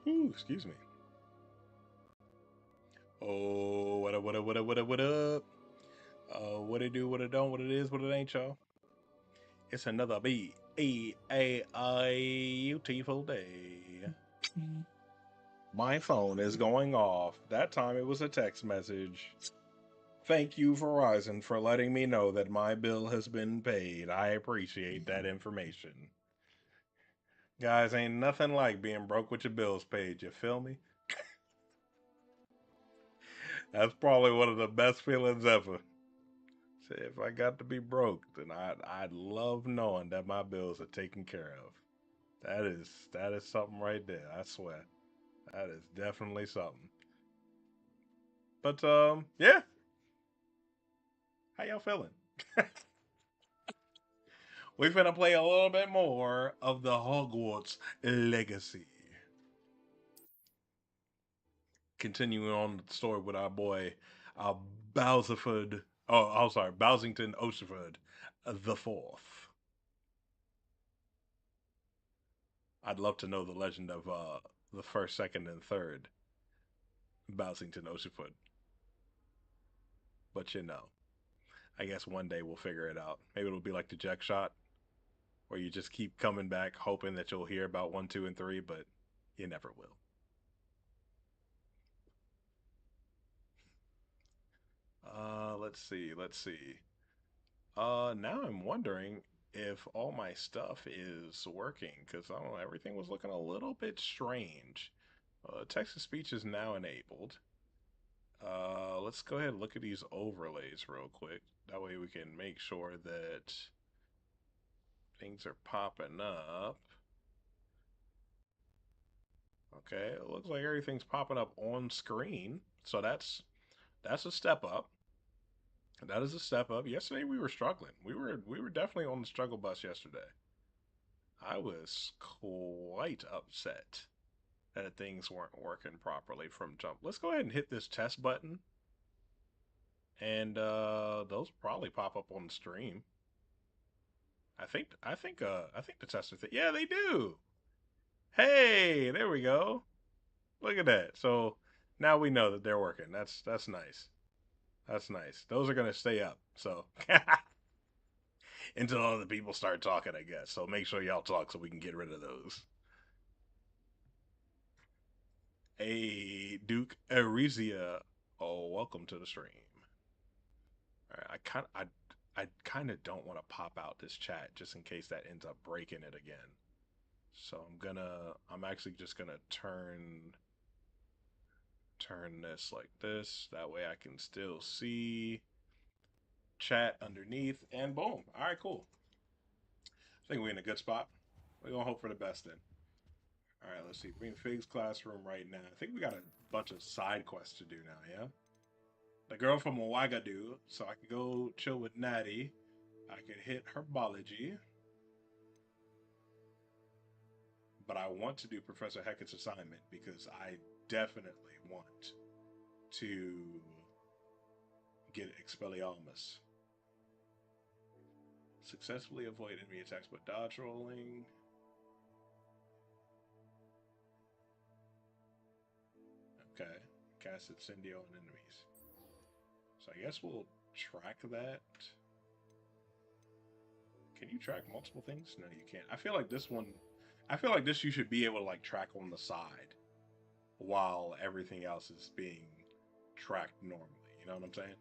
Ooh, excuse me. Oh, what up, what up, what up, what up, what up? What it do, what it don't, what it is, what it ain't, y'all. It's another beautiful day. My phone is going off. That time it was a text message. Thank you, Verizon, for letting me know that my bill has been paid. I appreciate that information. Guys, ain't nothing like being broke with your bills paid, you feel me? That's probably one of the best feelings ever. Say, if I got to be broke, then I'd love knowing that my bills are taken care of. That is something right there. I swear, that is definitely something. But yeah, how y'all feeling? We finna play a little bit more of the Hogwarts Legacy. Continuing on the story with our boy, uh, Bowserford. Oh, I'm sorry, Bowsington Oceanford the Fourth. I'd love to know the legend of the first, second, and third Bowsington Oceanford. But I guess one day we'll figure it out. Maybe it'll be like the Jack Shot, where you just keep coming back hoping that you'll hear about one, two, and three, but you never will. Let's see, let's see. Now I'm wondering if all my stuff is working because I don't know, everything was looking a little bit strange. Text to speech is now enabled. Let's go ahead and look at these overlays real quick. That way we can make sure that things are popping up. Okay, it looks like everything's popping up on screen. So that's a step up. That is a step up. Yesterday we were struggling. We were definitely on the struggle bus yesterday. I was quite upset that things weren't working properly from jump. Let's go ahead and hit this test button, and those probably pop up on the stream. I think the tester thing. Yeah, they do. Hey, there we go. Look at that. So now we know that they're working. That's nice. That's nice. Those are gonna stay up. So until other people start talking, I guess. So make sure y'all talk so we can get rid of those. Hey, Duke Arisia. Oh, welcome to the stream. All right, I kind of don't want to pop out this chat just in case that ends up breaking it again. So I'm actually just gonna turn this like this. That way I can still see chat underneath, and boom. All right, cool. I think we're in a good spot. We're gonna hope for the best then. All right, let's see. We're in Fig's classroom right now. I think we got a bunch of side quests to do now. Yeah, the girl from Ouagadougou, so I could go chill with Natty. I could hit herbology, but I want to do Professor Heckett's assignment because I definitely want to get Expelliarmus. Successfully avoid enemy attacks with dodge rolling. Okay. Cast Incendio on enemies. So I guess we'll track that. Can you track multiple things? No, you can't. I feel like this you should be able to like track on the side while everything else is being tracked normally. You know what I'm saying?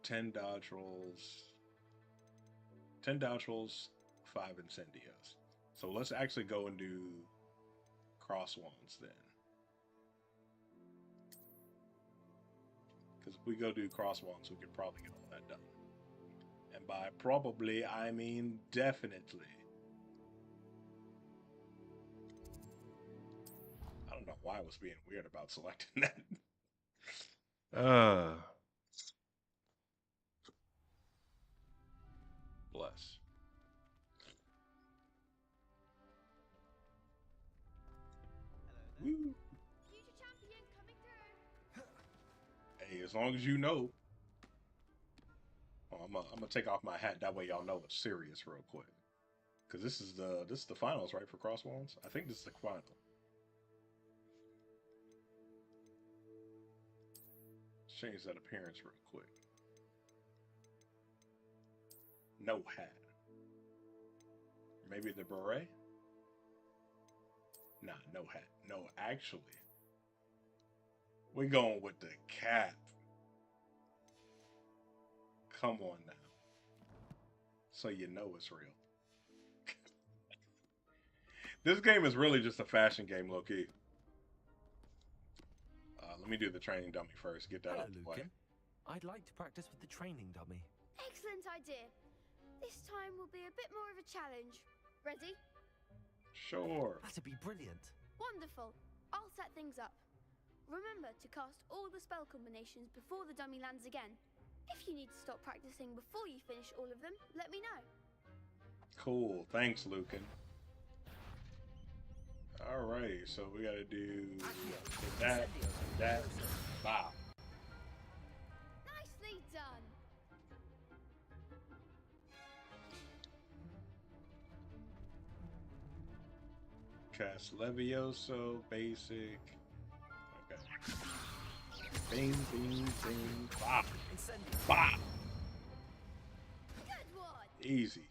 10 dodge rolls, 10 dodge rolls, 5 incendios. So let's actually go and do cross ones then. Because if we go do cross ones, we could probably get all that done. And by probably, I mean definitely. I don't know why I was being weird about selecting that. uh, bless. Woo. Hey, as long as you know, oh, I'm gonna take off my hat. That way y'all know it's serious real quick. Because this is the finals, right, for Crosswands? I think this is the final. Let's change that appearance real quick. No hat. Maybe the beret? Nah, no hat. No, actually. We're going with the cap. Come on now. So you know it's real. This game is really just a fashion game, low-key. Let me do the training dummy first. Get that out of the way. I'd like to practice with the training dummy. Excellent idea. This time will be a bit more of a challenge. Ready? Sure. That'd be brilliant. Wonderful. I'll set things up. Remember to cast all the spell combinations before the dummy lands again. If you need to stop practicing before you finish all of them, let me know. Cool. Thanks, Lucan. Alright, so we gotta do that, wow. Nicely done. Cast Levioso, basic. Okay. Bing, bing, bing, bop. Bop. Good one. Easy.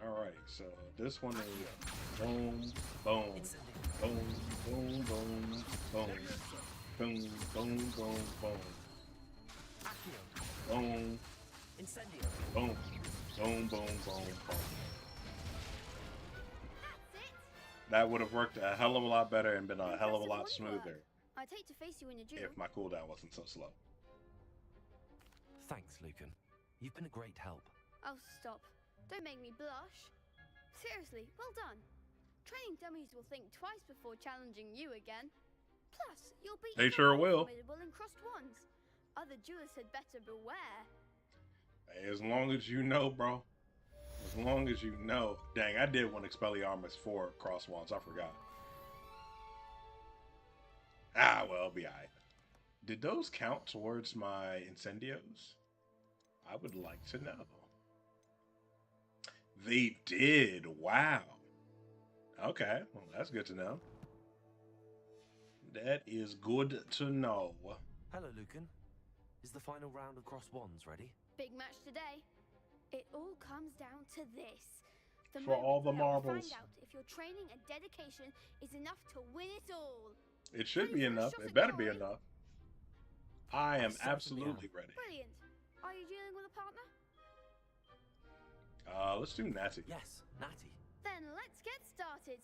Alright, so this one is boom, boom, boom, boom, boom, boom, boom, boom, boom, boom. Boom. Boom. Boom, boom, boom, boom. That's it. That would have worked a hell of a lot better and been a hell of a lot smoother I'd hate to face you in a duel. if my cooldown wasn't so slow. Thanks, Lucan. You've been a great help. Oh, stop. Don't make me blush. Seriously, well done. Training dummies will think twice before challenging you again. Plus, you'll beat They sure will. formidable and crossed ones. Other duelists had better beware. Hey, as long as you know, bro. As long as you know. Dang, I did want Expelliarmus for cross wands. I forgot. Ah, well, be alright. Did those count towards my incendios? I would like to know. They did. Wow. Okay, well, that's good to know. That is good to know. Hello, Lucan. Is the final round of cross wands ready? Big match today. It all comes down to this. The For all the moment that we marbles. Find out if your training and dedication is enough to win it all. It should be Ready for a enough. shot It at better be glory? enough. I am certainly absolutely ready. Brilliant. Are you dealing with a partner? Let's do Natty. Yes, Natty. Then let's get started.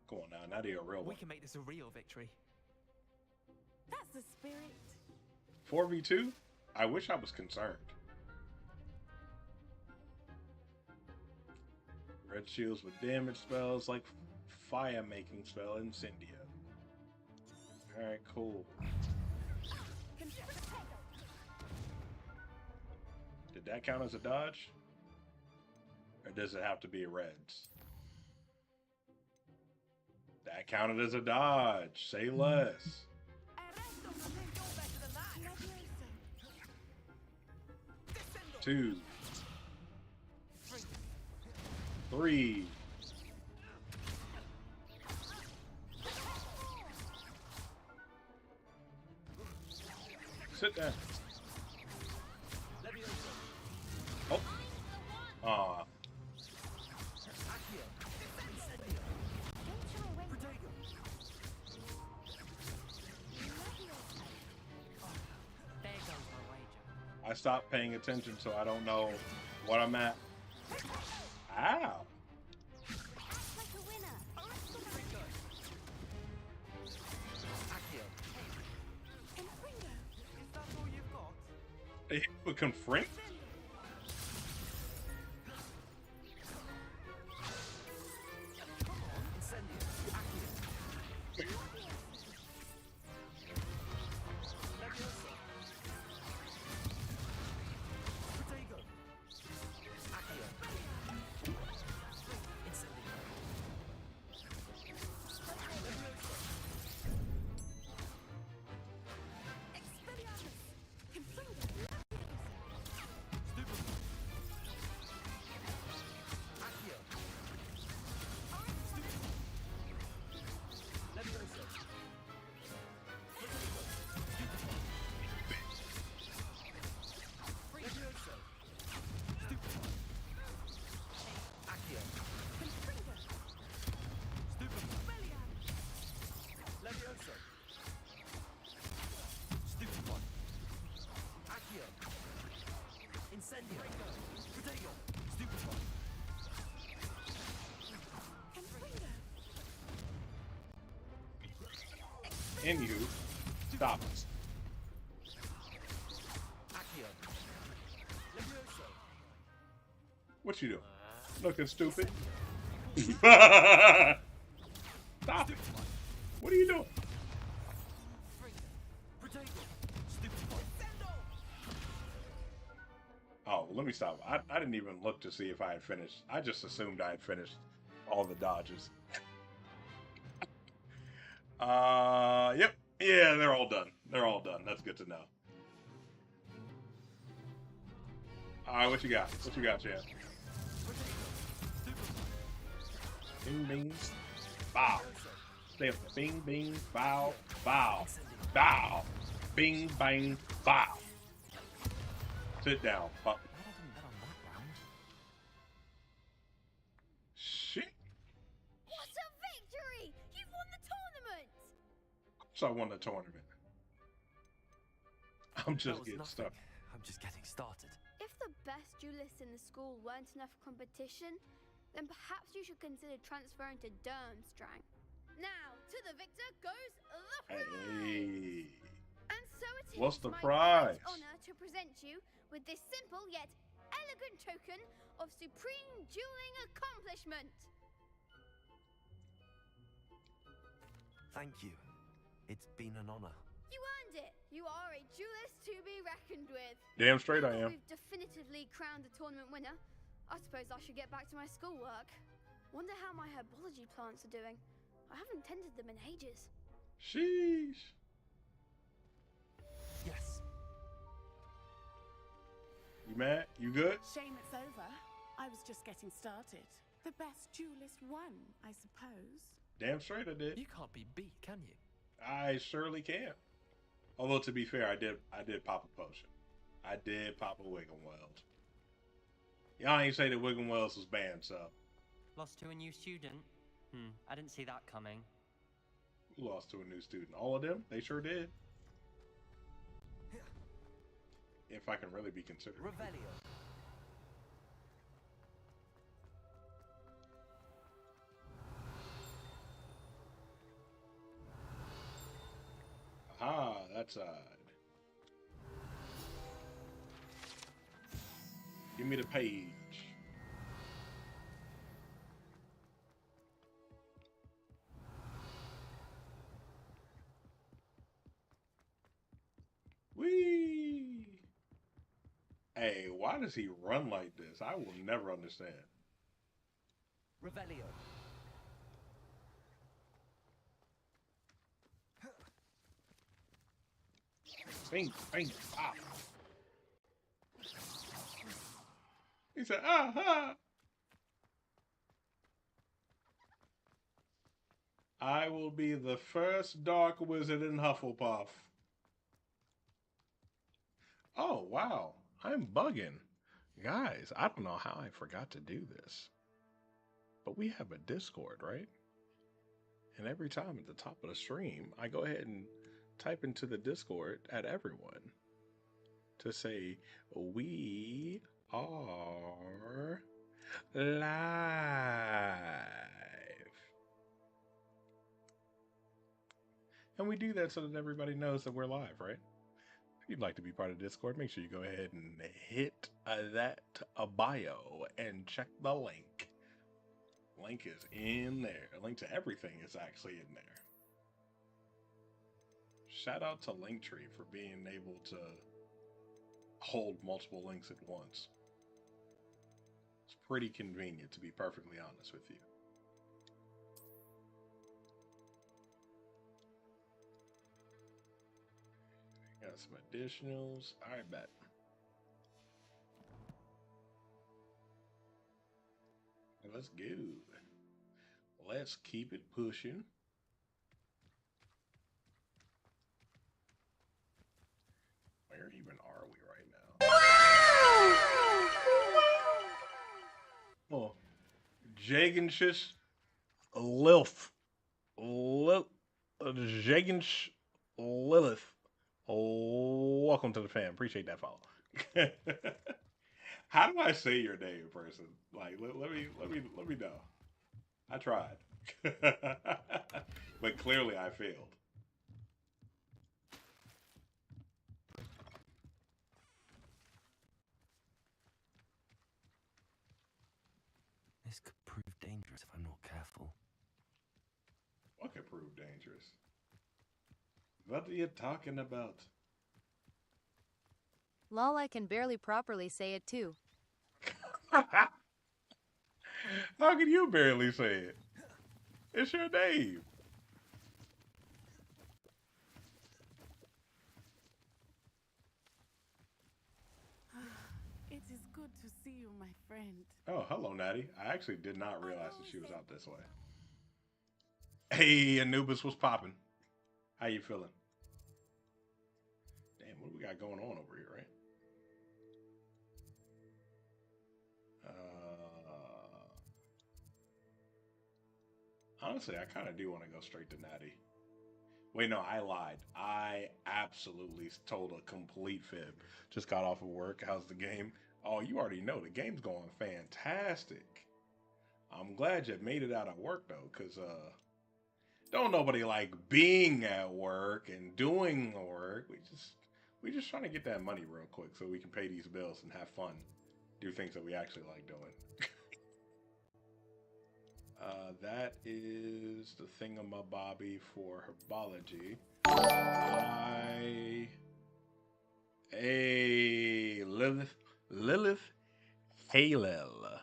Come on now, Natty a real We one. can make this a real victory. That's the spirit. 4v2? I wish I was concerned. Red shields with damage spells like fire making spell Incendio. Alright, cool. Did that count as a dodge? Or does it have to be a reds? That counted as a dodge. Say less. 2, 3. Sit down. Oh. Aw. I stopped paying attention, so I don't know what I'm at. Ow. Like a winner. They hit with confront? Anywho, stop us. What you doing? Looking stupid? Stop it. What are you doing? Oh, let me stop. I didn't even look to see if I had finished. I just assumed I had finished all the dodges. Yep. Yeah, they're all done. They're all done. That's good to know. Alright, what you got? What you got, Chad? Bing, bing, bow. Stay up. Bing, bing, bow, bow, bow. Bing, bang, bow. Sit down, pup. Shit. What a victory! You've won the tournament! So I won the tournament. I'm just That was getting nothing. stuck. I'm just getting started. If the best duelists in the school weren't enough competition, then perhaps you should consider transferring to Durmstrang. Now, to the victor goes the prize! Hey. And so it is What's the my prize? great honor to present you with this simple yet elegant token of supreme dueling accomplishment. Thank you. It's been an honor. You earned it. You are a duelist to be reckoned with. Damn straight Now I that am. We've definitively crowned the tournament winner. I suppose I should get back to my schoolwork. Wonder how my herbology plants are doing. I haven't tended them in ages. Sheesh. Yes. You mad? You good? Shame it's over. I was just getting started. The best duelist won, I suppose. Damn straight I did. You can't be beat, can you? I surely can. Although to be fair, I did pop a potion. I did pop a Wiggenweld. Y'all ain't say that Wiggenwelds was banned, so Lost to a new student? I didn't see that coming. who lost to a new student? All of them? They sure did. If I can really be considered. Revelio. Ah, that side. Give me the page. Whee! Hey, why does he run like this? I will never understand. Revelio. Bing, bing, ah. He said, aha! I will be the first dark wizard in Hufflepuff. Oh, wow. I'm bugging. Guys, I don't know how I forgot to do this. But we have a Discord, right? And every time at the top of the stream, I go ahead and type into the Discord at everyone to say, we are live. And we do that so that everybody knows that we're live, right? If you'd like to be part of Discord, make sure you go ahead and hit that bio and check the link. Link is in there. A link to everything is actually in there. Shout out to Linktree for being able to hold multiple links at once. It's pretty convenient, to be perfectly honest with you. Got some additionals. I bet. Let's go. Let's keep it pushing. Where even are we right now? Oh, Jagenshis Lilith. Jagensh Lilith. Oh, welcome to the fam. Appreciate that follow. How do I say your name in person? Like, let me know. I tried, but clearly I failed. This could prove dangerous if I'm not careful. What could prove dangerous? What are you talking about? Lol, I can barely properly say it too. How can you barely say it? It's your name. It is good to see you, my friend. Oh, hello, Natty. I actually did not realize that she was out this way. Hey, Anubis was popping. How you feeling? Damn, what do we got going on over here, right? Honestly, I kind of do want to go straight to Natty. Wait, no, I lied. I absolutely told a complete fib. Just got off of work. How's the game? Oh, you already know the game's going fantastic. I'm glad you made it out of work though, cause don't nobody like being at work and doing the work. We just trying to get that money real quick so we can pay these bills and have fun, do things that we actually like doing. That is the thingamabobby for herbology. Lilith Halel.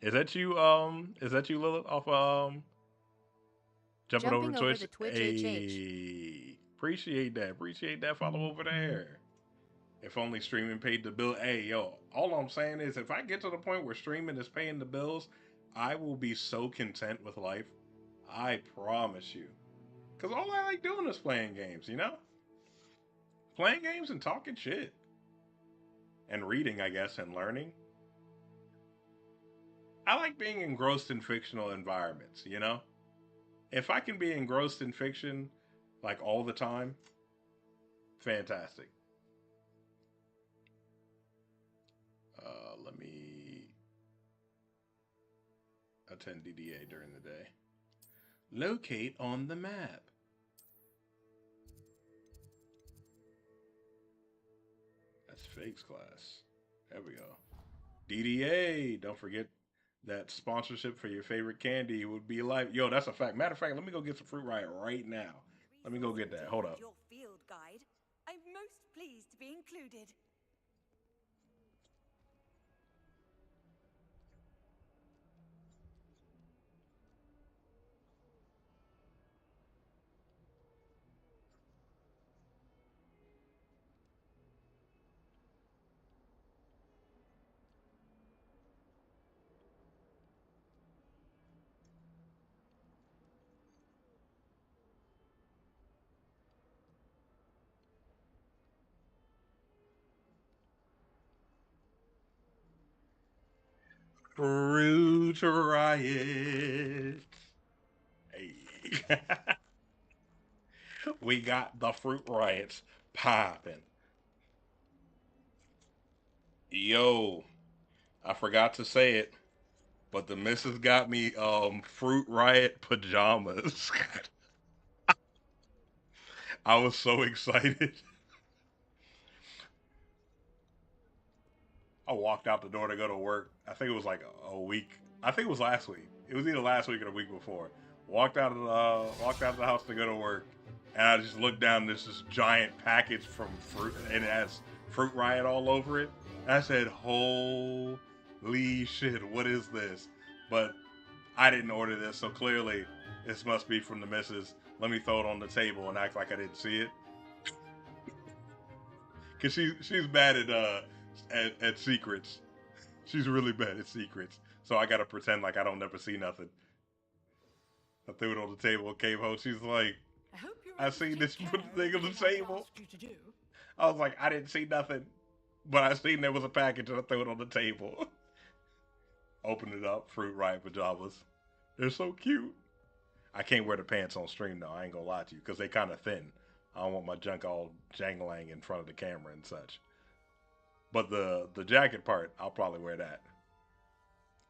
Is that you Lilith off jumping over Jumping over Twitch? the Twitch HH. Hey, appreciate that. Appreciate that follow over there. If only streaming paid the bill. Hey, yo, all I'm saying is if I get to the point where streaming is paying the bills, I will be so content with life. I promise you. Because all I like doing is playing games, you know? Playing games and talking shit. And reading, I guess, and learning. I like being engrossed in fictional environments, you know? If I can be engrossed in fiction, like all the time, fantastic. Let me attend DDA during the day. Locate on the map. That's Fake's class. There we go. DDA. Don't forget that sponsorship for your favorite candy would be life. Yo, that's a fact. Matter of fact, let me go get some Fruit Riot right now. Let me go get that. Hold up. Your field guide. I'm most pleased to be included. Fruit Riot. Hey. We got the Fruit Riots popping. Yo, I forgot to say it, but the missus got me Fruit Riot pajamas. I was so excited. I walked out the door to go to work. I think it was like a week. I think it was last week. It was either last week or the week before. Walked out of the house to go to work, and I just looked down. This giant package from Fruit, and it has Fruit Riot all over it. And I said, "Holy shit, what is this?" But I didn't order this, so clearly this must be from the missus. Let me throw it on the table and act like I didn't see it, cause she's bad at secrets. She's really bad at secrets. So I gotta pretend like I don't never see nothing. I threw it on the table and came home. She's like, I hope you're I seen this thing on the table. you to do. I was like, I didn't see nothing. But I seen there was a package and I threw it on the table. Opened it up, Fruit Riot pajamas. They're so cute. I can't wear the pants on stream though, I ain't gonna lie to you, because they kind of thin. I don't want my junk all jangling in front of the camera and such. But the jacket part, I'll probably wear that.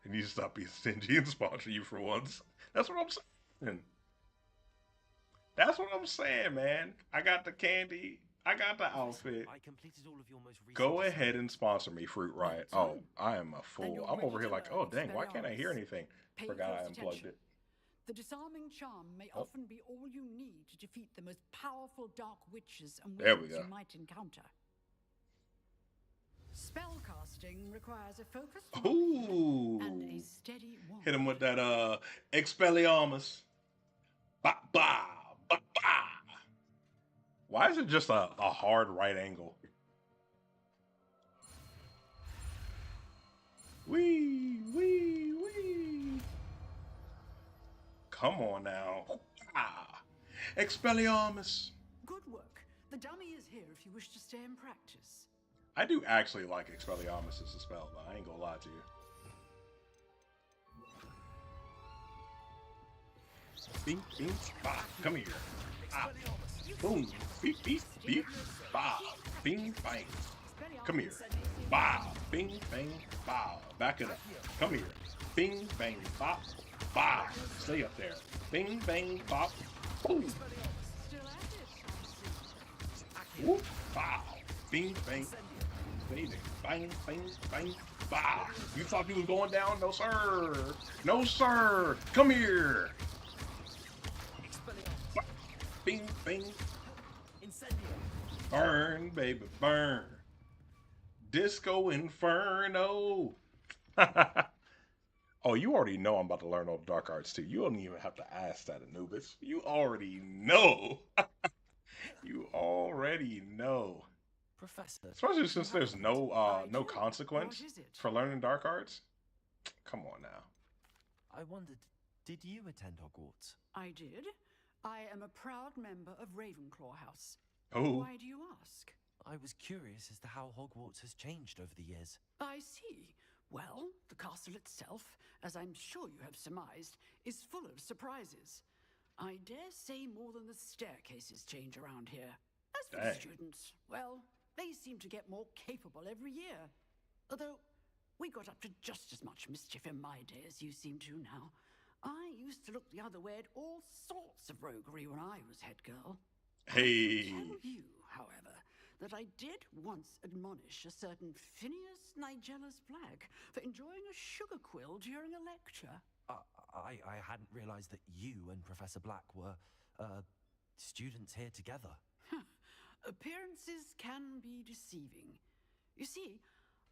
It needs to stop being stingy and sponsor you for once. That's what I'm saying. That's what I'm saying, man. I got the candy. I got the outfit. I completed all of your most recent Go ahead assignments. and sponsor me, Fruit Riot. Oh, I am a fool. I'm over here like, oh, dang, why can't I hear anything? Pay Forgot I close unplugged attention. it. The disarming charm may Oh. often be all you need to defeat the most powerful dark witches and There we wizards go. you might encounter. Spellcasting requires a focused Ooh. mind and a steady wand. Hit him with that Expelliarmus. Ba ba ba ba. Why is it just a hard right angle? Wee wee wee. Come on now. Ah. Expelliarmus. Good work. The dummy is here if you wish to stay and practice. I do actually like Expelliarmus as a spell, though. I ain't gonna lie to you. Bing, bing, bah, come here. Ah. Boom, beep, beep, beep, bah, bing, bang. Come here. Bah, bing, bang, bah. Back it up. Come here. Bing, bang, bop, bah. Stay up there. Bing, bang, bop. Boom. Still at it, Whoop, bah. Bing, bang. Bang, bang, bang, bang, bah. You thought you was going down? No, sir. No, sir. Come here. Bing, bing. Burn, baby, burn. Disco Inferno. Oh, you already know I'm about to learn all the dark arts too. You don't even have to ask that, Anubis. You already know. You already know. Professor. Especially since there's no I no do. consequence What is it? for learning dark arts. Come on now. I wondered, did you attend Hogwarts? I did. I am a proud member of Ravenclaw House. Oh, Why do you ask? I was curious as to how Hogwarts has changed over the years. I see. Well, the castle itself, as I'm sure you have surmised, is full of surprises. I dare say more than the staircases change around here. As for the Dang. students, well, they seem to get more capable every year. Although, we got up to just as much mischief in my day as you seem to now. I used to look the other way at all sorts of roguery when I was head girl. hey. I can tell you, however, that I did once admonish a certain Phineas Nigella's Black for enjoying a sugar quill during a lecture. I hadn't realized that you and Professor Black were, students here together. Appearances can be deceiving. You see,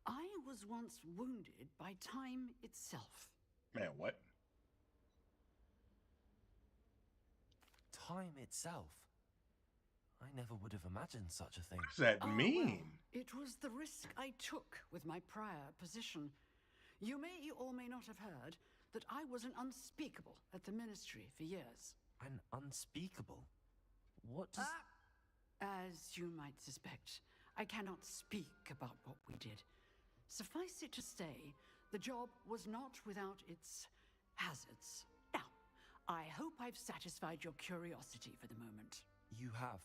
I was once wounded by time itself. Man, what? Time itself. I never would have imagined such a thing. What does that Ah, mean? well, it was the risk I took with my prior position. You may or may not have heard that I was an unspeakable at the ministry for years. An unspeakable. What does... As you might suspect, I cannot speak about what we did. Suffice it to say, the job was not without its hazards. Now, I hope I've satisfied your curiosity for the moment. You have.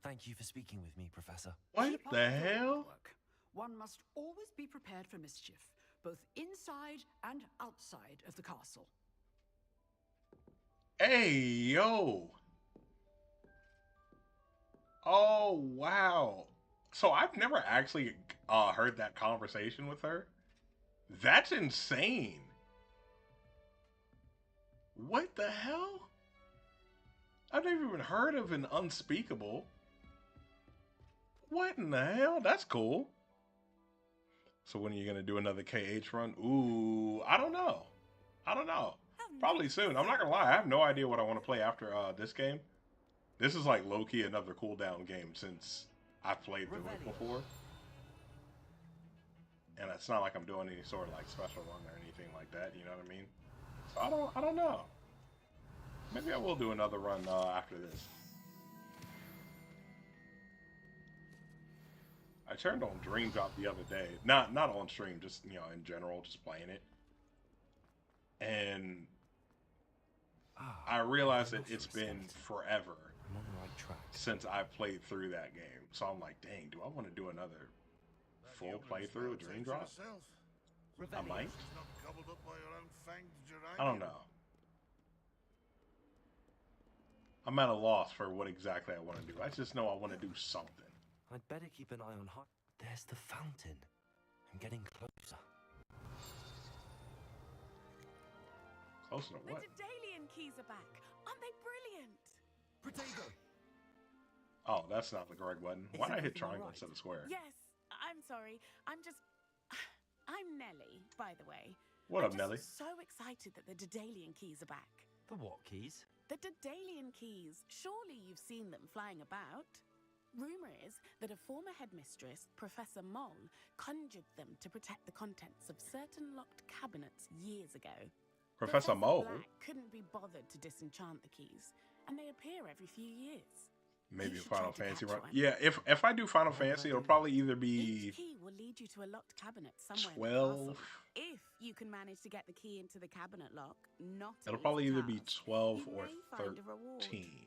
Thank you for speaking with me, Professor. What Keep up the the good hell? work. One must always be prepared for mischief, both inside and outside of the castle. Hey, yo. Oh, wow. So I've never actually heard that conversation with her. That's insane. What the hell? I've never even heard of an unspeakable. What in the hell? That's cool. So when are you going to do another KH run? Ooh, I don't know. I don't know. Probably soon. I'm not going to lie. I have no idea what I want to play after this game. This is like low-key another cooldown game since I've played through it before. And it's not like I'm doing any sort of like special run or anything like that, you know what I mean? So I don't know. Maybe I will do another run after this. I turned on Dream Drop the other day. Not on stream, just you know, in general, just playing it. And I realized that it's been forever I'm on the right track. since I played through that game. So I'm like, dang, do I want to do another full playthrough of Dream Drop? I might. I don't know. I'm at a loss for what exactly I want to do. I just know I want to do something. I'd better keep an eye on hot. There's the fountain. I'm getting closer. Closer to The what? Daedalian keys are back. Aren't they brilliant? Potato. Oh, that's not the correct button. Is Why did I hit everything triangle alright? instead of square? Yes, I'm sorry. I'm Nelly, by the way. What I'm up, just Nelly? so excited that the Daedalian keys are back. The what keys? The Daedalian keys. Surely you've seen them flying about. Rumour is that a former headmistress, Professor Moll, conjured them to protect the contents of certain locked cabinets years ago. Professor Moll? Black couldn't be bothered to disenchant the keys, and they appear every few years. Maybe You a should Final try to Fantasy catch run. one. Yeah, if I do Final Fantasy, it'll probably either be Each key will lead you to a locked cabinet somewhere in the 12. castle. If you can manage to get the key into the cabinet lock, not an It'll probably easy either be task, 12 you or may find a reward. 13.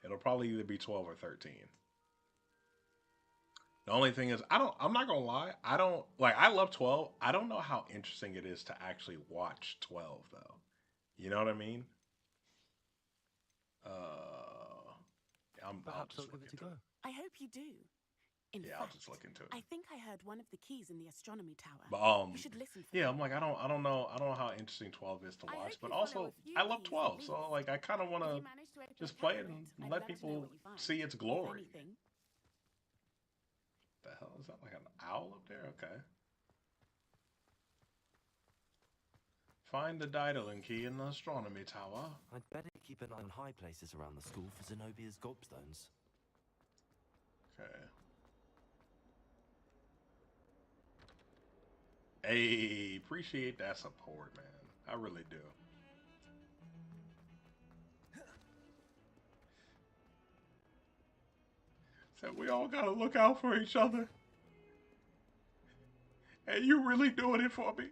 It'll probably either be 12 or 13. The only thing is, I'm not gonna lie, I love 12. I don't know how interesting it is to actually watch 12 though. You know what I mean? I'll Perhaps I'll just give look it a into go. it. I hope you do. In Yeah, fact, I'll just look into it. I think I heard one of the keys in the astronomy tower. But You should listen for yeah, them. I'm like, I don't know how interesting 12 is to I watch, hope but you follow also a few I love keys 12, at so least. like I kind of want If to you manage to open a just play it cabinet, and I'd let love to know people what you find. see its If glory. anything. The hell is that? Like an owl up there? Okay. Find the Daedalin key in the astronomy tower. I'd better keep an eye on high places around the school for Zenobia's gobstones. Okay. Hey, appreciate that support, man. I really do. So we all gotta look out for each other. Hey, you really doing it for me?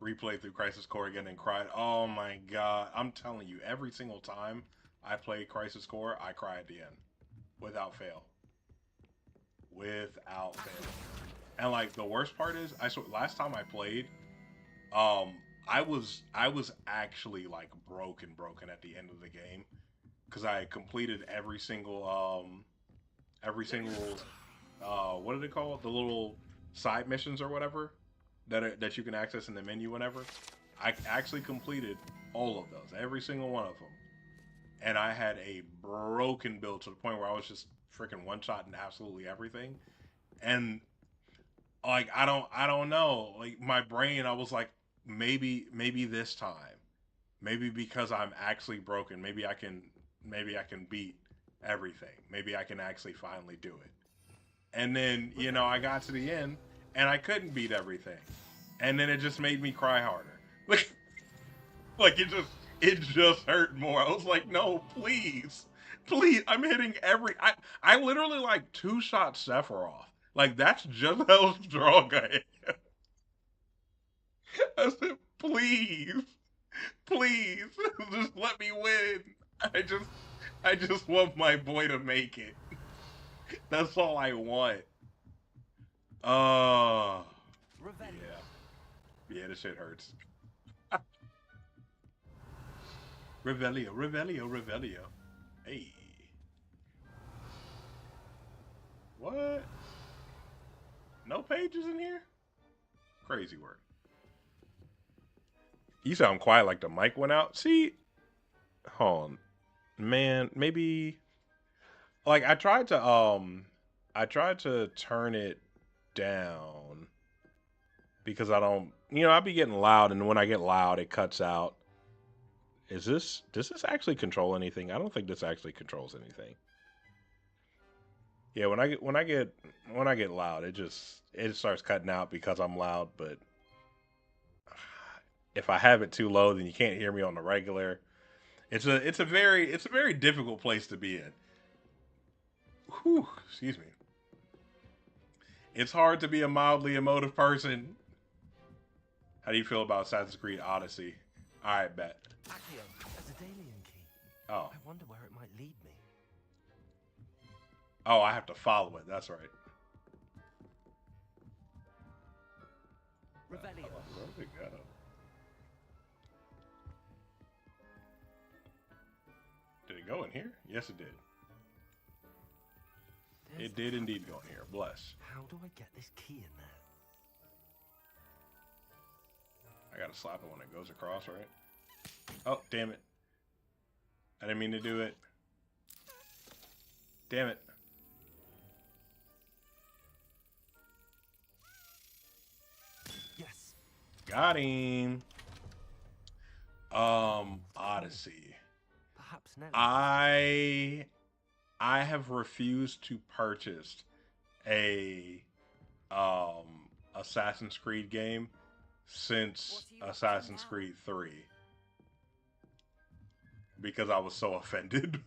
Replay through Crisis Core again and cried. Oh my god. I'm telling you, every single time I play Crisis Core, I cry at the end. Without fail. Without fail. And like the worst part is, I swear, last time I played, I was actually like broken at the end of the game. Cause I completed every single what are they called? The little side missions or whatever that you can access in the menu whenever. I actually completed all of those, every single one of them. And I had a broken build to the point where I was just freaking one-shotting absolutely everything. And like I don't know. Like my brain, I was like, maybe this time. Maybe because I'm actually broken, maybe I can beat everything. Maybe I can actually finally do it. And then, you know, I got to the end and I couldn't beat everything. And then it just made me cry harder. Like it just hurt more. I was like, no, please. Please. I'm hitting I literally like two-shot Sephiroth. Like that's just how strong I am. I said, please. Please. Just let me win. I just want my boy to make it. That's all I want. Yeah, this shit hurts. Revelio, Revelio, Revelio. Hey. What? No pages in here? Crazy work. You sound quiet like the mic went out. See? Hold on. Man, maybe like I tried to turn it down because I don't, you know, I be getting loud and when I get loud it cuts out. Does this actually control anything? I don't think this actually controls anything. Yeah, when I get loud, it starts cutting out because I'm loud, but if I have it too low then you can't hear me on the regular. It's a very difficult place to be in. Whew, excuse me. It's hard to be a mildly emotive person. How do you feel about Assassin's Creed Odyssey? Alright, bet. Accio, there's a Daedalian key. Oh. I wonder where it might lead me. Oh, I have to follow it. That's right. Revelio. Where did it go? Did it go in here? Yes, it did. It did indeed go in here. Bless. How do I get this key in there? I gotta slap it when it goes across, right? Oh, damn it. I didn't mean to do it. Damn it. Yes. Got him. Odyssey. Perhaps Nelly. I have refused to purchase a Assassin's Creed game since Assassin's Creed 3 because I was so offended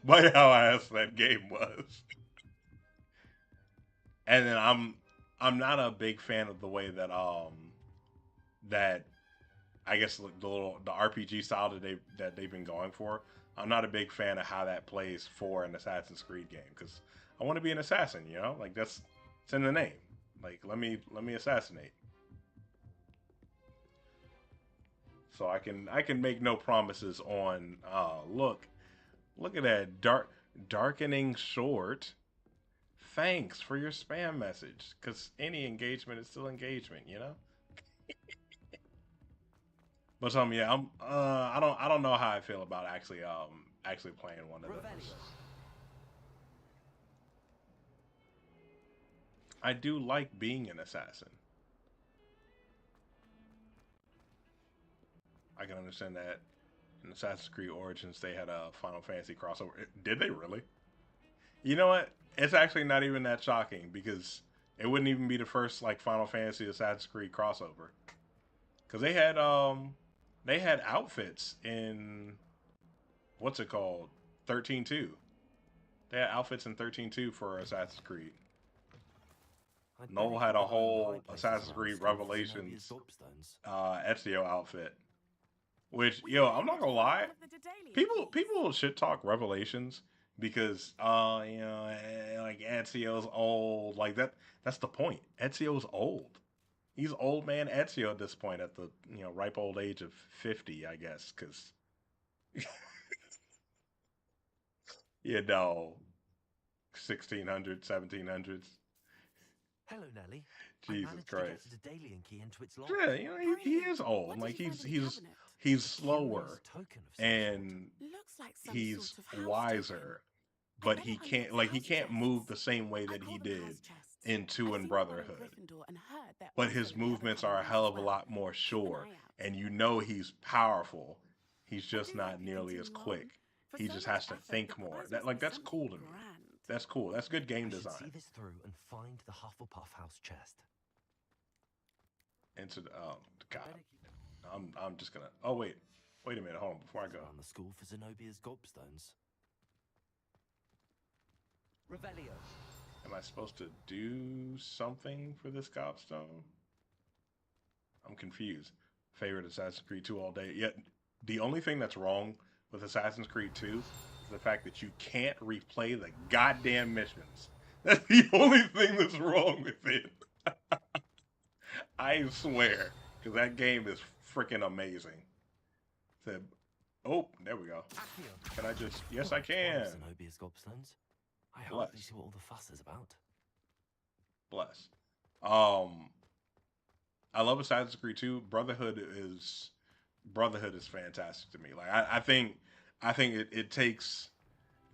by how ass that game was. And then I'm not a big fan of the way that that I guess the RPG style that they've been going for. I'm not a big fan of how that plays for an Assassin's Creed game because I want to be an assassin, you know, like it's in the name. Like let me assassinate. So I can make no promises on. Look at that darkening short. Thanks for your spam message, because any engagement is still engagement, you know. But yeah, I don't know how I feel about actually playing one of those. I do like being an assassin. I can understand that in Assassin's Creed Origins they had a Final Fantasy crossover. Did they really? You know what? It's actually not even that shocking because it wouldn't even be the first like Final Fantasy Assassin's Creed crossover. Because they had outfits in what's it called? 13.2. They had outfits in 13.2 for Assassin's Creed. Noel had a whole Assassin's Creed Revelations Ezio outfit. Which, yo, I'm not gonna lie, people shit talk Revelations because you know, like Ezio's old, like that's the point. Ezio's old. He's old man Ezio at this point, at the ripe old age of 50, I guess, because you know 1600s, 1700s. Hello, Nelly. Jesus I managed Christ. to get the Daedalian key into its lock. Yeah, you know he is old. Like he's slower and he's wiser, but he can't move the same way that he did in 2 and Brotherhood. But his movements are a hell of a lot more sure, and you know he's powerful. He's just not nearly as quick. He just has to think more. That's cool to me. That's cool. That's good game I should design. see this through and find the Hufflepuff house chest. Into the God. I'm just gonna. Oh wait a minute. Hold on before I go. On the school for Zenobia's gobstones. Revelio. Am I supposed to do something for this gobstone? I'm confused. Favorite Assassin's Creed 2 all day. Yet the only thing that's wrong with Assassin's Creed 2 is the fact that you can't replay the goddamn missions. That's the only thing that's wrong with it. I swear, because that game is freaking amazing. Oh, there we go. Can I just? Yes, I can. Zenobia's gobstones. I hardly see what all the fuss is about. Bless. I love Assassin's Creed 2. Brotherhood is fantastic to me. Like I think it takes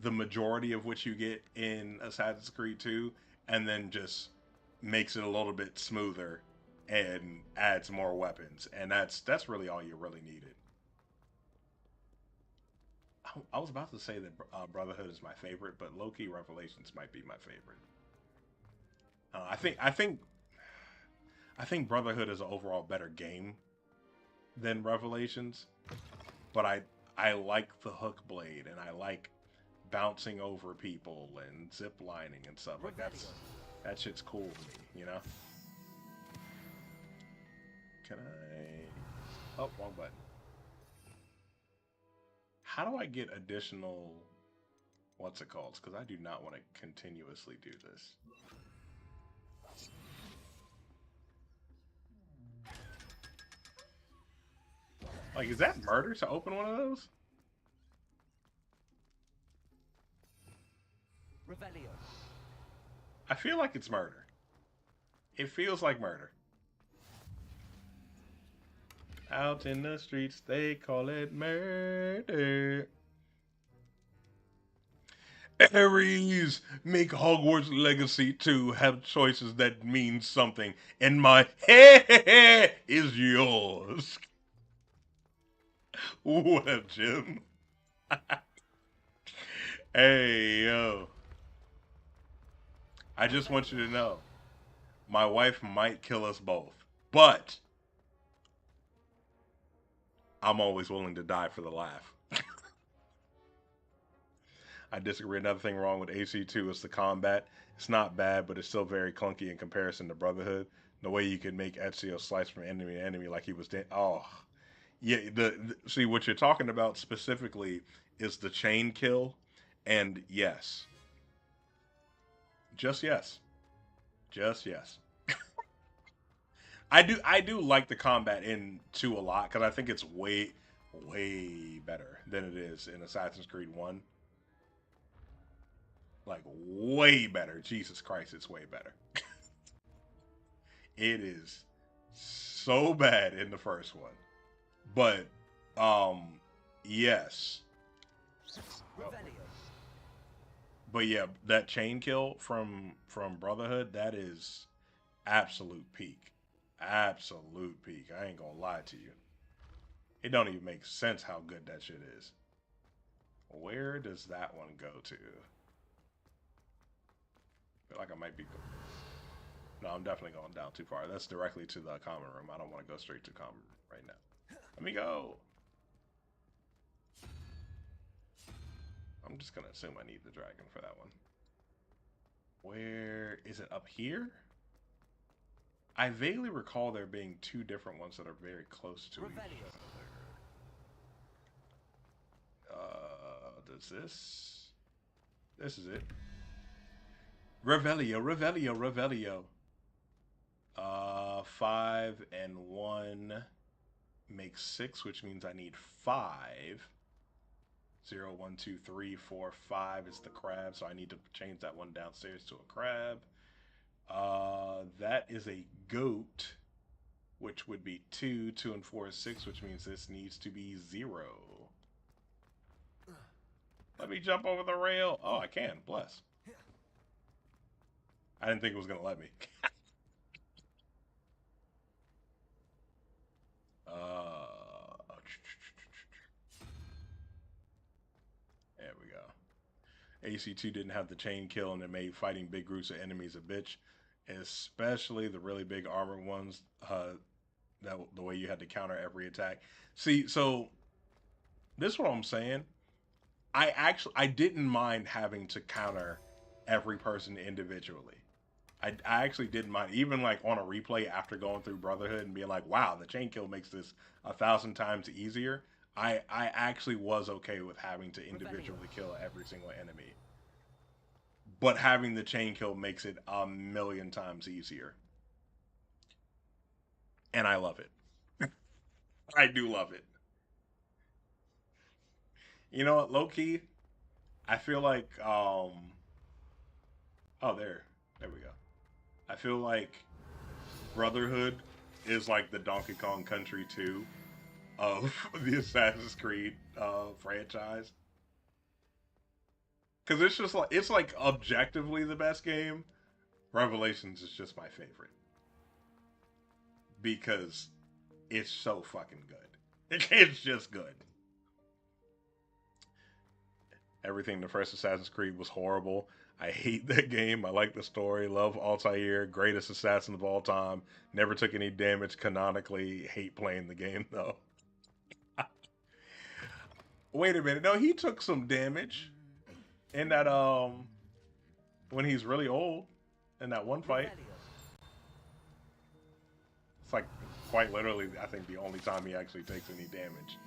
the majority of what you get in Assassin's Creed 2 and then just makes it a little bit smoother and adds more weapons. And that's really all you really needed. I was about to say that Brotherhood is my favorite, but low-key Revelations might be my favorite. I think Brotherhood is an overall better game than Revelations, but I like the hook blade and I like bouncing over people and zip lining and stuff like that shit's cool to me, you know. Can I? Oh, wrong button. How do I get additional what's it called? Because I do not want to continuously do this. Like, is that murder to open one of those? Revelio. I feel like it's murder. It feels like murder. Out in the streets, they call it murder. Aries, make Hogwarts Legacy 2 have choices that mean something, and my head is yours. What up, Jim? Hey, yo. I just want you to know, my wife might kill us both, but I'm always willing to die for the laugh. I disagree. Another thing wrong with AC2 is the combat. It's not bad, but it's still very clunky in comparison to Brotherhood. The way you can make Ezio slice from enemy to enemy like he was dead. Oh, yeah. See what you're talking about specifically is the chain kill, and yes, just yes, just yes. I do like the combat in 2 a lot because I think it's way better than it is in Assassin's Creed 1. Like, way better. Jesus Christ, it's way better. It is so bad in the first one. But, yes. But yeah, that chain kill from Brotherhood, that is absolute peak. Absolute peak. I ain't gonna lie to you. It don't even make sense how good that shit is. Where does that one go to? I feel like I might be... No, I'm definitely going down too far. That's directly to the common room. I don't want to go straight to common room right now. Let me go. I'm just going to assume I need the dragon for that one. Where is it? Up here? I vaguely recall there being 2 different ones that are very close to each other. Does this... This is it. Revelio, Revelio, Revelio. 5 and 1 makes 6, which means I need 5. 0, 1, 2, 3, 4, 5 is the crab, so I need to change that one downstairs to a crab. That is a goat, which would be 2. 2 and 4 is 6, which means this needs to be 0. Let me jump over the rail. Oh, I can. Bless. I didn't think it was going to let me. There we go. AC2 didn't have the chain kill, and it made fighting big groups of enemies a bitch, especially the really big armored ones. That the way you had to counter every attack. See, so this is what I'm saying. I didn't mind having to counter every person individually. I actually didn't mind, even like on a replay after going through Brotherhood and being like, wow, the chain kill makes this 1,000 times easier. I actually was okay with having to individually kill every single enemy. But having the chain kill makes it 1,000,000 times easier. And I love it. I do love it. You know what, low key, I feel like oh, there we go. I feel like Brotherhood is like the Donkey Kong Country 2 of the Assassin's Creed franchise. Because it's like objectively the best game. Revelations is just my favorite. Because it's so fucking good. It's just good. Everything in the first Assassin's Creed was horrible. I hate that game. I like the story. Love Altair, greatest assassin of all time. Never took any damage canonically. Hate playing the game though. Wait a minute. No, he took some damage in that when he's really old in that one fight. It's like quite literally, I think, the only time he actually takes any damage.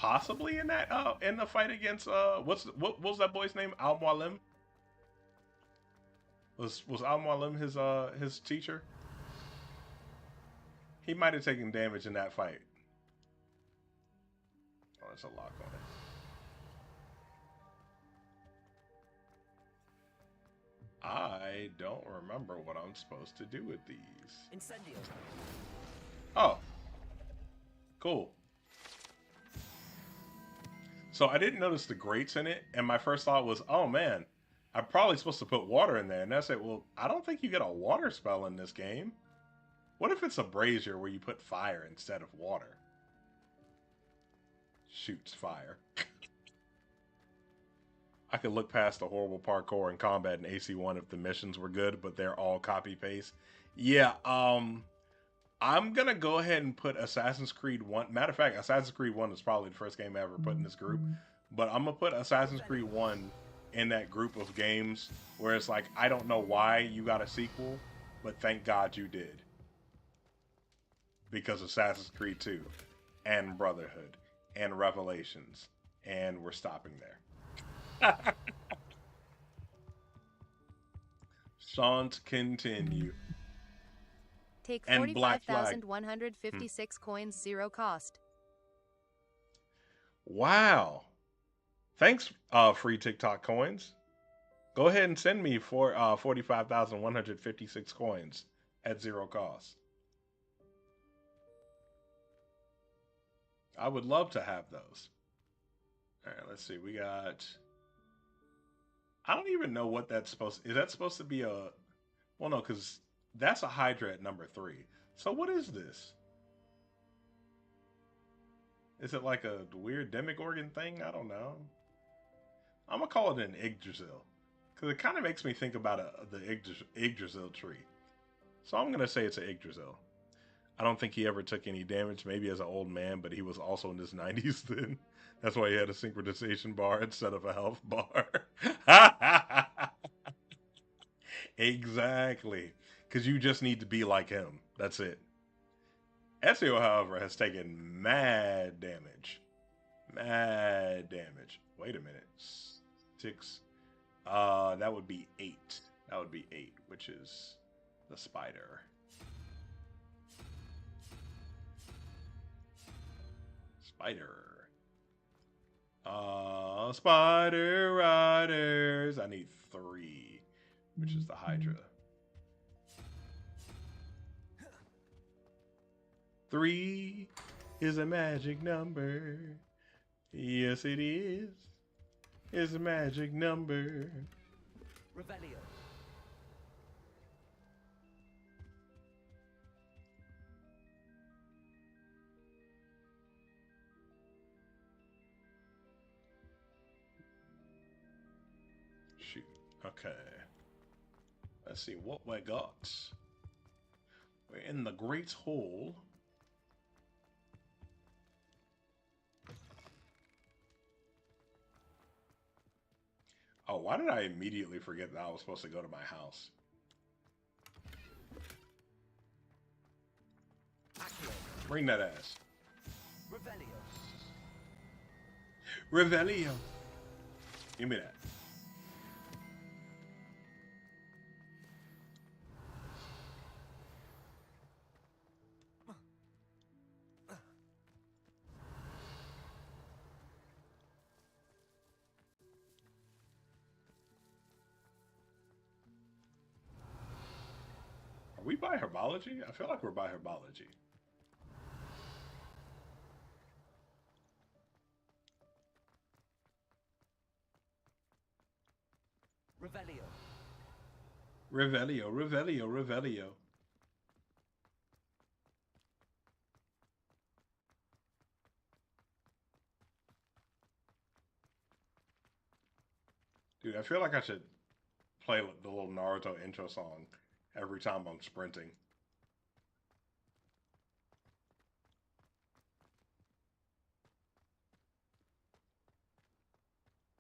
possibly in that in the fight against what was that boy's name? Al Mualim? Was Al Mualim his teacher? He might have taken damage in that fight. Oh, there's a lock on it. I don't remember what I'm supposed to do with these. Incendio. Oh. Cool. So I didn't notice the grates in it, and my first thought was, oh man, I'm probably supposed to put water in there. And I said, well, I don't think you get a water spell in this game. What if it's a brazier where you put fire instead of water? Shoots fire. I could look past the horrible parkour and combat in AC1 if the missions were good, but they're all copy-paste. Yeah, I'm going to go ahead and put Assassin's Creed 1. Matter of fact, Assassin's Creed 1 is probably the first game I ever put in this group. But I'm going to put Assassin's Creed 1 in that group of games where it's like, I don't know why you got a sequel, but thank God you did. Because Assassin's Creed 2 and Brotherhood and Revelations. And we're stopping there. Shan't continue. Take And Black Flag. 45,156 coins, 0 cost. Wow. Thanks, free TikTok coins. Go ahead and send me for 45,156 coins at 0 cost. I would love to have those. All right, let's see. We got... I don't even know what that's supposed to... Is that supposed to be a... Well, no, because that's a Hydra at number 3. So what is this? Is it like a weird Demogorgon thing? I don't know. I'm going to call it an Yggdrasil. Because it kind of makes me think about the Yggdrasil tree. So I'm going to say it's an Yggdrasil. I don't think he ever took any damage, maybe as an old man, but he was also in his 90s then. That's why he had a synchronization bar instead of a health bar. Exactly. Because you just need to be like him. That's it. Ezio, however, has taken mad damage. Mad damage. Wait a minute. 6. That would be 8. That would be 8, which is the spider. Spider. Spider Riders. I need 3, which is the Hydra. 3 is a magic number. Yes, it is. It's a magic number. Revelio. Shoot. Okay. Let's see what we got. We're in the Great Hall. Oh, why did I immediately forget that I was supposed to go to my house? Accio. Bring that ass. Revelio. Revelio. Give me that. Are we by herbology? I feel like we're by herbology. Revelio. Revelio, Revelio, Revelio. Dude, I feel like I should play the little Naruto intro song every time I'm sprinting.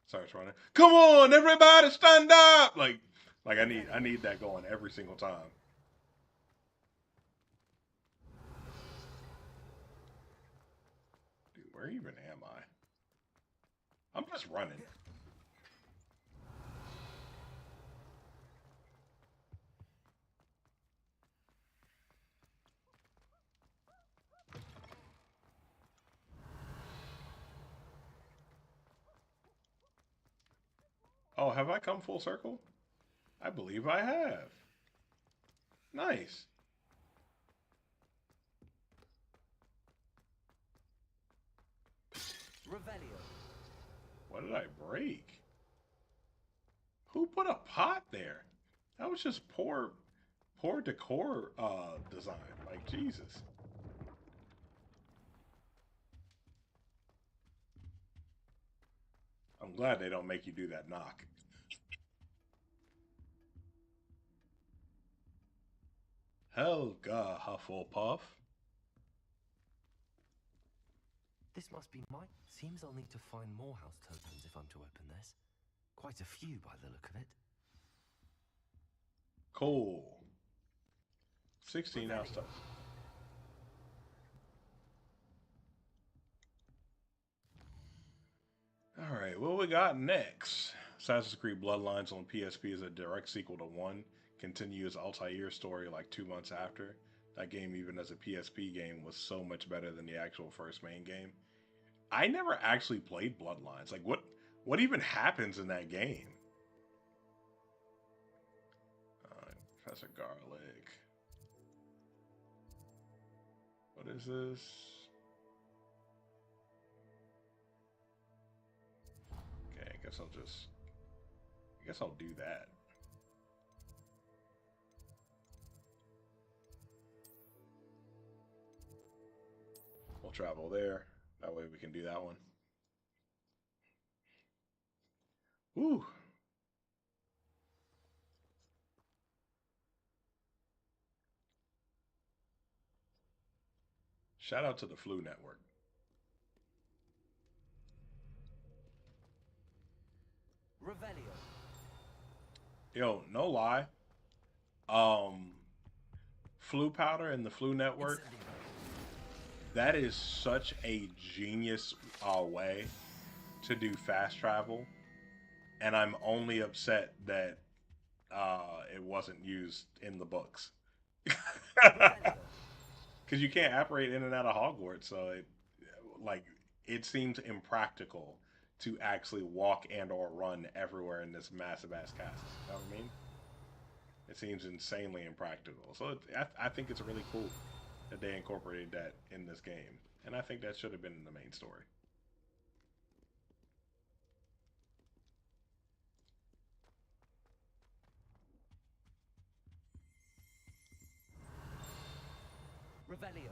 Sorry, trying to. Come on, everybody, stand up! Like I need that going every single time. Dude, where even am I? I'm just running. Oh, have I come full circle? I believe I have. Nice. Revelio. What did I break? Who put a pot there? That was just poor decor design. Like Jesus. I'm glad they don't make you do that knock. Helga Hufflepuff. This must be mine. Seems I'll need to find more house tokens if I'm to open this. Quite a few by the look of it. Cool. 16 house tokens. Alright, what we got next? Assassin's Creed Bloodlines on PSP is a direct sequel to 1. Continues Altair's story like 2 months after. That game, even as a PSP game, was so much better than the actual first main game. I never actually played Bloodlines. Like, what even happens in that game? Professor Garlic. What is this? Okay, I guess I'll do that. We'll travel there. That way we can do that one. Woo! Shout out to the Flu Network. Revelio. Yo, no lie. Flu Powder and the Flu Network. That is such a genius way to do fast travel, and I'm only upset that it wasn't used in the books. Because you can't operate in and out of Hogwarts, so it seems impractical to actually walk and or run everywhere in this massive ass castle. You know what I mean? It seems insanely impractical. So I think it's really cool that they incorporated that in this game, and I think that should have been in the main story. Revelio.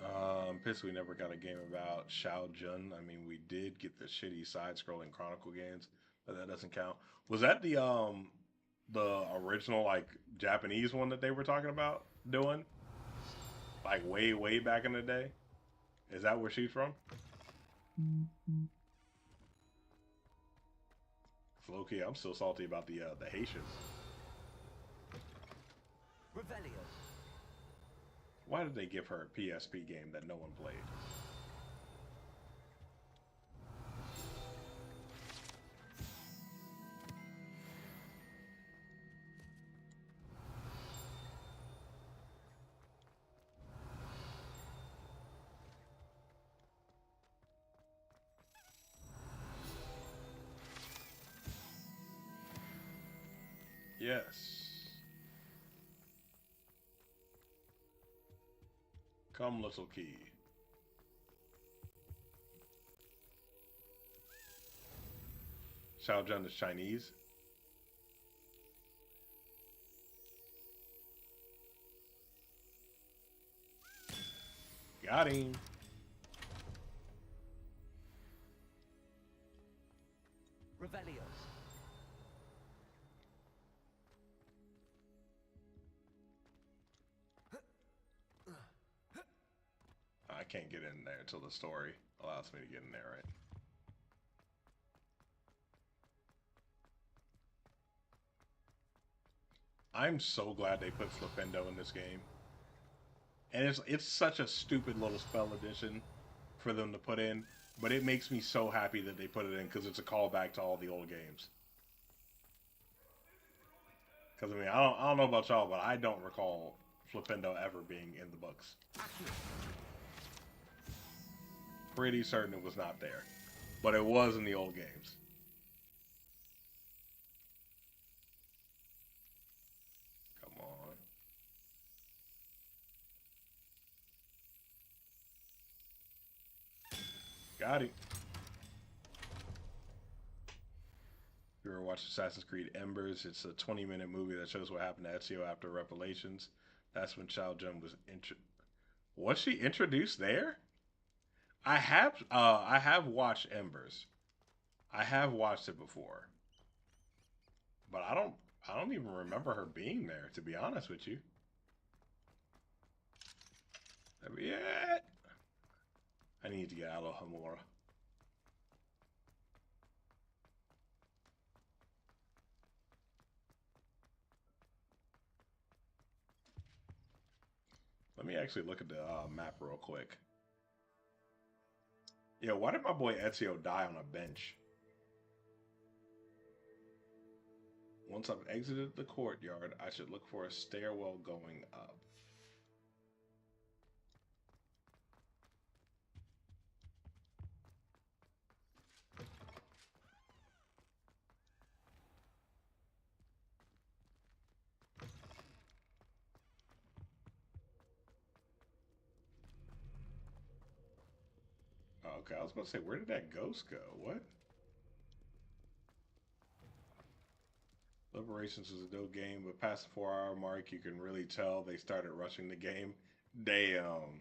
I'm pissed we never got a game about Shao Jun. I mean, we did get the shitty side-scrolling Chronicle games, but that doesn't count. Was that the original like Japanese one that they were talking about doing? Like way back in the day? Is that where she's from? Low-key, I'm still salty about the Haitian. Revelio. Why did they give her a PSP game that no one played? Yes. Come, little key. Xiao Zhan is Chinese. Got him. Revelio. I can't get in there until the story allows me to get in there, right? I'm so glad they put Flipendo in this game. And it's such a stupid little spell addition for them to put in, but it makes me so happy that they put it in because it's a callback to all the old games. Because I mean, I don't know about y'all, but I don't recall Flipendo ever being in the books. Pretty certain it was not there, but it was in the old games. Come on. Got it. You ever watched Assassin's Creed Embers? It's a 20-minute movie that shows what happened to Ezio after Revelations. That's when Shao Jun was she introduced there? I have watched Embers. I have watched it before. But I don't even remember her being there, to be honest with you. Yeah. I need to get Alohomora. Let me actually look at the map real quick. Yeah, why did my boy Ezio die on a bench? Once I've exited the courtyard, I should look for a stairwell going up. Oh, okay, I was about to say, where did that ghost go? What? Liberations is a dope game, but past the 4-hour mark, you can really tell they started rushing the game. Damn.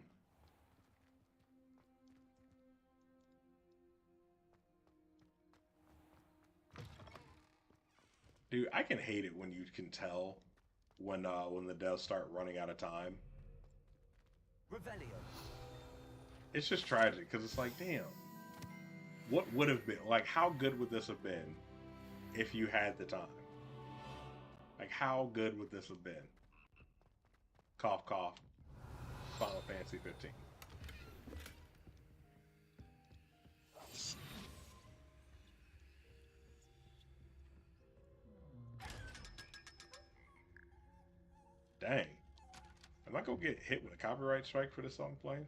Dude, I can hate it when you can tell when the devs start running out of time. Revelio. It's just tragic because it's like, damn, what would have been like? How good would this have been if you had the time? Like, how good would this have been? Cough, cough. Final Fantasy 15. Dang. Am I gonna get hit with a copyright strike for this song playing?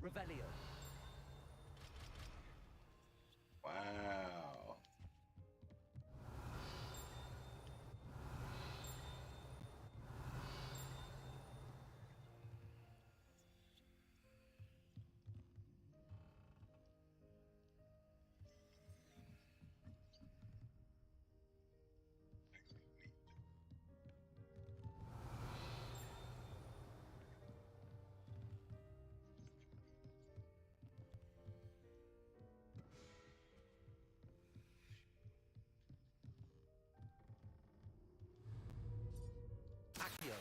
Revelio. Wow. Accio.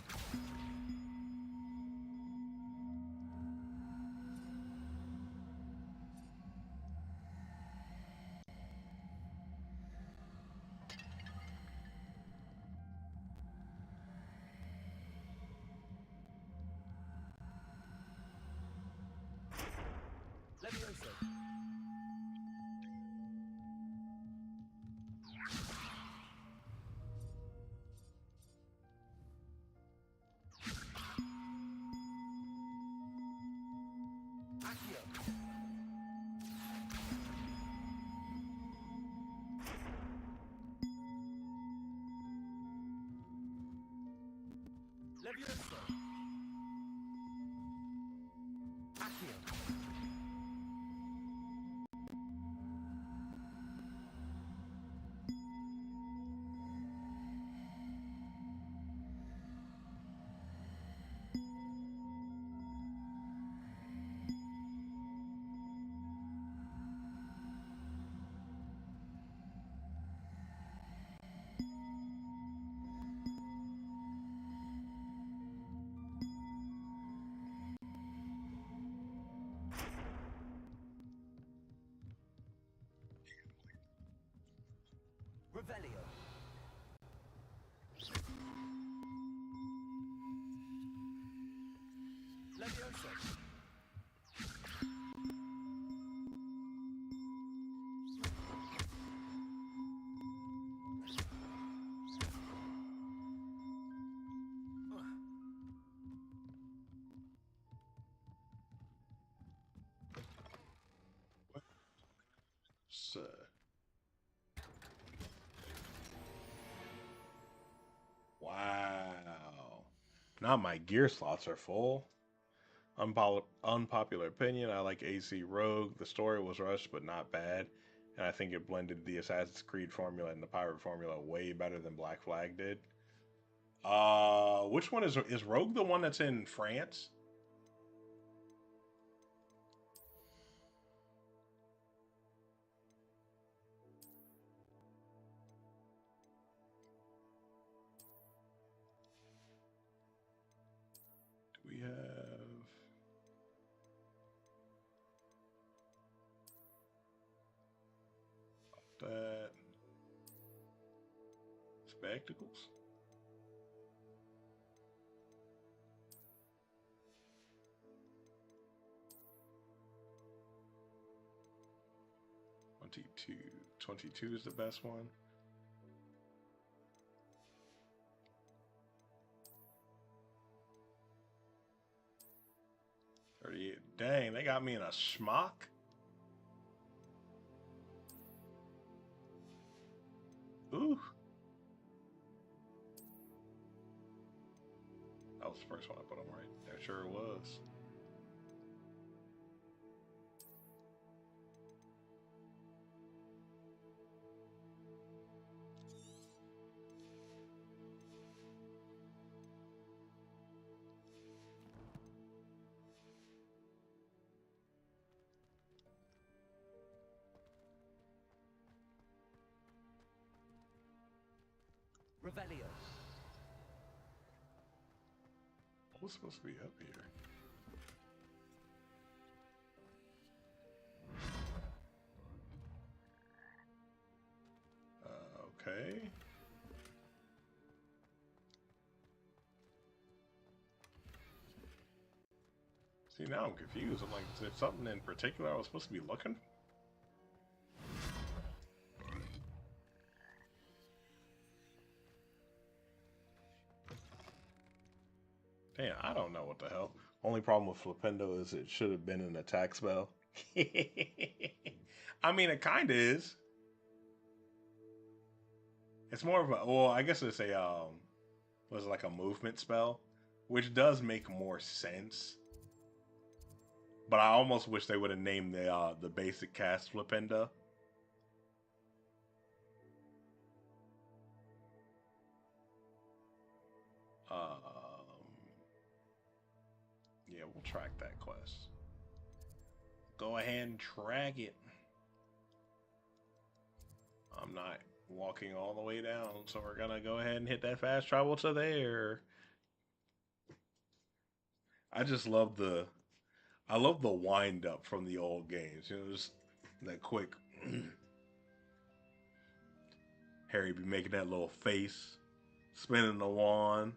Levioso. Accio. Levioso. Accio. so. So, wow. Now my gear slots are full. Unpopular opinion. I like AC Rogue. The story was rushed, but not bad. And I think it blended the Assassin's Creed formula and the Pirate formula way better than Black Flag did. Which one is Rogue the one that's in France? Do we have that? Spectacles? Twenty-two. 22 is the best one. Dang, they got me in a schmuck. Ooh. That was the first one I put on right. That sure was. Revelio. What's supposed to be up here? Okay. See, now I'm confused. I'm like, is there something in particular I was supposed to be looking? Damn, I don't know what the hell. Only problem with Flipendo is it should have been an attack spell. I mean, it kind of is. It's more of a, well, I guess it's a, was like a movement spell, which does make more sense. But I almost wish they would have named the basic cast Flipendo. Yeah, we'll track that quest. Go ahead and track it. I'm not walking all the way down, so we're gonna go ahead and hit that fast travel to there. I just love I love the wind up from the old games. You know, just that quick. Harry be making that little face, spinning the wand.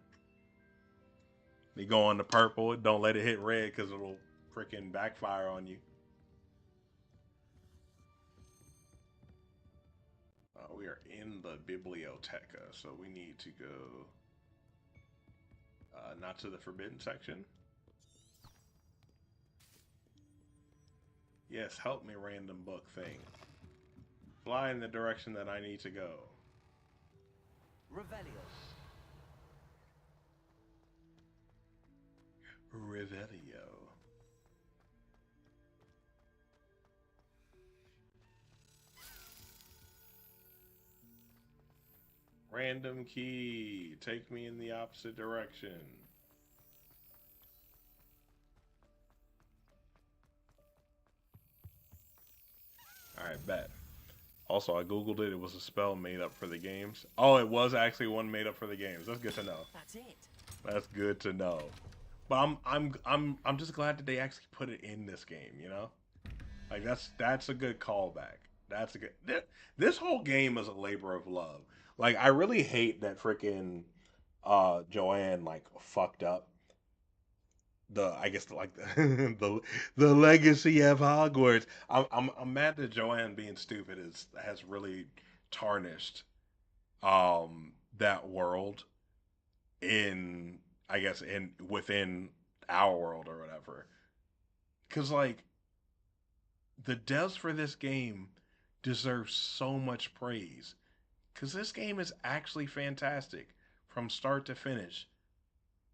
You go on the purple. Don't let it hit red because it'll freaking backfire on you. We are in the biblioteca, so we need to go not to the forbidden section. Yes, help me, random book thing. Fly in the direction that I need to go. Revelio. Revelio. Random key. Take me in the opposite direction. Alright, bet. Also, I googled it. It was a spell made up for the games. Oh, it was actually one made up for the games. That's good to know. That's it. That's good to know. But I'm just glad that they actually put it in this game, you know? Like that's a good callback. That's a good. This whole game is a labor of love. Like I really hate that freaking Joanne like fucked up. the I guess like the legacy of Hogwarts. I'm mad that Joanne being stupid has really tarnished that world in I guess in within our world or whatever. Cause like the devs for this game deserve so much praise. Cause this game is actually fantastic from start to finish.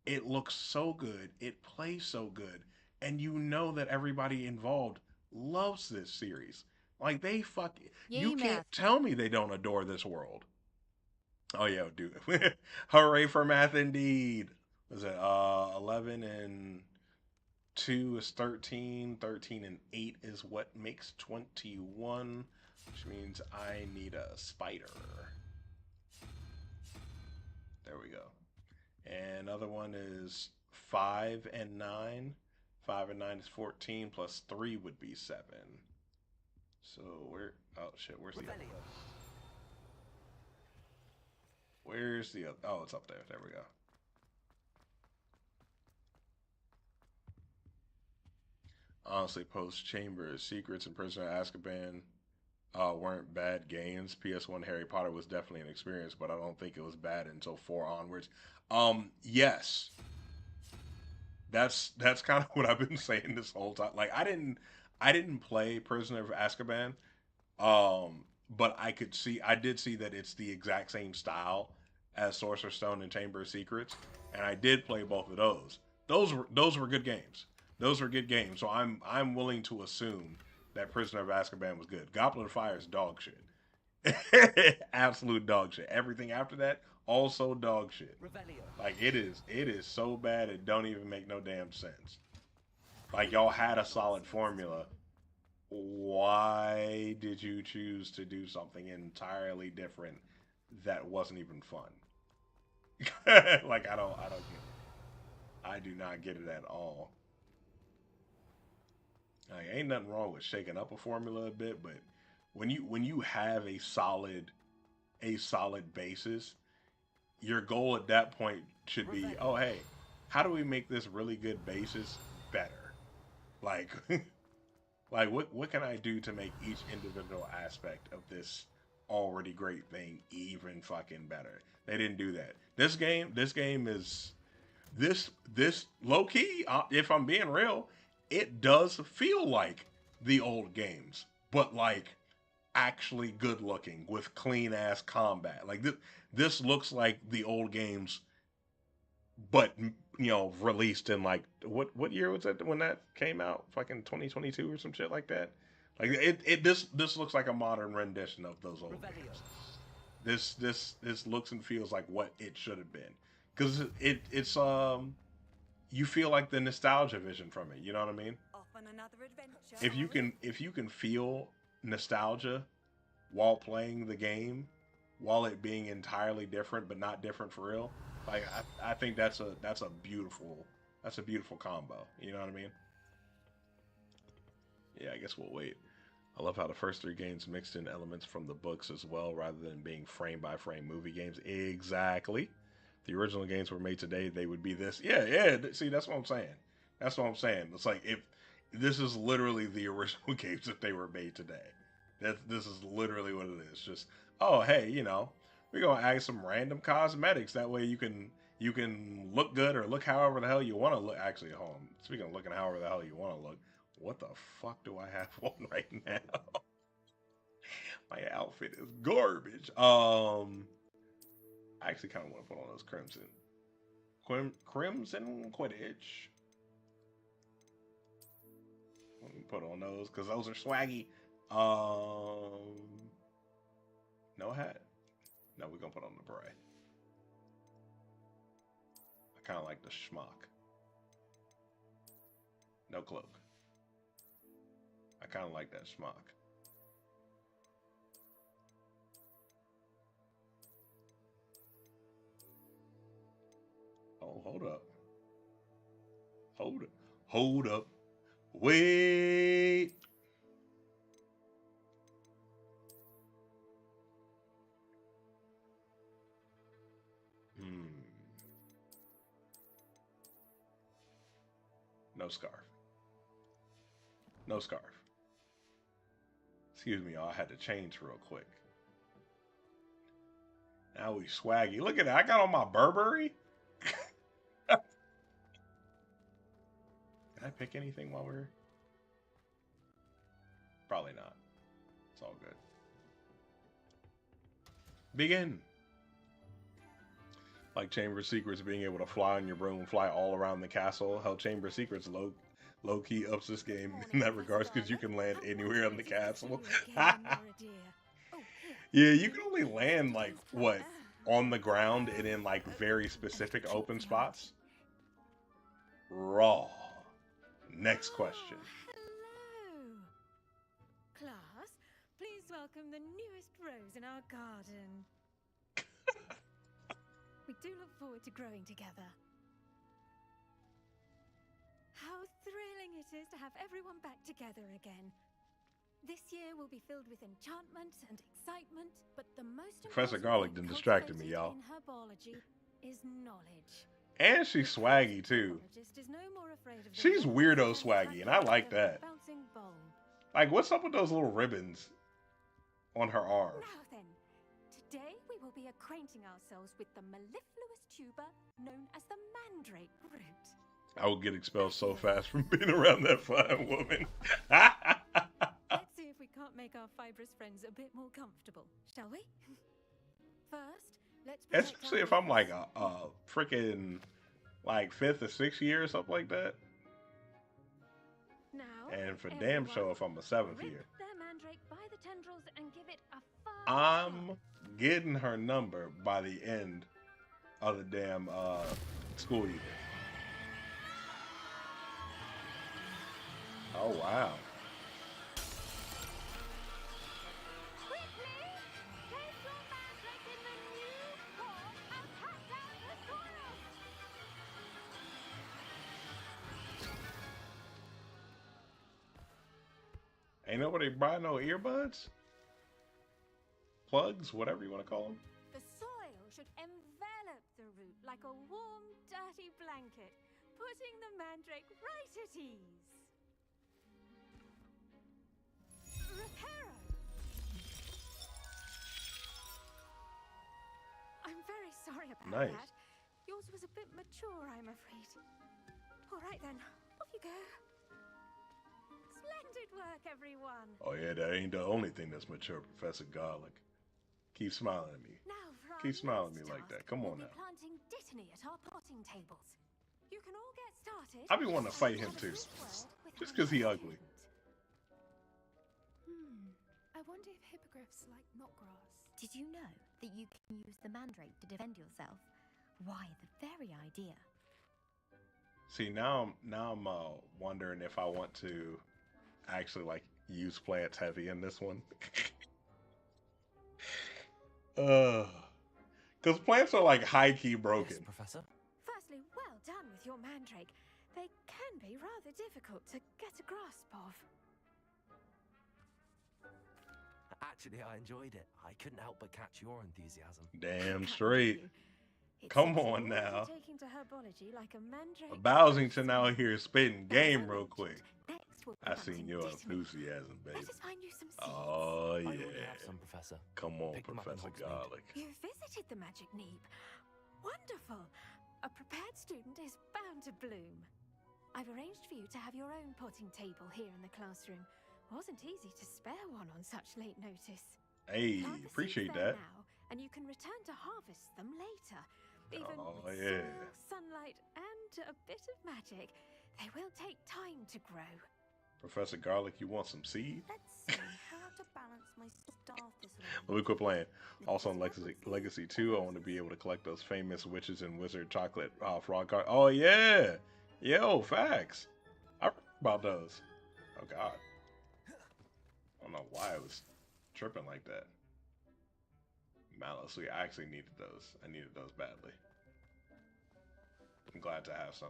It looks so good, it plays so good, and you know that everybody involved loves this series. Like they fuck you Yay can't math. tell me they don't adore this world. Oh yeah, dude. Hooray for math indeed. Was it 11 and 2 is 13, 13 and 8 is what makes 21, which means I need a spider. There we go. And another one is 5 and 9. 5 and 9 is 14 plus 3 would be 7. So where oh shit, where's the other one? Where's the other? Oh, it's up there. There we go. Honestly, Post Chambers, Secrets, and Prisoner of Azkaban weren't bad games. PS1 Harry Potter was definitely an experience, but I don't think it was bad until 4 onwards. Yes, that's kind of what I've been saying this whole time. Like I didn't play Prisoner of Azkaban, but I did see that it's the exact same style as Sorcerer's Stone and Chamber of Secrets, and I did play both of those. Those were good games. Those were good games. So I'm willing to assume that Prisoner of Azkaban was good. Goblet of Fire is dog shit. Absolute dog shit. Everything after that also dog shit. Like it is so bad it don't even make no damn sense. Like y'all had a solid formula. Why did you choose to do something entirely different that wasn't even fun? Like I don't get it. I do not get it at all. Like, ain't nothing wrong with shaking up a formula a bit, but when you have a solid basis, your goal at that point should be, oh hey, how do we make this really good basis better? Like like what can I do to make each individual aspect of this already great thing even fucking better? They didn't do that. This game is this low key. If I'm being real, it does feel like the old games, but like actually good looking with clean ass combat. Like this looks like the old games, but released in like what year was that when that came out? Fucking 2022 or some shit like that. Like this looks like a modern rendition of those old games. This looks and feels like what it should have been because it's you feel like the nostalgia vision from it. You know what I mean? Off on another adventure. If you can feel nostalgia while playing the game, while it being entirely different but not different for real, like I think that's a beautiful combo. You know what I mean? Yeah, I guess we'll wait. I love how the first three games mixed in elements from the books as well, rather than being frame by frame movie games. Exactly. If the original games were made today, they would be this. Yeah, yeah. See, that's what I'm saying. That's what I'm saying. It's like if this is literally the original games if they were made today. This is literally what it is. Just oh hey, we're gonna add some random cosmetics. That way you can look good or look however the hell you want to look. Actually, hold on. Speaking of looking however the hell you want to look, what the fuck do I have on right now? My outfit is garbage. I actually kind of want to put on those crimson Quidditch. Let me put on those because those are swaggy. No hat. No, we're gonna put on the beret. I kind of like the schmuck. No cloak. I kind of like that schmuck. Oh, hold up. Hold up. Hold up. Wait. Hmm. No scarf. No scarf. Excuse me, y'all. I had to change real quick. Now we swaggy. Look at that. I got on my Burberry. Can I pick anything while we're... Probably not. It's all good. Begin. Like Chamber of Secrets, being able to fly on your broom, fly all around the castle. How Chamber of Secrets low key ups this game in that regards because you can land anywhere on the castle. Yeah, you can only land like what, on the ground and in like very specific open spots. Raw. Next question. Hello. Class, please welcome the newest rose in our garden. We do look forward to growing together. How thrilling it is to have everyone back together again. This year will be filled with enchantment and excitement, but the most Professor Garlic done distracted me, y'all. in herbology is knowledge. And she's swaggy too. Is no more afraid of the She's rain weirdo than swaggy, and I like than a that. bouncing bulb. Like, what's up with those little ribbons on her arm? Now then, today we will be acquainting ourselves with the mellifluous tuber known as the mandrake root. I would get expelled so fast from being around that fine woman. Let's see if we can't make our fibrous friends a bit more comfortable, shall we? First, let's protect Especially our if I'm like roots. a freaking like 5th or 6th year or something like that. Now, And for damn sure everyone, if I'm a 7th rip year. their mandrake by the tendrils and give it a firm I'm tug. getting her number by the end of the damn school year. Oh wow. Quickly, place your mandrake in the new pot and cut down the soil. Ain't nobody buy no earbuds? Plugs, whatever you want to call them. The soil should envelop the root like a warm, dirty blanket, putting the mandrake right at ease. Reparo! I'm very sorry about Nice. that. Yours was a bit mature, I'm afraid. All right then, off you go. Splendid work, everyone. Oh yeah, that ain't the only thing that's mature, Professor Garlic. Keep smiling at me. Now for our Keep smiling at me next like that. task, Come we'll on be now. planting dittany at our potting tables. You can all get started. I be wanting to fight him too, just 'cause he ugly. I wonder if hippogriffs like knotgrass. Did you know that you can use the mandrake to defend yourself? Why, the very idea. See, now I'm wondering if I want to actually like use plants heavy in this one. Because plants are like high key broken. Yes, Professor. Firstly, well done with your mandrake. They can be rather difficult to get a grasp of. Actually, I enjoyed it. I couldn't help but catch your enthusiasm. Damn straight. It Come seems on you're already now. taking to herbology like a mandrake. Bowsington out here spitting But as game I real mentioned, quick. next we'll be I planting seen your dittany. enthusiasm, baby. Let us find you some seeds. Oh I already yeah. have some, Professor. Come on, Pick them up in Professor Hogsmeade. Garlic. You visited the magic neep. Wonderful. A prepared student is bound to bloom. I've arranged for you to have your own potting table here in the classroom. Wasn't easy to spare one on such late notice. Hey, Plant the appreciate seeds there that. now, and you can return to harvest them later. Even Oh, with yeah. soil, sunlight, and a bit of magic, they will take time to grow. Professor Garlic, you want some seed? Let's see how to balance my star thistle. Let me quit playing. Also on Legacy 2, I want to be able to collect those famous witches and wizard chocolate frog cards. Oh yeah, yo, facts. I read about those. Oh god, I don't know why I was tripping like that. Malice, we actually needed those. I needed those badly. I'm glad to have some.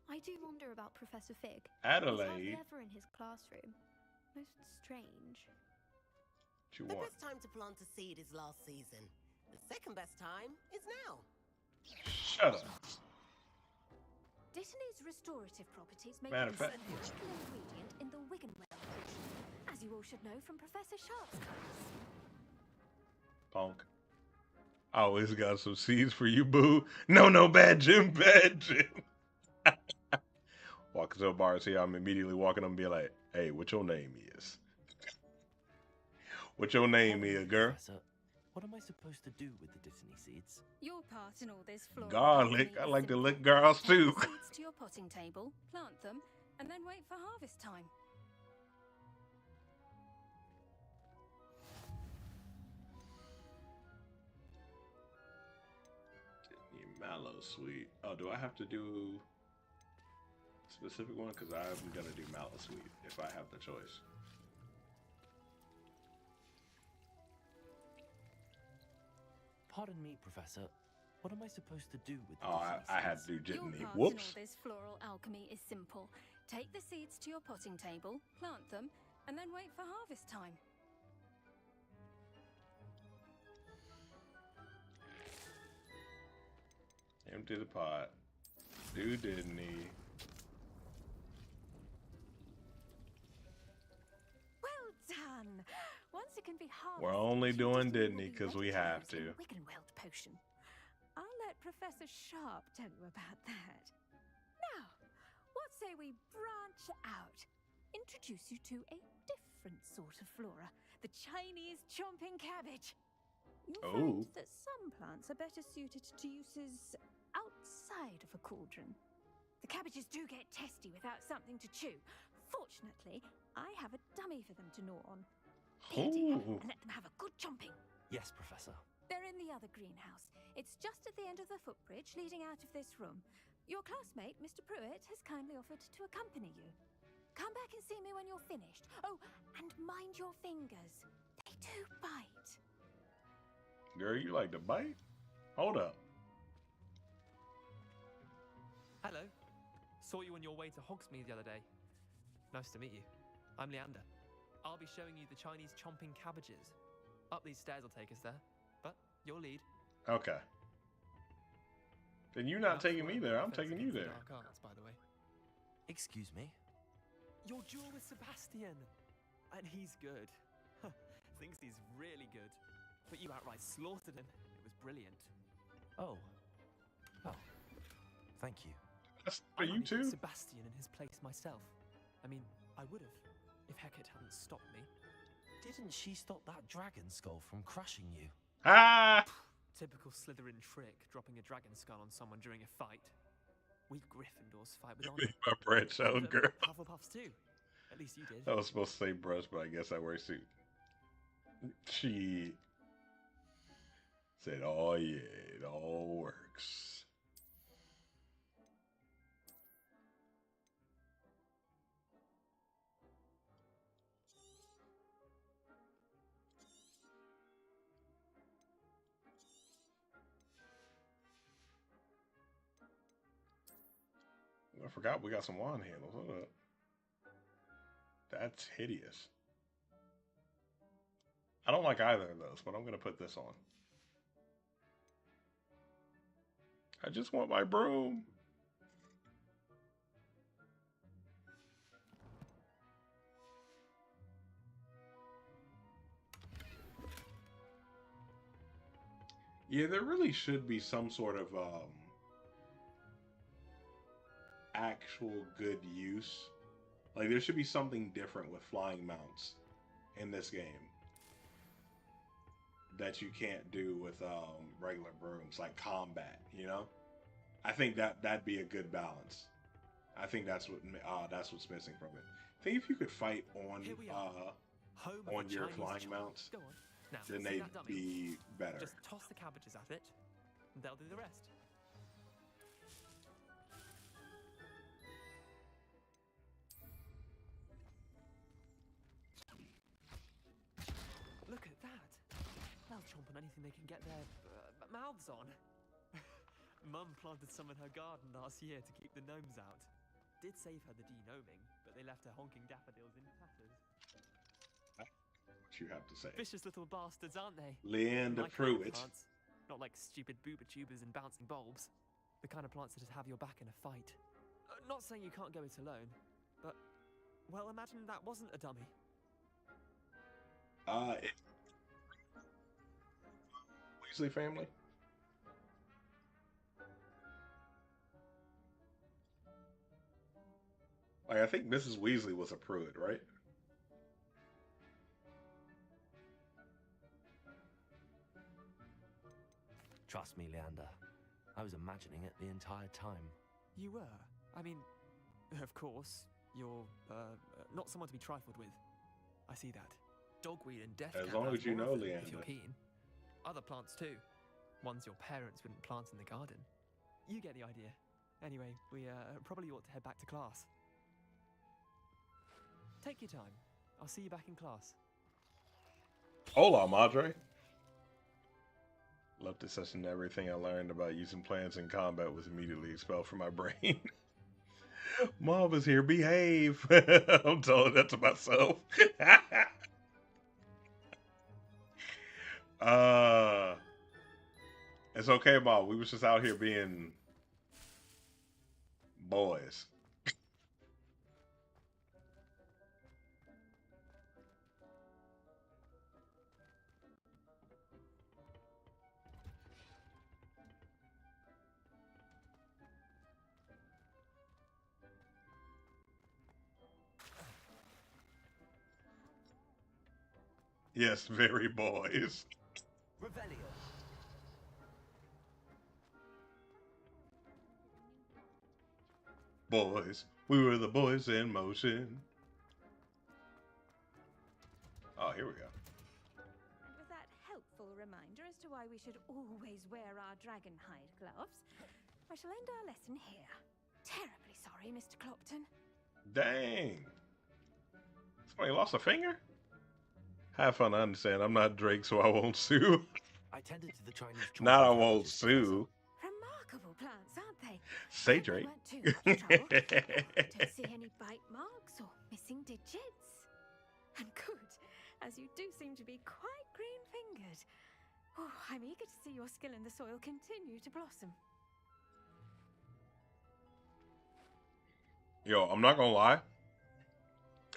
I do wonder about Professor Fig. Adelaide, He's hardly ever in his classroom. Most strange. what you The want? best time to plant a seed is last season. The second best time is now. Shut up. Dittany's restorative properties make Matter it of fact, a vital ingredient in the Wiggenweld potion, as you all should know from Professor Sharp's class. Punk. I always got some seeds for you, boo. No, no, bad Jim, bad Jim. Walking to the bars here, I'm immediately walking up and be like, hey, what your name is? What your name Pardon is, me, girl? Professor. What am I supposed to do with the Dittany seeds? Your part in all this floral Garlic. alchemy I is like to simple. lick girls Take too. the seeds to your potting table, plant them, and then wait for harvest time. Mallow sweet. Oh, do I have to do a specific one? Because I'm gonna do mallow sweet if I have the choice. Pardon me, Professor. What am I supposed to do with the Oh, Dittany I had seeds? to do Your jitney. part Whoops. in all this floral alchemy is simple. Take the seeds to your potting table, plant them, and then wait for harvest time. Empty the pot. Do Disney. Well done! Once it can be harvested, We're only your doing Dittany will Disney be because ready we to have use in to. Wiggenweld potion. I'll let Professor Sharp tell you about that. Now, what say we branch out? Introduce you to a different sort of flora, the Chinese chomping cabbage. You'll Oh. find that some plants are better suited to uses outside of a cauldron. The cabbages do get testy without something to chew. Fortunately, I have a dummy for them to gnaw on. There, dear, Ooh. and let them have a good chomping. Yes, Professor. They're in the other greenhouse. It's just at the end of the footbridge leading out of this room. Your classmate, Mr. Pruitt, has kindly offered to accompany you. Come back and see me when you're finished. Oh, and mind your fingers. They do bite. Girl, you like to bite? Hold up. Hello. Saw you on your way to Hogsmeade the other day. Nice to meet you. I'm Leander. I'll be showing you the Chinese chomping cabbages. Up these stairs will take us there, but your lead. Okay. Then you're not Enough taking me for there. I'm defense taking you against the there. Dark arts, by the way. Excuse me? Your duel with Sebastian. And he's good. Thinks he's really good. But you outright slaughtered him. It was brilliant. Oh. Oh. Thank you. That's I for you might put too. Sebastian in his place myself. I mean, I would have, if Hecate hadn't stopped me. Didn't she stop that dragon skull from crushing you? Ah! Typical Slytherin trick, dropping a dragon skull on someone during a fight. We Gryffindors fight with honor. My bread show, But girl. Hufflepuffs too. At least you did. I was supposed to say brush, but I guess I wear a suit. She said, oh yeah, it all works. I forgot we got some wand handles. Hold up. That's hideous. I don't like either of those, but I'm going to put this on. I just want my broom. Yeah, there really should be some sort of actual good use. Like, there should be something different with flying mounts in this game that you can't do with regular brooms, like combat, you know? I think that'd be a good balance. I think that's what's missing from it. I think if you could fight on Here we are. Home of on the your Chinese flying chomp. mounts, Go on. Now, then see they'd that dummy? be better. Just toss the cabbages at it, and they'll do the rest. Look at that. They'll chomp on anything they can get their mouths on. Mum planted some in her garden last year to keep the gnomes out. Did save her the de-gnoming, but they left her honking daffodils in tatters. What you have to say. Vicious little bastards, aren't they? Leander My kind of Pruitt. plants. Not like stupid booba tubers and bouncing bulbs. The kind of plants that just have your back in a fight. Not saying you can't go it alone, but, well, imagine that wasn't a dummy. Weasley family. Like, I think Mrs. Weasley was a prude, right? Trust me, Leander. I was imagining it the entire time. You were? I mean, of course, you're, not someone to be trifled with. I see that. Dogweed and death As cap long has as you more know, of them, if Leander. you're keen. Other plants too. Ones your parents wouldn't plant in the garden. You get the idea. Anyway, we probably ought to head back to class. Take your time. I'll see you back in class. Hola, Madre. Love this session. Everything I learned about using plants in combat was immediately expelled from my brain. Mom is here. Behave. I'm telling that to myself. It's okay, Mom. We was just out here being boys. Yes, very boys. Revelio. Boys. We were the boys in motion. Oh, here we go. With that helpful reminder as to why we should always wear our dragon hide gloves, I shall end our lesson here. Terribly sorry, Mr. Clopton. Dang. Somebody lost a finger? Have fun, I understand. I'm not Drake, so I won't sue. I tended to the Chinese. Not I won't sue. Remarkable plants, aren't they? Say Drake. I don't see any bite marks or missing digits. And good, as you do seem to be quite green-fingered. Oh, I'm eager to see your skill in the soil continue to blossom. Yo, I'm not gonna lie.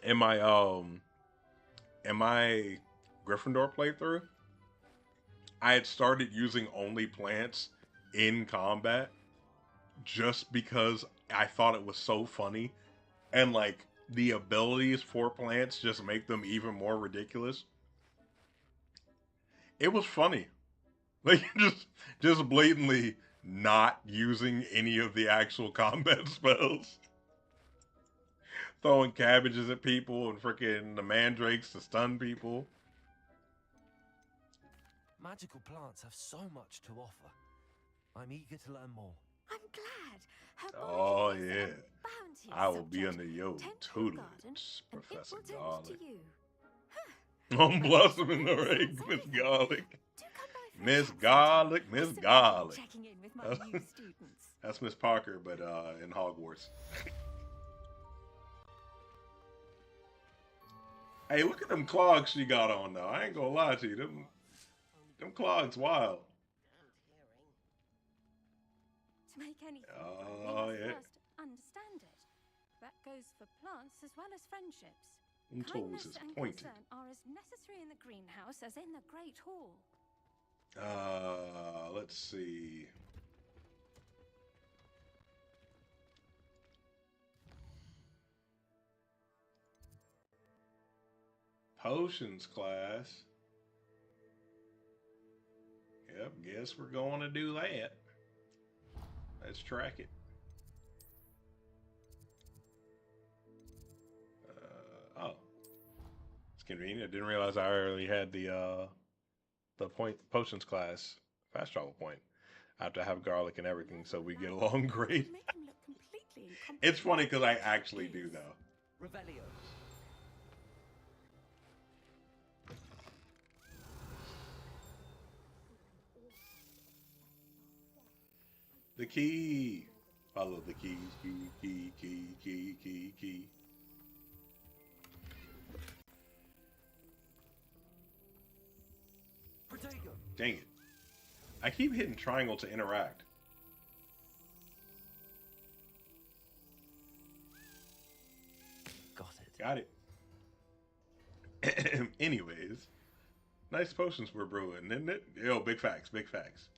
In my Gryffindor playthrough, I had started using only plants in combat just because I thought it was so funny, and like the abilities for plants just make them even more ridiculous. It was funny. Like just blatantly not using any of the actual combat spells. Throwing cabbages at people and freaking the mandrakes to stun people. Magical plants have so much to offer. I'm eager to learn more. I'm glad. Oh yeah. I will be under your tutelage, Professor Garlic. I'm blossoming the ring, Miss Garlic. Miss Garlic, Miss Garlic. That's Miss Parker, but in Hogwarts. Hey, look at them clogs she got on though. I ain't gonna lie to you. Them clogs wild. To make anything, oh yeah. First understand it. That goes for plants as well as friendships. Them toes is and pointed. concern are as necessary in the greenhouse as in the Great Hall. Let's see. Potions class. Yep, guess we're going to do that. Let's track it. Oh. It's convenient. I didn't realize I already had the potions class fast travel point. I have to have garlic and everything so we get along great. It's funny because I actually do though. Revelio. The key. Follow the keys. Key. Dang it. I keep hitting triangle to interact. Got it. Anyways, nice potions we're brewing, isn't it? Yo, big facts, big facts.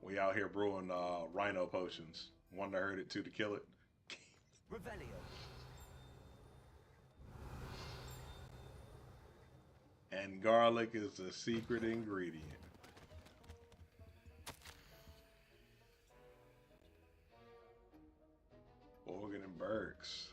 We out here brewing rhino potions. One to hurt it, two to kill it. Revelio. And garlic is the secret ingredient. Organ and Burks.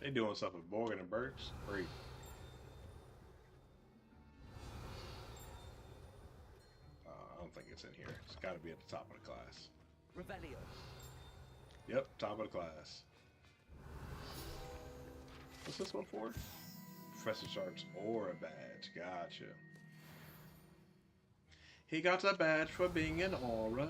They doing stuff with Morgan and Burks. Great. I don't think it's in here. It's got to be at the top of the class. Revelio. Yep, top of the class. What's this one for? Professor Sharp's aura badge. Gotcha. He got a badge for being an aura.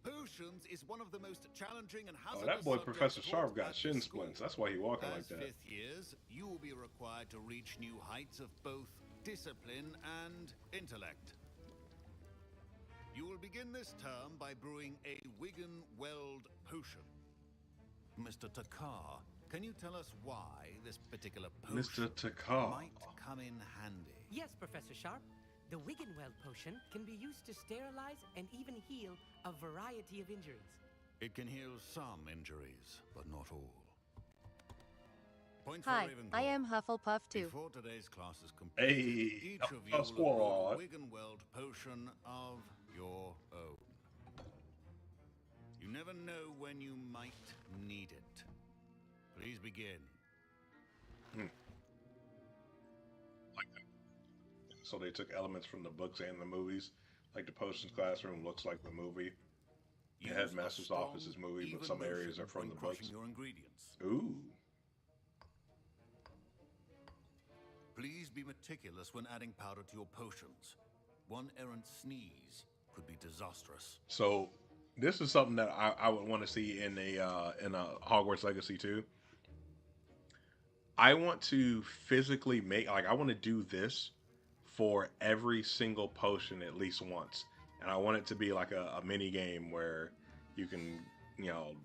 Potions is one of the most challenging and Oh, hazardous that boy Professor subjects Sharp taught got at shin this school. splints. That's why he walking As like that. fifth years, you will be required to reach new heights of both discipline and intellect. You will begin this term by brewing a Wigan-Weld potion. Mr. Takar, can you tell us why this particular potion Mr. Takar. might come in handy? Yes, Professor Sharp. The Wiggenweld potion can be used to sterilize and even heal a variety of injuries. It can heal some injuries, but not all. Point Hi, for Ravenclaw. I am Hufflepuff too. Before today's class is complete, Hey, each of you a will squad. have brewed a Wiggenweld potion of your own. You never know when you might need it. Please begin. Like that. So they took elements from the books and the movies. Like the potions classroom looks like the movie. The Use headmaster's a strong, office is movie, but even some areas motion are from when the crushing books. your ingredients. Ooh. Please be meticulous when adding powder to your potions. One errant sneeze could be disastrous. So this is something that I would want to see in a Hogwarts Legacy too. I want to physically make, like, I want to do this for every single potion at least once. And I want it to be like a mini game where you can, you know,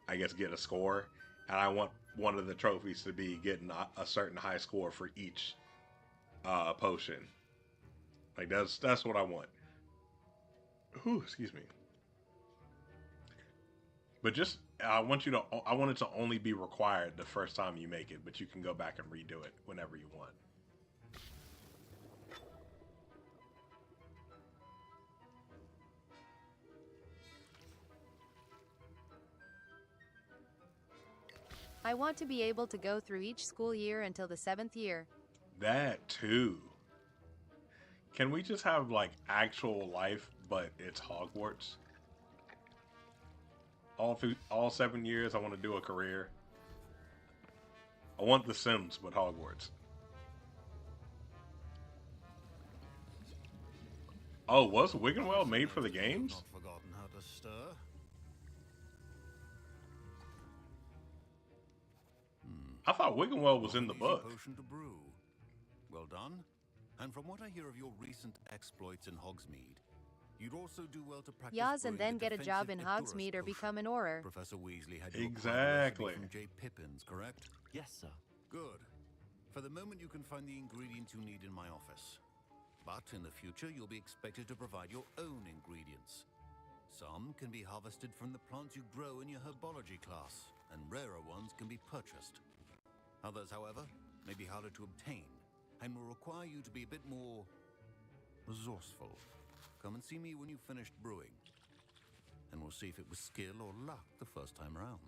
I guess get a score. And I want one of the trophies to be getting a certain high score for each potion. Like that's what I want. Ooh, excuse me. But just I want it to only be required the first time you make it, but you can go back and redo it whenever you want. I want to be able to go through each school year until the 7th year. That too. Can we just have like actual life, but it's Hogwarts? All 7 years, I want to do a career. I want The Sims, but Hogwarts. Oh, was Wiggenweld made for the games? Not forgotten how to stir. I thought Wiggenweld was in the Easy book. potion to brew. Well done. And from what I hear of your recent exploits in Hogsmeade, you'd also do well to practice Yas and brewing then the get a job in defensive Hogsmeade or Edurus become an potion. Auror. Professor Weasley had you Exactly. from J. Pippin's, correct? Yes, sir. Good. For the moment, you can find the ingredients you need in my office. But in the future, you'll be expected to provide your own ingredients. Some can be harvested from the plants you grow in your herbology class, and rarer ones can be purchased. Others, however, may be harder to obtain, and will require you to be a bit more resourceful. Come and see me when you've finished brewing, and we'll see if it was skill or luck the first time around.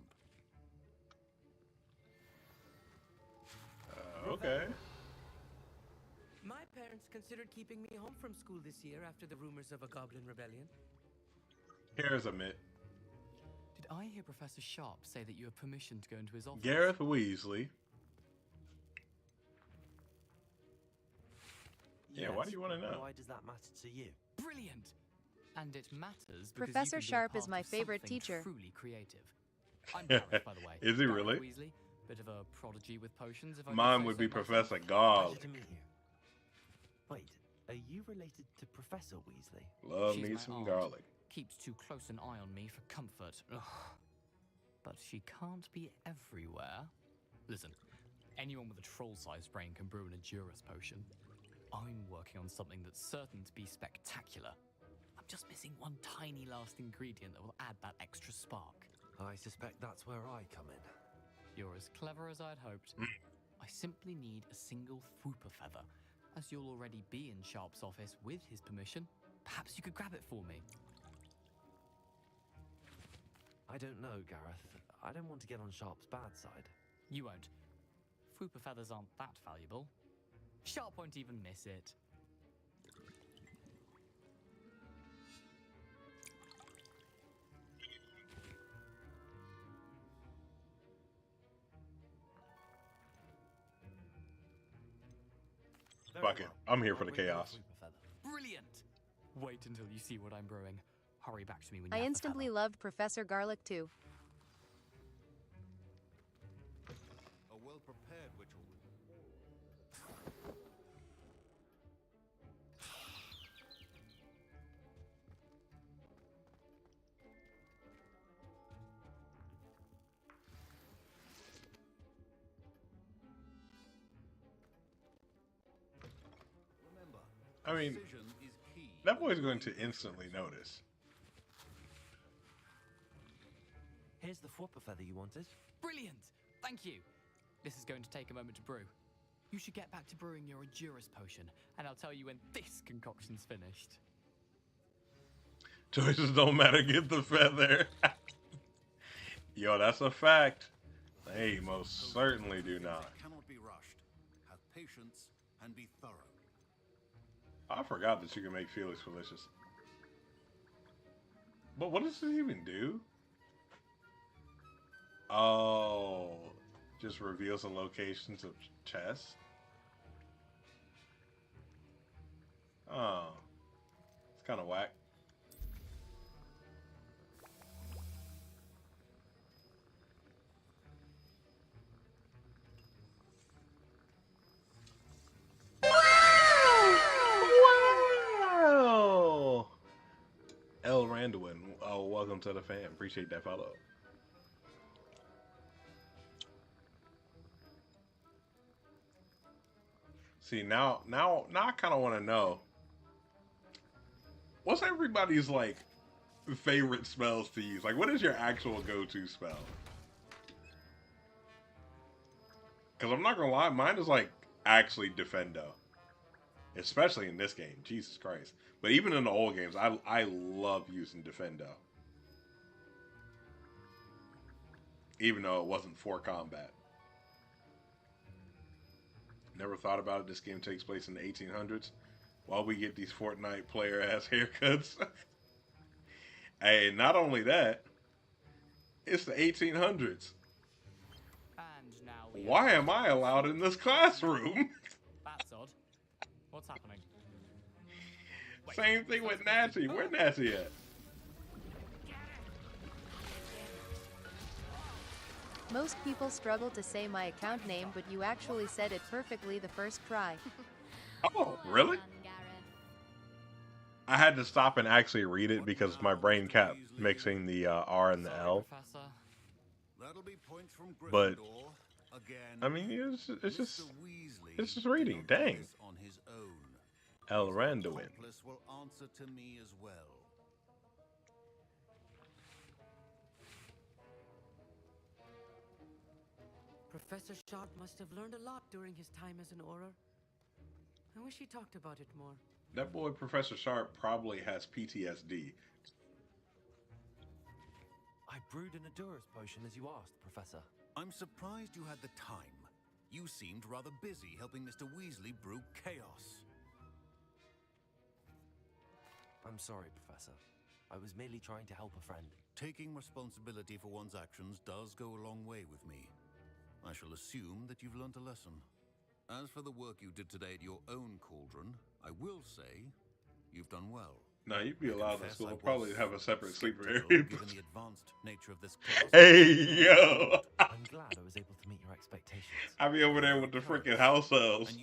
Okay. My parents considered keeping me home from school this year after the rumors of a goblin rebellion. Here's a myth. Did I hear Professor Sharp say that you have permission to go into his office? Gareth Weasley. Yeah, why do you want to know? Why does that matter to you? Brilliant! And it matters because Professor you can Sharp be a is part my of favorite something teacher. truly creative. I'm Gareth, by the way. Is he Gareth really? Weasley, bit of a prodigy with potions. If I Mine do would say be so myself. Professor Gog. Pleasure to meet you. Wait, are you related to Professor Weasley? Love She's me my some aunt. garlic. Keeps too close an eye on me for comfort. Ugh. But she can't be everywhere. Listen, anyone with a troll-sized brain can brew an Endurus potion. I'm working on something that's certain to be spectacular. I'm just missing one tiny last ingredient that will add that extra spark. I suspect that's where I come in. You're as clever as I'd hoped. I simply need a single Fwooper feather. As you'll already be in Sharp's office with his permission, perhaps you could grab it for me. I don't know, Gareth. I don't want to get on Sharp's bad side. You won't. Fwooper feathers aren't that valuable. Sharp won't even miss it. Fuck it. I'm here for the chaos. Brilliant! Wait until you see what I'm brewing. Hurry back to me when you I have the instantly feather. loved Professor Garlic too. A well-prepared witch will I mean, precision is key. that boy's going to instantly notice. Here's the Fwooper feather you wanted. Brilliant! Thank you! This is going to take a moment to brew. You should get back to brewing your Endurus potion, and I'll tell you when this concoction's finished. Choices don't matter, get the feather. Yo, that's a fact. They most certainly do not. Cannot be rushed. Have patience and be thorough. I forgot that you can make Felix Felicious. But what does it even do? Oh, just reveals the locations of chests. Oh, it's kind of whack. Wow! L. Randwin, oh, welcome to the fam. Appreciate that follow. See, now I kind of want to know, what's everybody's like favorite spells to use? Like, what is your actual go-to spell? Because I'm not gonna lie, mine is like actually Defendo, especially in this game. Jesus Christ! But even in the old games, I love using Defendo, even though it wasn't for combat. Never thought about it. This game takes place in the 1800s. While we get these Fortnite player ass haircuts. Hey, not only that, it's the 1800s. And now Why am I allowed in this classroom? That's odd. What's happening? Same thing with Nancy. Where Nancy at? Most people struggle to say my account name, but you actually said it perfectly the first try. Oh, really? I had to stop and actually read it because my brain kept mixing the R and the L. That'll be points from But Gryffindor. Again, I mean, it's just reading. cannot do Dang. this on his own. El Randuin. Accomplice will answer to me as well. Professor Sharp must have learned a lot during his time as an Auror. I wish he talked about it more. That boy, Professor Sharp, probably has PTSD. I brewed an Endurus potion as you asked, Professor. I'm surprised you had the time. You seemed rather busy helping Mr. Weasley brew chaos. I'm sorry, Professor. I was merely trying to help a friend. Taking responsibility for one's actions does go a long way with me. I shall assume that you've learnt a lesson. As for the work you did today at your own cauldron, I will say you've done well. No, you'd be allowed in school. I'll probably have a separate sleeper area. Given the advanced nature of this class. Hey, yo! I'm glad I was able to meet your expectations. I'll be over there with the freaking house elves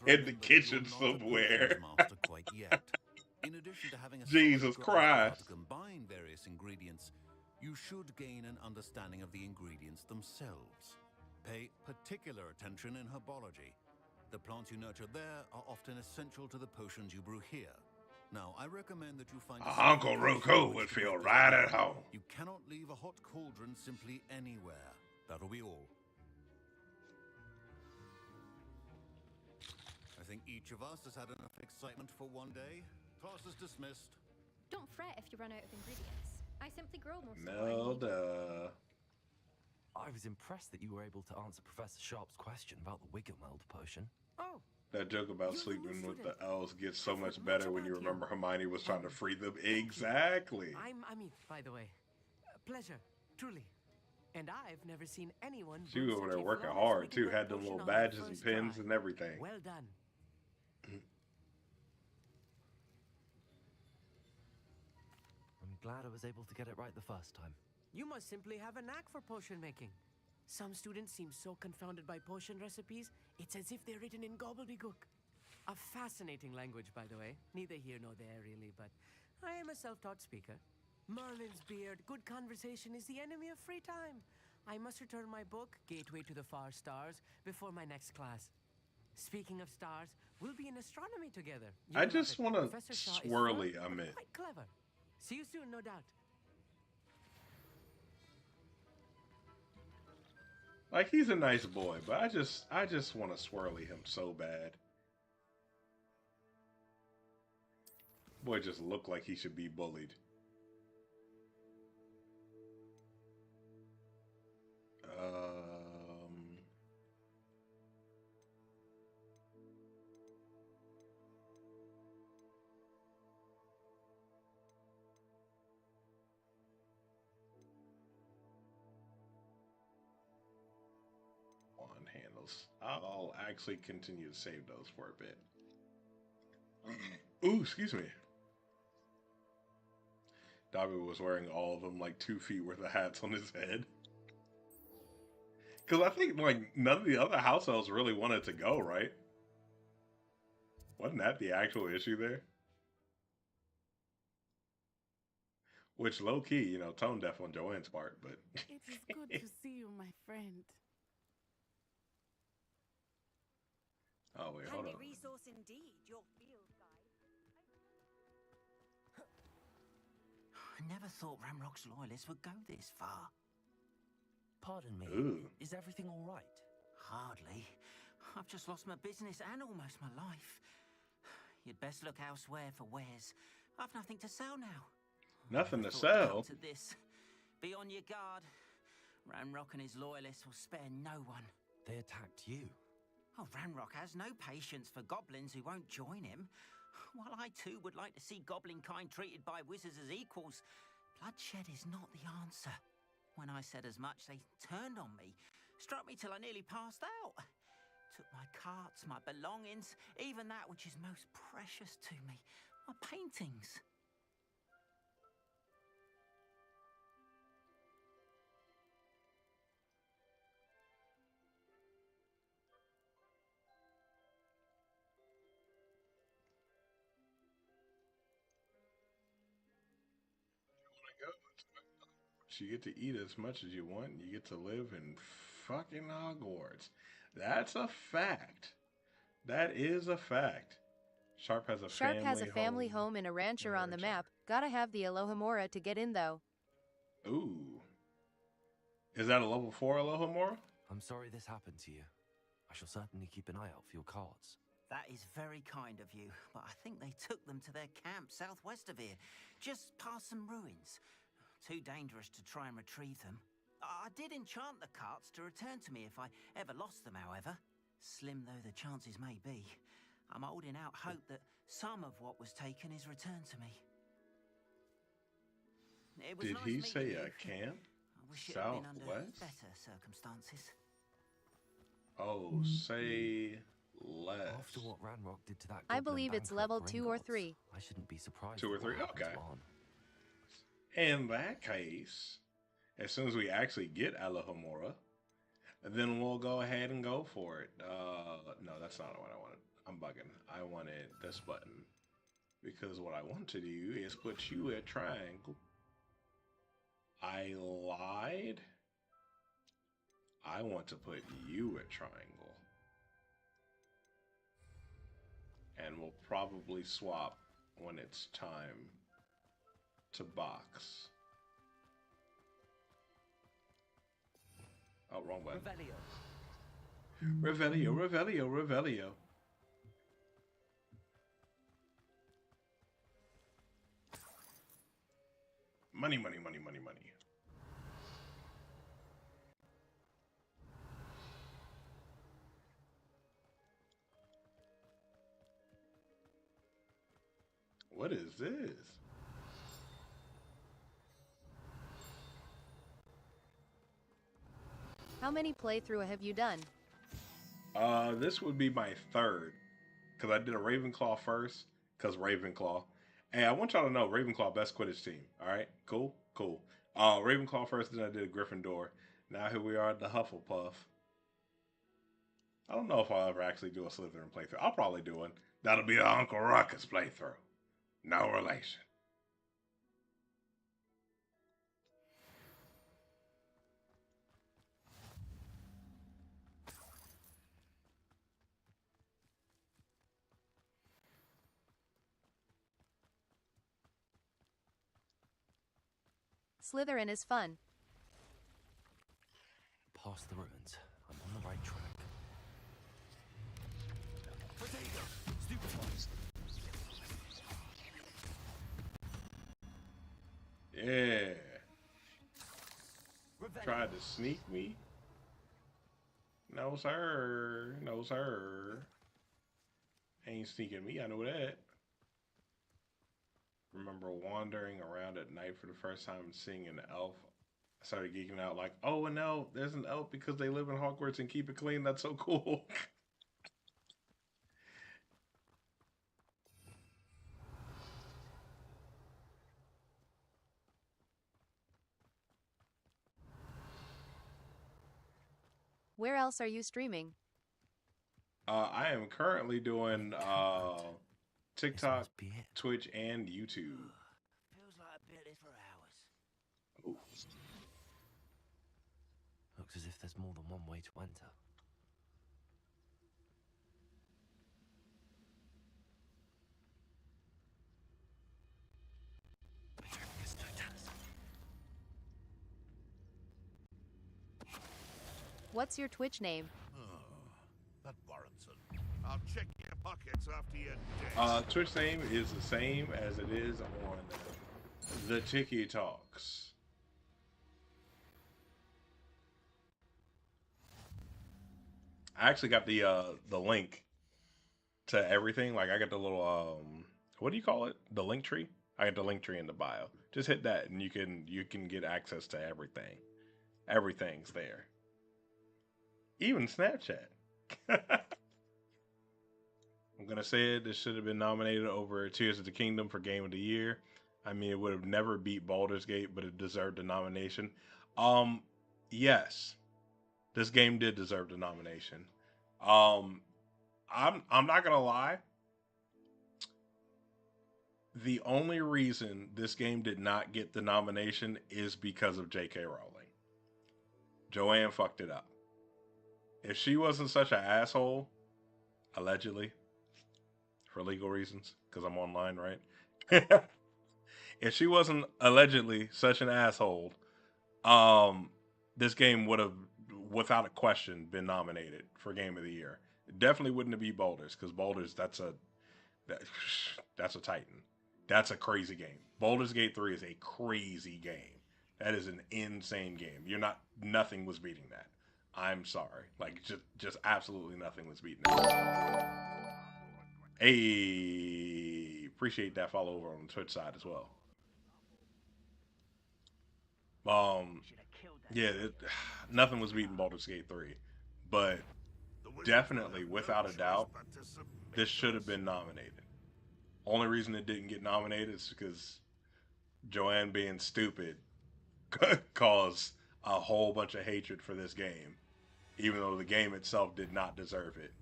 in the kitchen somewhere. Quite yet. In addition to having a Jesus Christ. to combine various ingredients, you should gain an understanding of the ingredients themselves. Pay particular attention in herbology. The plants you nurture there are often essential to the potions you brew here. Now, I recommend that you find Uncle Roku would feel right at home. You cannot leave a hot cauldron simply anywhere. That'll be all. I think each of us has had enough excitement for one day. Class is dismissed. Don't fret if you run out of ingredients. I simply grow most of what I No, need. duh. I was impressed that you were able to answer Professor Sharp's question about the Wiggenweld potion. Oh. That joke about sleeping with the elves gets so much better when you remember Hermione was trying to free them. Exactly. I'm Amit, by the way. Pleasure, truly. And I've never seen anyone. She was over there working hard too. Had them little badges and pins and everything. Well done. I'm glad I was able to get it right the first time. You must simply have a knack for potion making. Some students seem so confounded by potion recipes, it's as if they're written in gobbledygook. A fascinating language, by the way. Neither here nor there, really, but I am a self-taught speaker. Merlin's beard, good conversation is the enemy of free time. I must return my book, Gateway to the Far Stars, before my next class. Speaking of stars, we'll be in astronomy together. I just want to swirly Amit. Quite clever. See you soon, no doubt. Like, he's a nice boy, but I just want to swirly him so bad. Boy just looked like he should be bullied. Handles. I'll actually continue to save those for a bit. Ooh, excuse me. Dobby was wearing all of them, like 2 feet worth of hats on his head. Because I think, like, none of the other house elves really wanted to go, right? Wasn't that the actual issue there? Which, low-key, you know, tone deaf on Joanne's part, but... It is good to see you, my friend. Oh, wait, hold on. Resource indeed, your field guide. I never thought Ramrock's loyalists would go this far. Pardon me. Ooh. Is everything all right? Hardly. I've just lost my business and almost my life. You'd best look elsewhere for wares. I've nothing to sell now. Nothing to sell? To this. Be on your guard. Ramrock and his loyalists will spare no one. They attacked you. Oh, Ranrock has no patience for goblins who won't join him. While I too would like to see goblin kind treated by wizards as equals, bloodshed is not the answer. When I said as much, they turned on me, struck me till I nearly passed out. Took my carts, my belongings, even that which is most precious to me, my paintings. You get to eat as much as you want. You get to live in fucking Hogwarts. That's a fact. That is a fact. Sharp has a family home and a rancher on the map. Gotta have the Alohomora to get in, though. Ooh. Is that a level 4 Alohomora? I'm sorry this happened to you. I shall certainly keep an eye out for your cards. That is very kind of you, but I think they took them to their camp southwest of here, just past some ruins. Too dangerous to try and retrieve them. I did enchant the carts to return to me if I ever lost them, however. Slim though the chances may be, I'm holding out hope that some of what was taken is returned to me. It was Did nice he say meeting a you. camp? I wish it had been under Southwest? better circumstances. Oh, say less. After what Ranrock did to that I goblin believe it's bankrupt level 2 or Gringotts, 3. I shouldn't be surprised. 2 or at what 3? happened to Okay. Arn. In that case, as soon as we actually get Alohomora, then we'll go ahead and go for it. No, that's not what I wanted. I'm bugging. I wanted this button. Because what I want to do is put you at triangle. I lied. I want to put you at triangle. And we'll probably swap when it's time to box. Oh, wrong button. Revelio, Revelio, Revelio. Money, money, money, money, money. What is this? How many playthrough have you done? This would be my third. Because I did a Ravenclaw first. Because Ravenclaw. Hey, I want y'all to know Ravenclaw best Quidditch team. Alright? Cool? Cool. Ravenclaw first, then I did a Gryffindor. Now here we are at the Hufflepuff. I don't know if I'll ever actually do a Slytherin playthrough. I'll probably do one. That'll be an Uncle Ruckus playthrough. No relation. Slytherin is fun. Past the ruins. I'm on the right track. Yeah. Tried to sneak me. No, sir. No, sir. Ain't sneaking me. I know that. Remember wandering around at night for the first time and seeing an elf. I started geeking out like, oh, an elf. There's an elf because they live in Hogwarts and keep it clean. That's so cool. Where else are you streaming? I am currently doing TikTok, Twitch, and YouTube. Feels like I've been here for hours. Ooh. Looks as if there's more than one way to enter. What's your Twitch name? That warrants it. I'll check your pockets after you're dead. Twitch name is the same as it is on the Tiki Talks. I actually got the link to everything. Like I got the little what do you call it? The link tree. I got the link tree in the bio. Just hit that and you can get access to everything. Everything's there. Even Snapchat. I'm gonna say it. This should have been nominated over Tears of the Kingdom for Game of the Year. I mean, it would have never beat Baldur's Gate, but it deserved the nomination. Yes, this game did deserve the nomination. I'm not gonna lie. The only reason this game did not get the nomination is because of J.K. Rowling. Joanne fucked it up. If she wasn't such an asshole, allegedly, for legal reasons, because I'm online, right? If she wasn't allegedly such an asshole, this game would have, without a question, been nominated for Game of the Year. It definitely wouldn't have been Baldur's, because Baldur's, that's a titan. That's a crazy game. Baldur's Gate 3 is a crazy game. That is an insane game. Nothing was beating that. I'm sorry. Like, just absolutely nothing was beating that. Hey, appreciate that follow over on the Twitch side as well. Yeah, nothing was beating Baldur's Gate 3. But definitely, without a doubt, this should have been nominated. Only reason it didn't get nominated is because Joanne being stupid caused a whole bunch of hatred for this game, even though the game itself did not deserve it.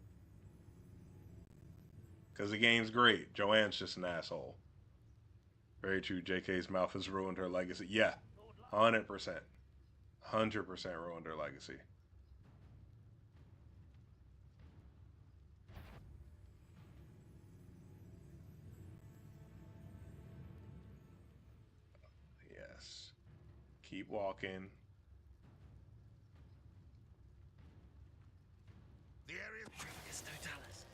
Because the game's great. Joanne's just an asshole. Very true. JK's mouth has ruined her legacy. Yeah, 100%. 100% ruined her legacy. Yes. Keep walking. The area is totalis.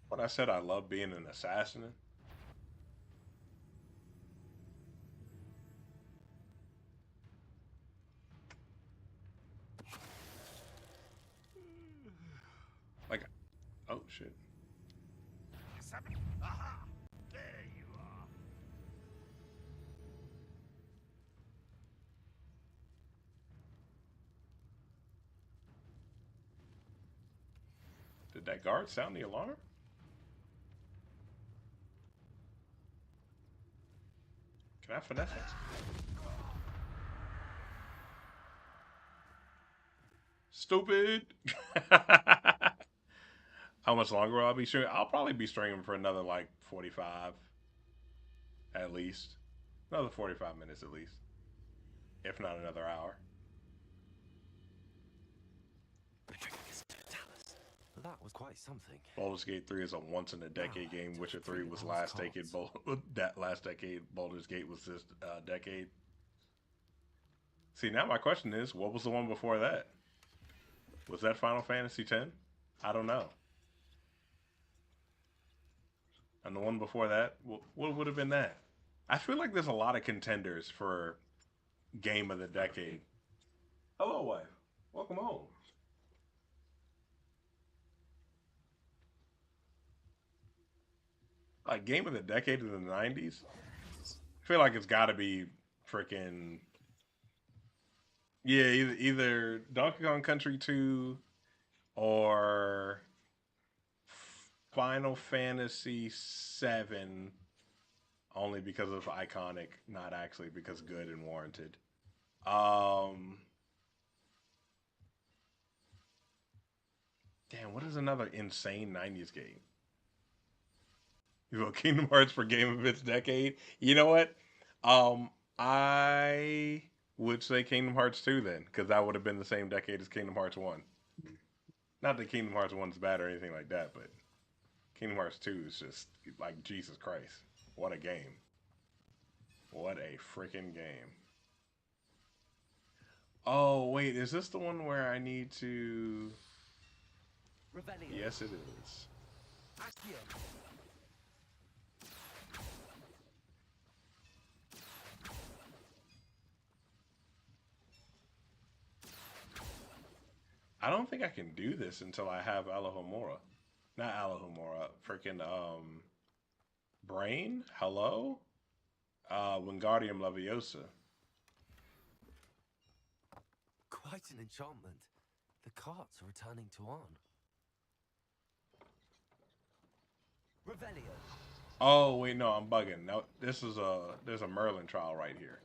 When I said I love being an assassin, like, oh shit. Aha! There you are. Did that guard sound the alarm? Can I finesse it? Stupid! How much longer will I be streaming? I'll probably be streaming for another like 45 at least. Another 45 minutes at least. If not another hour. That was quite something. Baldur's Gate 3 is a once in a decade game. Witcher 3 was last decade. That last decade. Baldur's Gate was this decade. See, now my question is, what was the one before that? Was that Final Fantasy X? I don't know. And the one before that, what would have been that? I feel like there's a lot of contenders for Game of the Decade. Hello, wife. Welcome home. Like, Game of the Decade in the 90s? I feel like it's got to be freaking... Yeah, either Donkey Kong Country 2 or Final Fantasy 7, only because of iconic, not actually because good and warranted. Damn, what is another insane 90s game? You vote Kingdom Hearts for Game of its Decade? You know what? I would say Kingdom Hearts 2 then, because that would have been the same decade as Kingdom Hearts 1. Not that Kingdom Hearts 1's bad or anything like that, but Kingdom Hearts 2 is just like, Jesus Christ. What a game. What a freaking game. Oh, wait, is this the one where I need to... Rebellion. Yes, it is. I don't think I can do this until I have Alohomora. Not Alohomora. Freaking, Brain? Hello? Wingardium Leviosa. Quite an enchantment. The carts are returning to Arn. Revelio. Oh, wait, no, I'm bugging. No, this is there's a Merlin trial right here.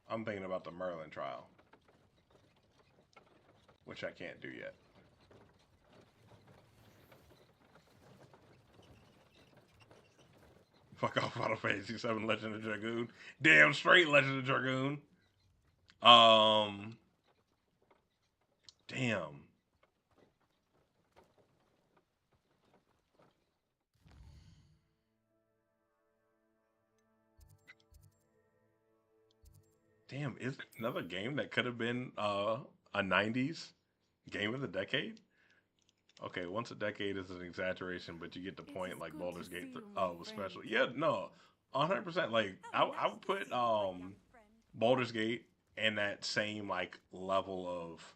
I'm thinking about the Merlin trial. Which I can't do yet. Fuck off, Final Fantasy VII Legend of Dragoon. Damn straight Legend of Dragoon. Damn. Damn, is there another game that could have been a 90s game of the decade? Okay, once a decade is an exaggeration, but you get the point. Like Baldur's Gate 3. Oh, it was special. Yeah, no, 100%. Like I would put Baldur's Gate in that same like level of,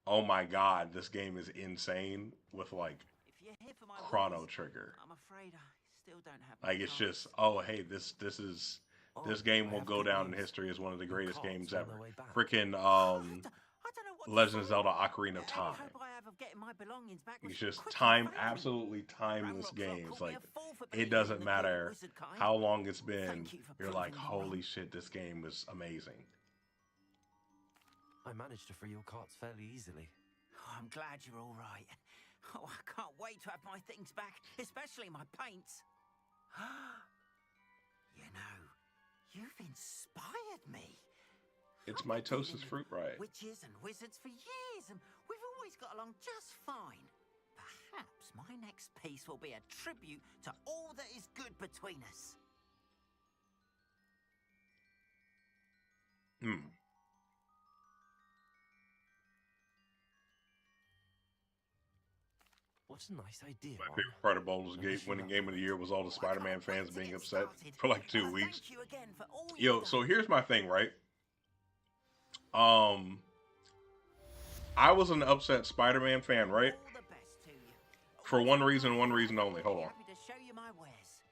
oh my god, this game is insane with like Chrono Trigger. I'm afraid I still don't have Like, it's just, oh, hey, this game will go down in history as one of the greatest games ever. Freaking Legend of Zelda: Ocarina of Time. It's just absolutely timeless games. Like, it doesn't matter how long it's been. You're like, holy shit, this game is amazing. I managed to free your carts fairly easily. Oh, I'm glad you're all right. Oh, I can't wait to have my things back, especially my paints. You know, you've inspired me. It's mitosis fruit riot. Witches and wizards for years, and we've always got along just fine. Perhaps my next piece will be a tribute to all that is good between us. What's a nice idea? My favorite part of Baldur's Gate winning Game of the Year was all the Spider-Man fans being upset for like 2 weeks. Yo, so here's my thing, right? I was an upset Spider-Man fan, right? For one reason only. Hold on. Happy to show you my wares.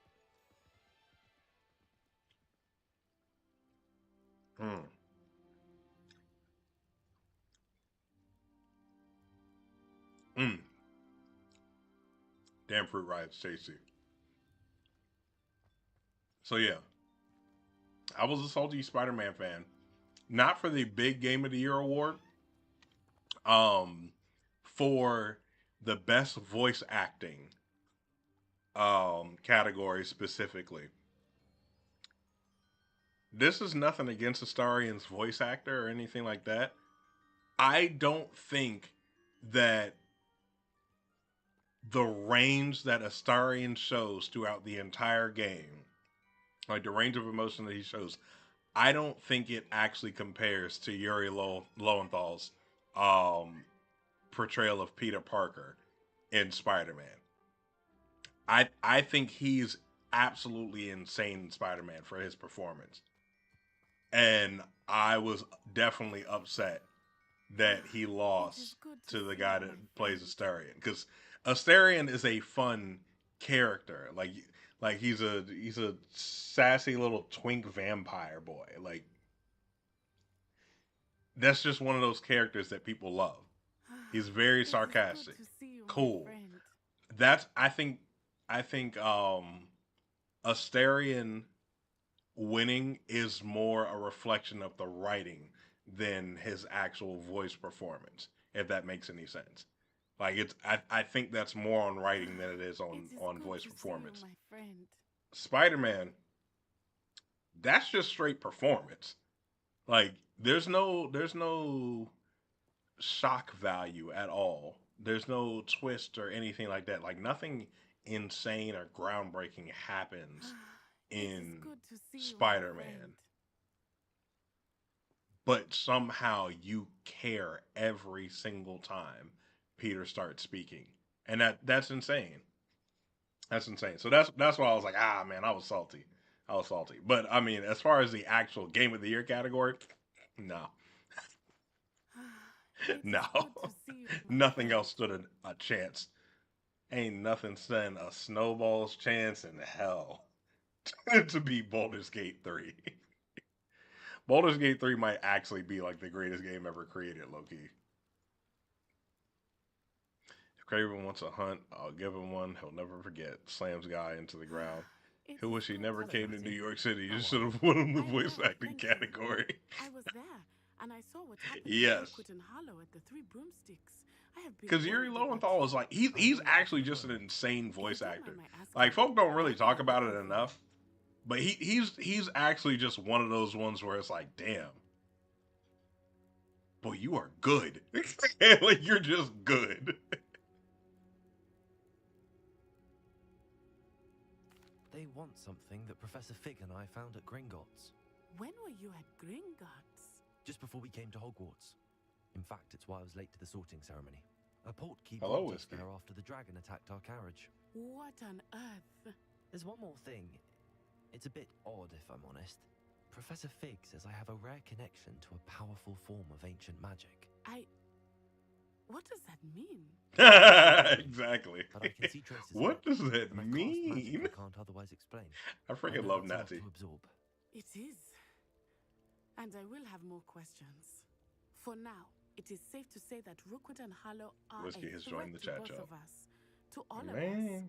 Damn, fruit riot's tasty. So yeah, I was a salty Spider-Man fan, not for the big Game of the Year award, for the best voice acting category specifically. This is nothing against Astarion's voice actor or anything like that. I don't think that the range that Astarion shows throughout the entire game, like the range of emotion that he shows, I don't think it actually compares to Yuri Lowenthal's portrayal of Peter Parker in Spider-Man. I think he's absolutely insane in Spider-Man for his performance. And I was definitely upset that he lost to the guy that plays Astarion, because Astarion is a fun character. Like he's a sassy little twink vampire boy. Like, that's just one of those characters that people love. He's very sarcastic. Cool. That's I think Astarion winning is more a reflection of the writing than his actual voice performance, if that makes any sense. Like, I think that's more on writing than it is on voice performance. Spider-Man, that's just straight performance. Like, there's no shock value at all. There's no twist or anything like that. Like, nothing insane or groundbreaking happens in Spider-Man. But somehow you care every single time Peter starts speaking. And that's insane. That's insane. So that's why I was like, man, I was salty. But I mean, as far as the actual Game of the Year category, no. No. Nothing else stood a chance. Ain't nothing stand a snowball's chance in hell to beat Baldur's Gate 3. Baldur's Gate 3 might actually be like the greatest game ever created, low-key. If Craven wants a hunt, I'll give him one. He'll never forget. Slams guy into the ground. He wish he never came to New York City. You should have won him the voice acting category. I was there, and I saw what happened yes. to and Hollow at the Three Broomsticks. Because Yuri Lowenthal is like, he's actually just an insane voice actor. Like, folk don't really talk about it enough. But he's actually just one of those ones where it's like, damn. Boy, you are good. Like, you're just good. They want something that Professor Fig and I found at Gringotts. When were you at Gringotts? Just before we came to Hogwarts. In fact, it's why I was late to the sorting ceremony. A portkey Hello, brought us Whiskey. there after the dragon attacked our carriage. What on earth? There's one more thing. It's a bit odd, if I'm honest. Professor Fig says I have a rare connection to a powerful form of ancient magic. What does that mean? Exactly. But I can see traces of What it, does that and I cast magic mean? I can't otherwise explain. I I freaking know love that's a lot Nazi. to absorb. It is. And I will have more questions. For now, it is safe to say that Rookwood and Harlow are Whiskey a has threat joined the to chat, both y'all. of us. To all of us. Man.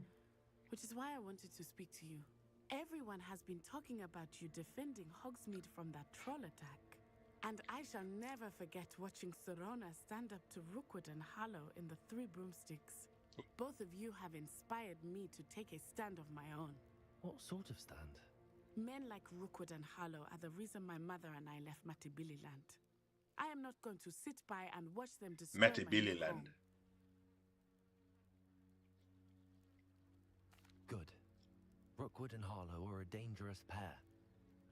Which is why I wanted to speak to you. Everyone has been talking about you defending Hogsmeade from that troll attack. And I shall never forget watching Serona stand up to Rookwood and Harlow in the Three Broomsticks. Both of you have inspired me to take a stand of my own. What sort of stand? Men like Rookwood and Harlow are the reason my mother and I left Matibililand. I am not going to sit by and watch them destroy my new Matibililand. home. Good. Rookwood and Harlow are a dangerous pair.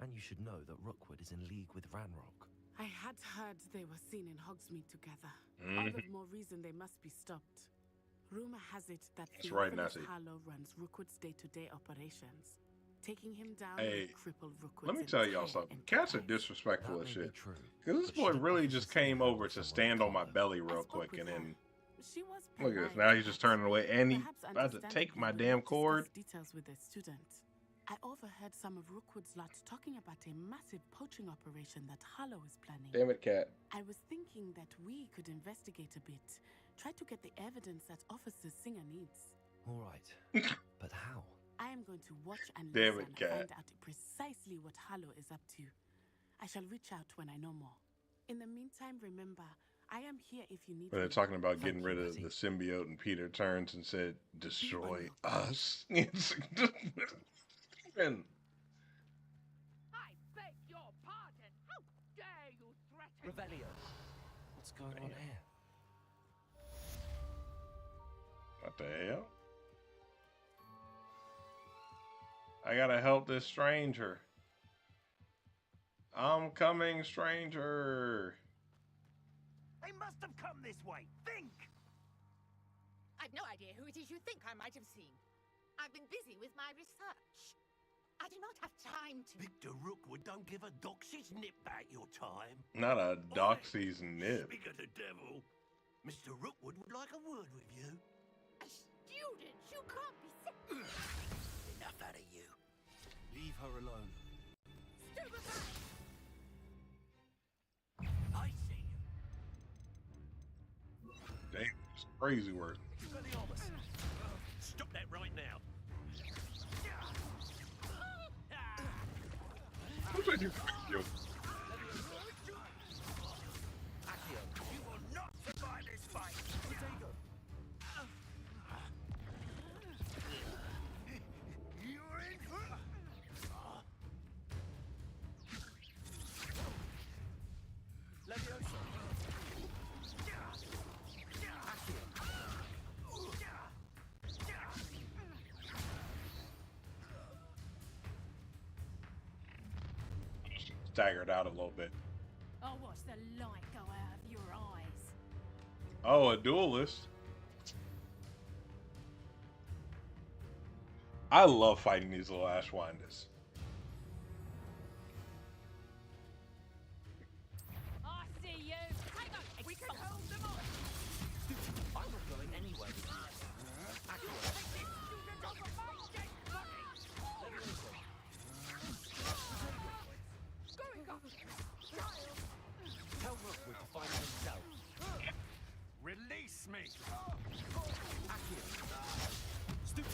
And you should know that Rookwood is in league with Ranrock. I had heard they were seen in Hogsmeade together. All the more reason they must be stopped. Rumor has it that That's right, Theophilus Nazi. Harlow runs Rookwood's day-to-day operations. Taking him down Hey, would cripple Rookwood's let me tell y'all entire something. Cats are disrespectful That as may be shit. true, Because this but boy she really offers just to stand came up over for to someone stand on my Harlow. belly real spoke quick with and her. then She was look at this. polite, Now he's just but turning away and he perhaps about to take my understandably damn would cord. discuss details with a student. I overheard some of Rookwood's lot talking about a massive poaching operation that Harlow is planning. Damn it, cat. I was thinking that we could investigate a bit. Try to get the evidence that Officer Singer needs. All right. But how? I am going to watch and Damn listen it, Cat. and find out precisely what Harlow is up to. I shall reach out when I know more. In the meantime, remember, I am here if you need When they're me. talking about getting Thank you, rid of Natty. the symbiote and Peter turns and said, destroy us. And I beg your pardon. How dare you threaten Revelio. What's going on here? what the hell? I gotta help this stranger. I'm coming, stranger. They must have come this way. Think! I've no idea who it is you think I might have seen. I've been busy with my research. I do not have time to... Victor Rookwood don't give a doxy's nip back your time. Not a doxy's nip. Speak of the devil. Mr. Rookwood would like a word with you. A student, you can't be sick. Enough out of you. Leave her alone. Stupefy! I see you. Damn, it's crazy work. Stop that right now. What's with you? Yo, Accio, you will not survive this fight. You're in for... Leviosa. staggered out a little bit. I'll watch the light go out of your eyes. Oh, a duelist. I love fighting these little Ashwinders. I see you. Hang on, we can hold them on. I'm not going anywhere. Tell Rookwood to find himself. Release me. Accio. Stupid.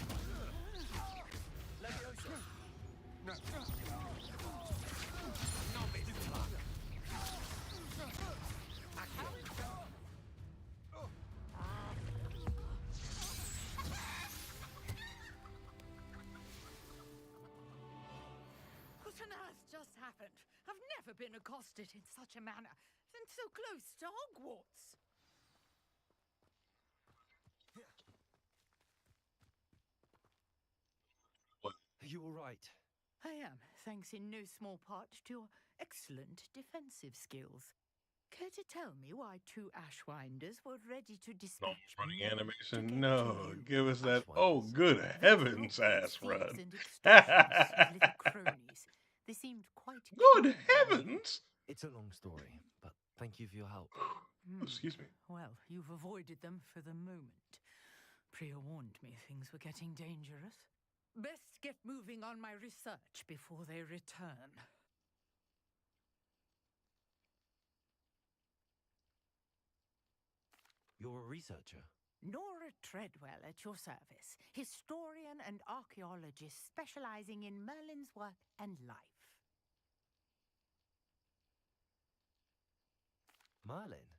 Leviosa. No. What on earth just happened? I've never been accosted in such a manner, and so close to Hogwarts. Are you all right? I am, thanks in no small part to your excellent defensive skills. Care to tell me why two Ashwinders were ready to dispatch Running me animation? No, give us that. Oh, good heavens, ass run. and extortioners with little cronies? They seemed quite Good heavens! It's a long story, but thank you for your help. Excuse me. Well, you've avoided them for the moment. Priya warned me things were getting dangerous. Best get moving on my research before they return. You're a researcher? Nora Treadwell at your service, historian and archaeologist specializing in Merlin's work and life. Merlin?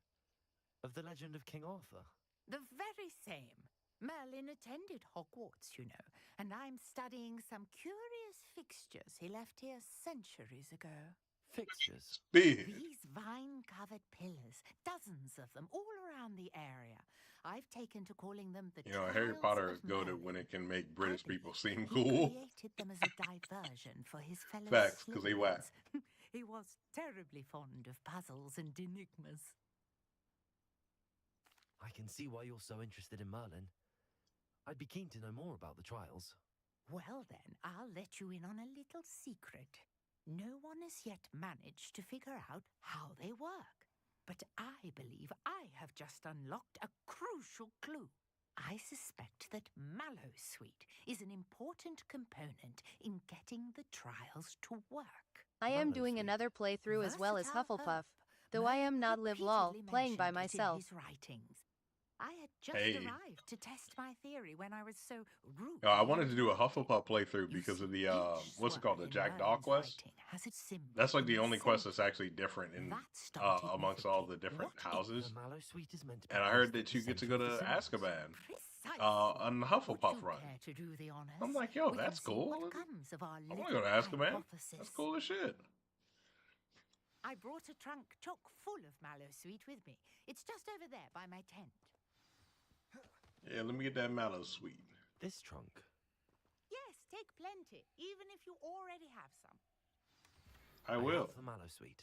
Of the legend of King Arthur? The very same. Merlin attended Hogwarts, you know, and I'm studying some curious fixtures he left here centuries ago. Fixtures? Big. These vine-covered pillars, dozens of them, all around the area. I've taken to calling them the You know, Harry Trials Potter of is goated Merlin. when it can make British people seem He cool. created them as a diversion for his fellow Facts, because they whack. Slytherins. He was terribly fond of puzzles and enigmas. I can see why you're so interested in Merlin. I'd be keen to know more about the trials. Well then, I'll let you in on a little secret. No one has yet managed to figure out how they work. But I believe I have just unlocked a crucial clue. I suspect that Mallowsweet is an important component in getting the trials to work. I am doing another playthrough as well as Versatile Hufflepuff, herb. though I am not live lol, Repeatedly playing by mentioned it in myself. his writings. I had just Hey. arrived to test my theory when I was so rude. I wanted to do a Hufflepuff playthrough because of the what's it called, the Jack Daw quest. That's like the only quest that's actually different in amongst all the different houses. Mallowsweet is meant to be And I heard that you get to go to Azkaban on the Hufflepuff run. To do the honors, I'm like, yo, we that's can see cool. what comes of our I want to little go to Azkaban. hypothesis. That's cool as shit. I brought a trunk chock full of Mallowsweet with me. It's just over there by my tent. Yeah, let me get that Mallowsweet. This trunk? Yes, take plenty, even if you already have some. I will. The Mallowsweet.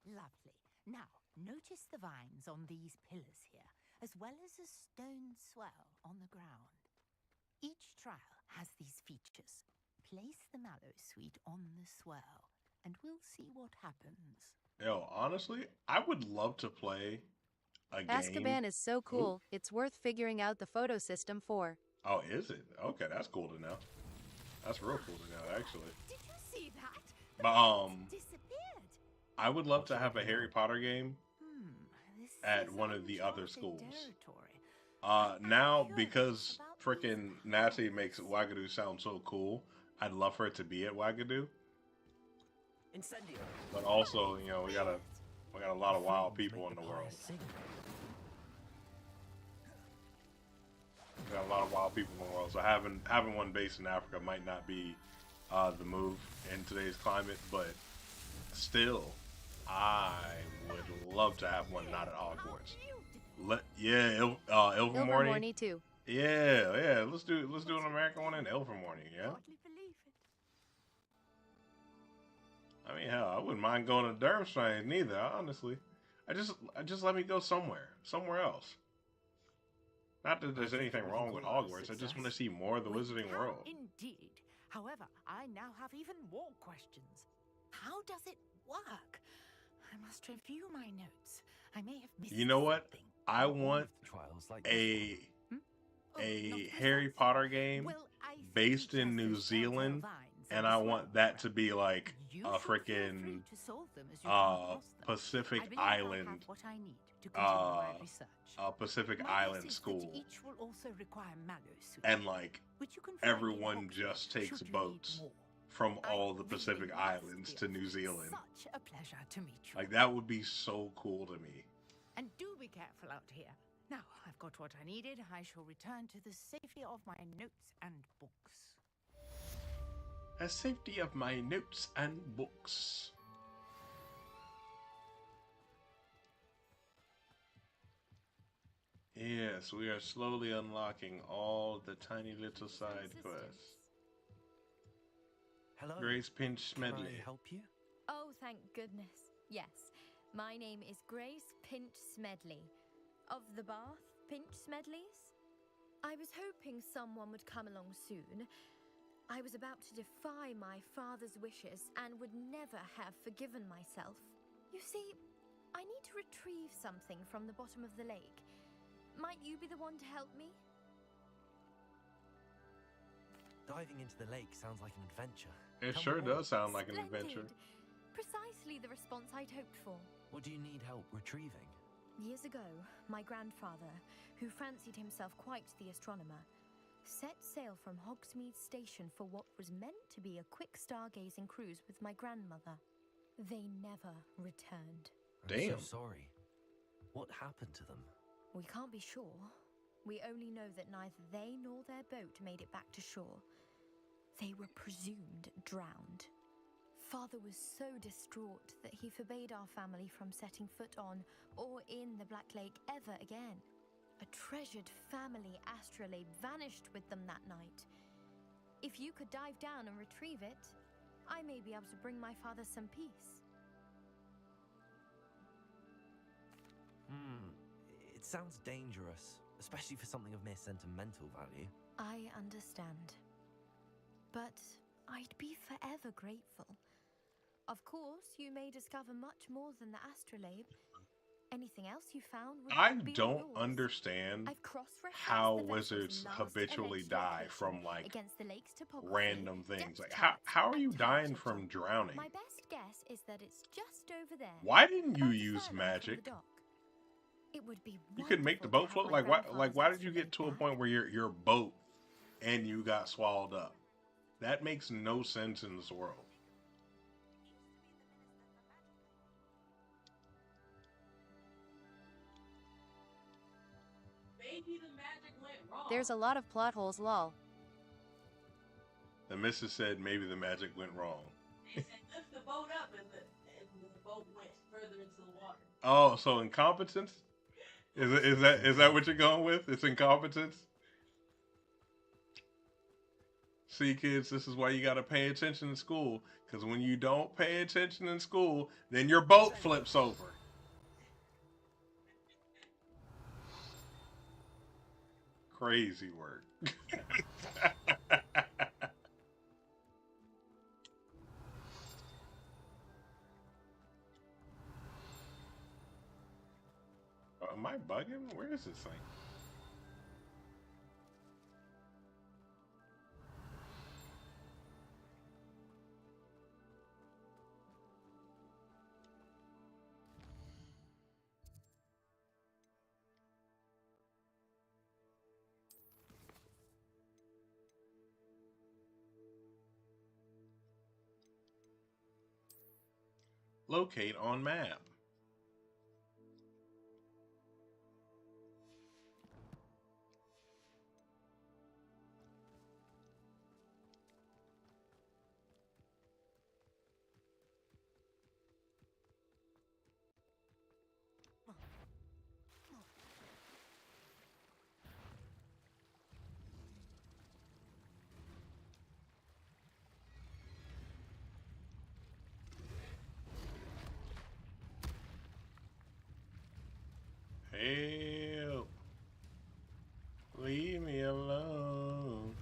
Lovely. Now, notice the vines on these pillars here, as well as a stone swell on the ground. Each trial has these features. Place the Mallowsweet on the swell, and we'll see what happens. Yo, honestly, I would love to play a game. Azkaban is so cool, it's worth figuring out the photo system for. Oh, is it? Okay, that's cool to know. That's real cool to know, actually. Did you see that? But Disappeared. I would love to have a Harry Potter game This at is one of the other uncharted schools. territory. Now because freaking Natty makes Wagadu sound so cool, I'd love for it to be at Wagadu. Incendio. But also, you know, we got a lot of wild people in the world. We got a lot of wild people in the world, so having one based in Africa might not be the move in today's climate, but still, I would love to have one not at Hogwarts. Ilvermorny too. Yeah. Let's do an American one in Ilvermorny. Yeah. I mean, hell, I wouldn't mind going to Durmstrang neither. Honestly, I just let me go somewhere else. Not that there's anything wrong with Hogwarts. I just want to see more of the Wizarding World. Indeed. However, I now have even more questions. How does it work? I must review my notes. I may have missed You know what? something. I want a Harry Potter game based in New Zealand, and I want that to be like a freaking Pacific Island, Pacific Island school, Each will also require Mallowsweet, and like which you can find everyone in just Hogwarts takes should you boats need more. from all the Pacific Islands to New Zealand. Such a pleasure to meet you. Like that would be so cool to me. And do be careful out here. Now, I've got what I needed. I shall return to the safety of my notes and books. The safety of my notes and books. Yes, we are slowly unlocking all the tiny little side quests. Hello. Grace Pinch Smedley. Can I help you? Oh, thank goodness. Yes. My name is Grace Pinch Smedley. Of the Bath Pinch Smedleys? I was hoping someone would come along soon. I was about to defy my father's wishes and would never have forgiven myself. You see, I need to retrieve something from the bottom of the lake. Might you be the one to help me? Diving into the lake sounds like an adventure. It Tell me sure more. does sound like an adventure. Precisely the response I'd hoped for. What do you need help retrieving? Years ago, my grandfather, who fancied himself quite the astronomer, set sail from Hogsmeade Station for what was meant to be a quick stargazing cruise with my grandmother. They never returned. I'm so sorry. What happened to them? We can't be sure. We only know that neither they nor their boat made it back to shore. They were presumed drowned. Father was so distraught that he forbade our family from setting foot on or in the Black Lake ever again. A treasured family astrolabe vanished with them that night. If you could dive down and retrieve it, I may be able to bring my father some peace. It sounds dangerous, especially for something of mere sentimental value. I understand. But I'd be forever grateful. Of course, you may discover much more than the astrolabe. Anything else you found would I be don't yours. understand I've cross-referenced how the vessel's wizards last habitually alleged die location from like against the lake's topography, random things. depth Like charts, how are you and dying temperature. from drowning? My best guess is that it's just over there. Why didn't you about a use furlong from magic? the dock. It would be You could make the wonderful boat to have float. my Why did you grandfather's get to a astrolabe point where your boat and you got swallowed up? That makes no sense in this world. Maybe the magic went wrong. There's a lot of plot holes, lol. The missus said maybe the magic went wrong. They said lift the boat up and the boat went further into the water. Oh, so incompetence? Is that what you're going with? It's incompetence? See, kids, this is why you gotta pay attention in school. Because when you don't pay attention in school, then your boat flips over. Crazy work. Am I bugging? Where is this thing? Locate on map. Help. Leave me alone.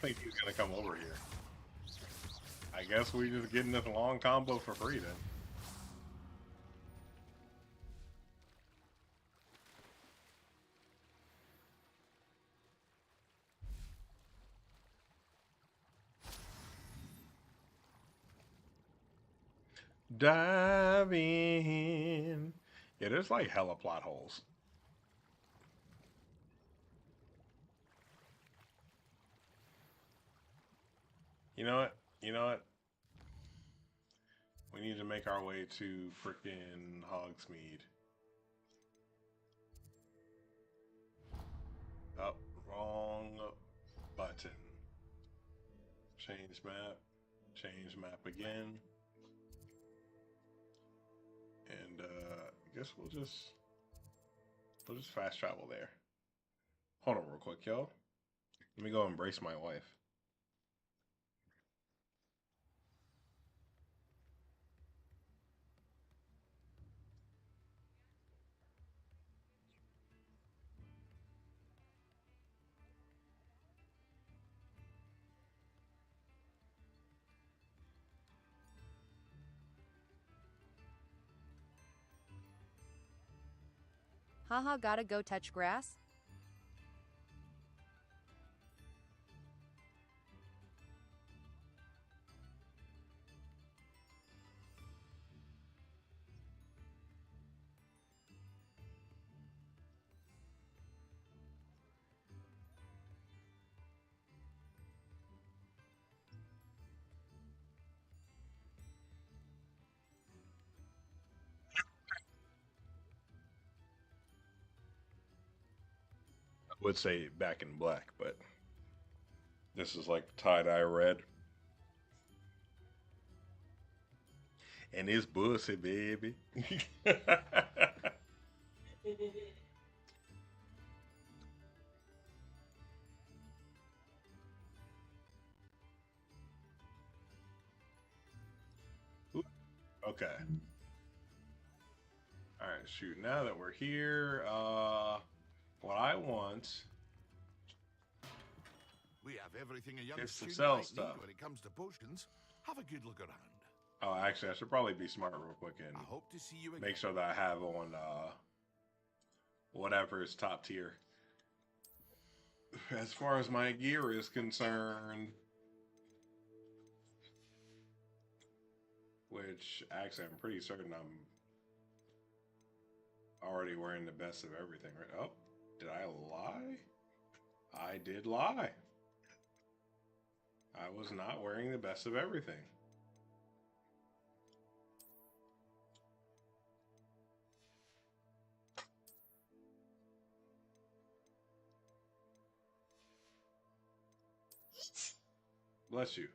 I think he's gonna come over here. I guess we're just getting this long combo for free then. Dive in. Yeah, there's like hella plot holes. You know what? You know what? We need to make our way to frickin' Hogsmeade. Oh, wrong button. Change map. Change map again. And I guess we'll just fast travel there. Hold on real quick, y'all. Let me go embrace my wife. Haha, gotta go touch grass. I would say Back in Black, but this is like tie-dye red. And it's bussy, baby. Okay. All right, shoot. Now that we're here, what I want We have everything a young is to student sell might stuff. need when it comes to potions. Have a good look around. Oh, actually, I should probably be smart real quick and I hope to see you again. make sure that I have on whatever is top tier. As far as my gear is concerned, which actually I'm pretty certain I'm already wearing the best of everything, right? Oh, did I lie? I did lie. I was not wearing the best of everything. Bless you.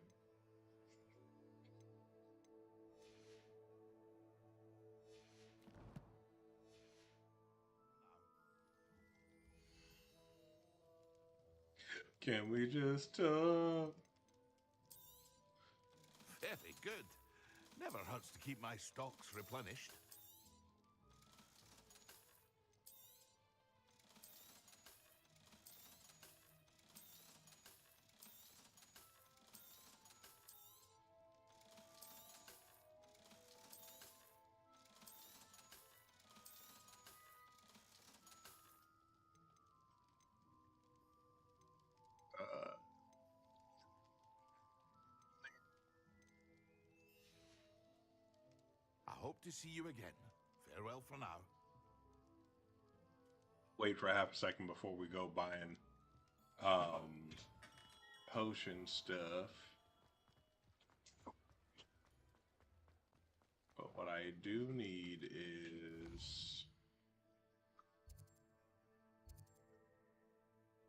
Can we just talk? Very good. Never hurts to keep my stocks replenished. I hope to see you again. Farewell for now. Wait for a half a second before we go buying potion stuff. But what I do need is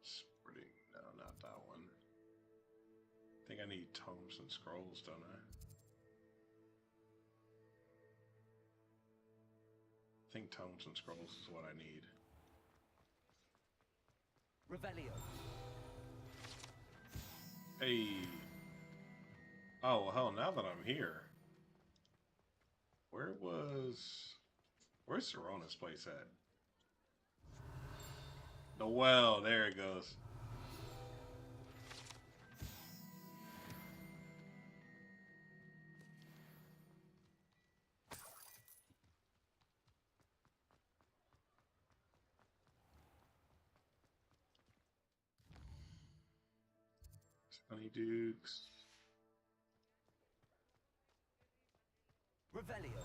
spreading. No, not that one. I think I need tomes and scrolls, don't I? I think tomes and scrolls is what I need. Revelio. Hey. Oh, well, hell, now that I'm here. Where's Serona's place at? The well, there it goes. Honeydukes. Revelio.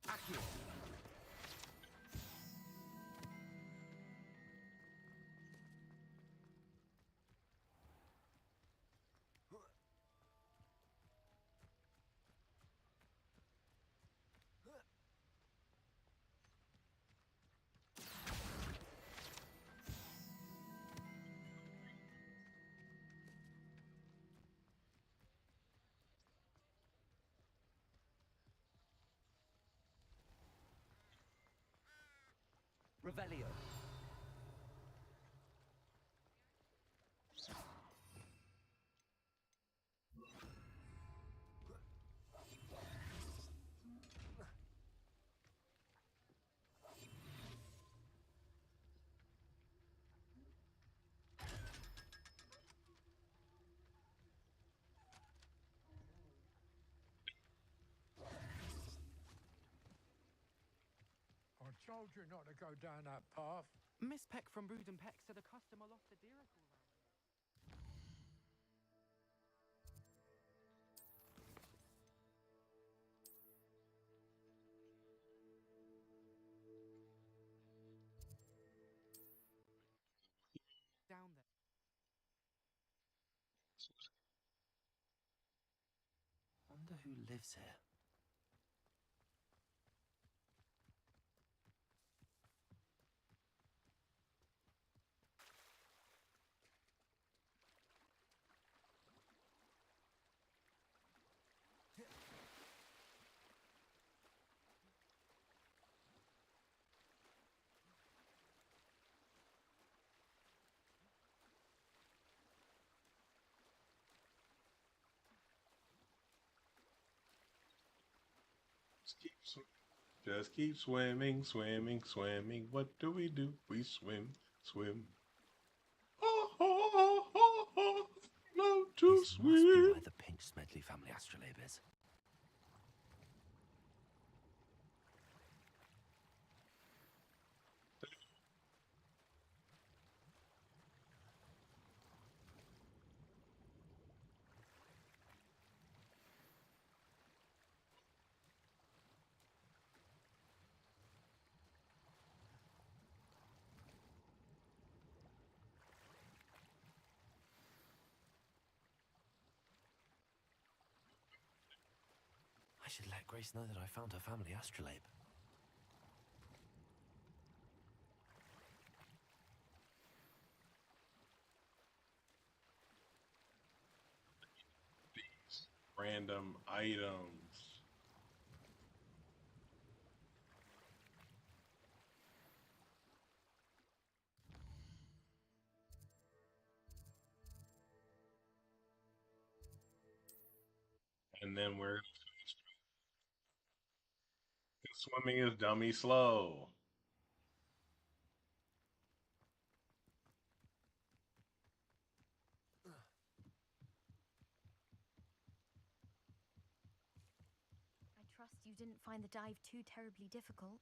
Accio. Revelio. told you not to go down that path. Miss Peck from Brood and Peck said a customer lost a deer around here. Down there. Wonder who lives here. Just keep swimming, swimming, swimming. What do? We swim, swim. Oh, oh, oh, oh, oh. Love to This swim. must be where the Pinch Smedley family astrolabe is. I should let Grace know that I found her family astrolabe. These random items. And then we're swimming is dummy slow. I trust you didn't find the dive too terribly difficult.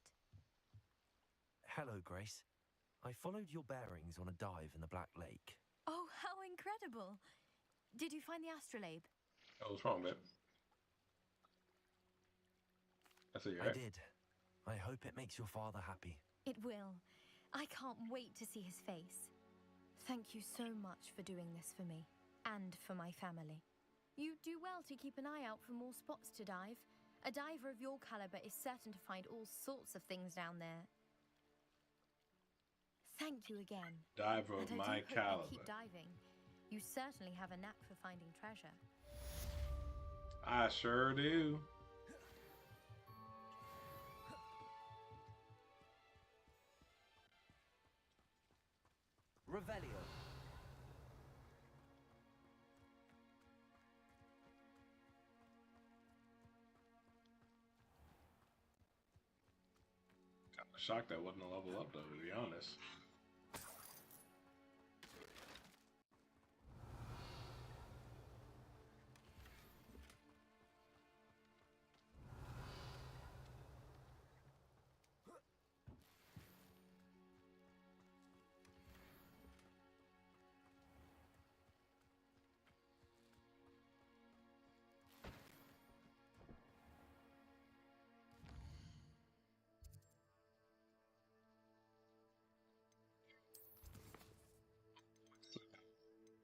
Hello, Grace. I followed your bearings on a dive in the Black Lake. Oh, how incredible! Did you find the astrolabe? Oh, what's wrong, man? I see you. I did. I hope it makes your father happy. It will. I can't wait to see his face. Thank you so much for doing this for me, and for my family. You do well to keep an eye out for more spots to dive. A diver of your caliber is certain to find all sorts of things down there. Thank you again. Diver of and my I do hope caliber. you keep diving. You certainly have a knack for finding treasure. I sure do. Revelio. Kind of shocked that wasn't a level up though, to be honest.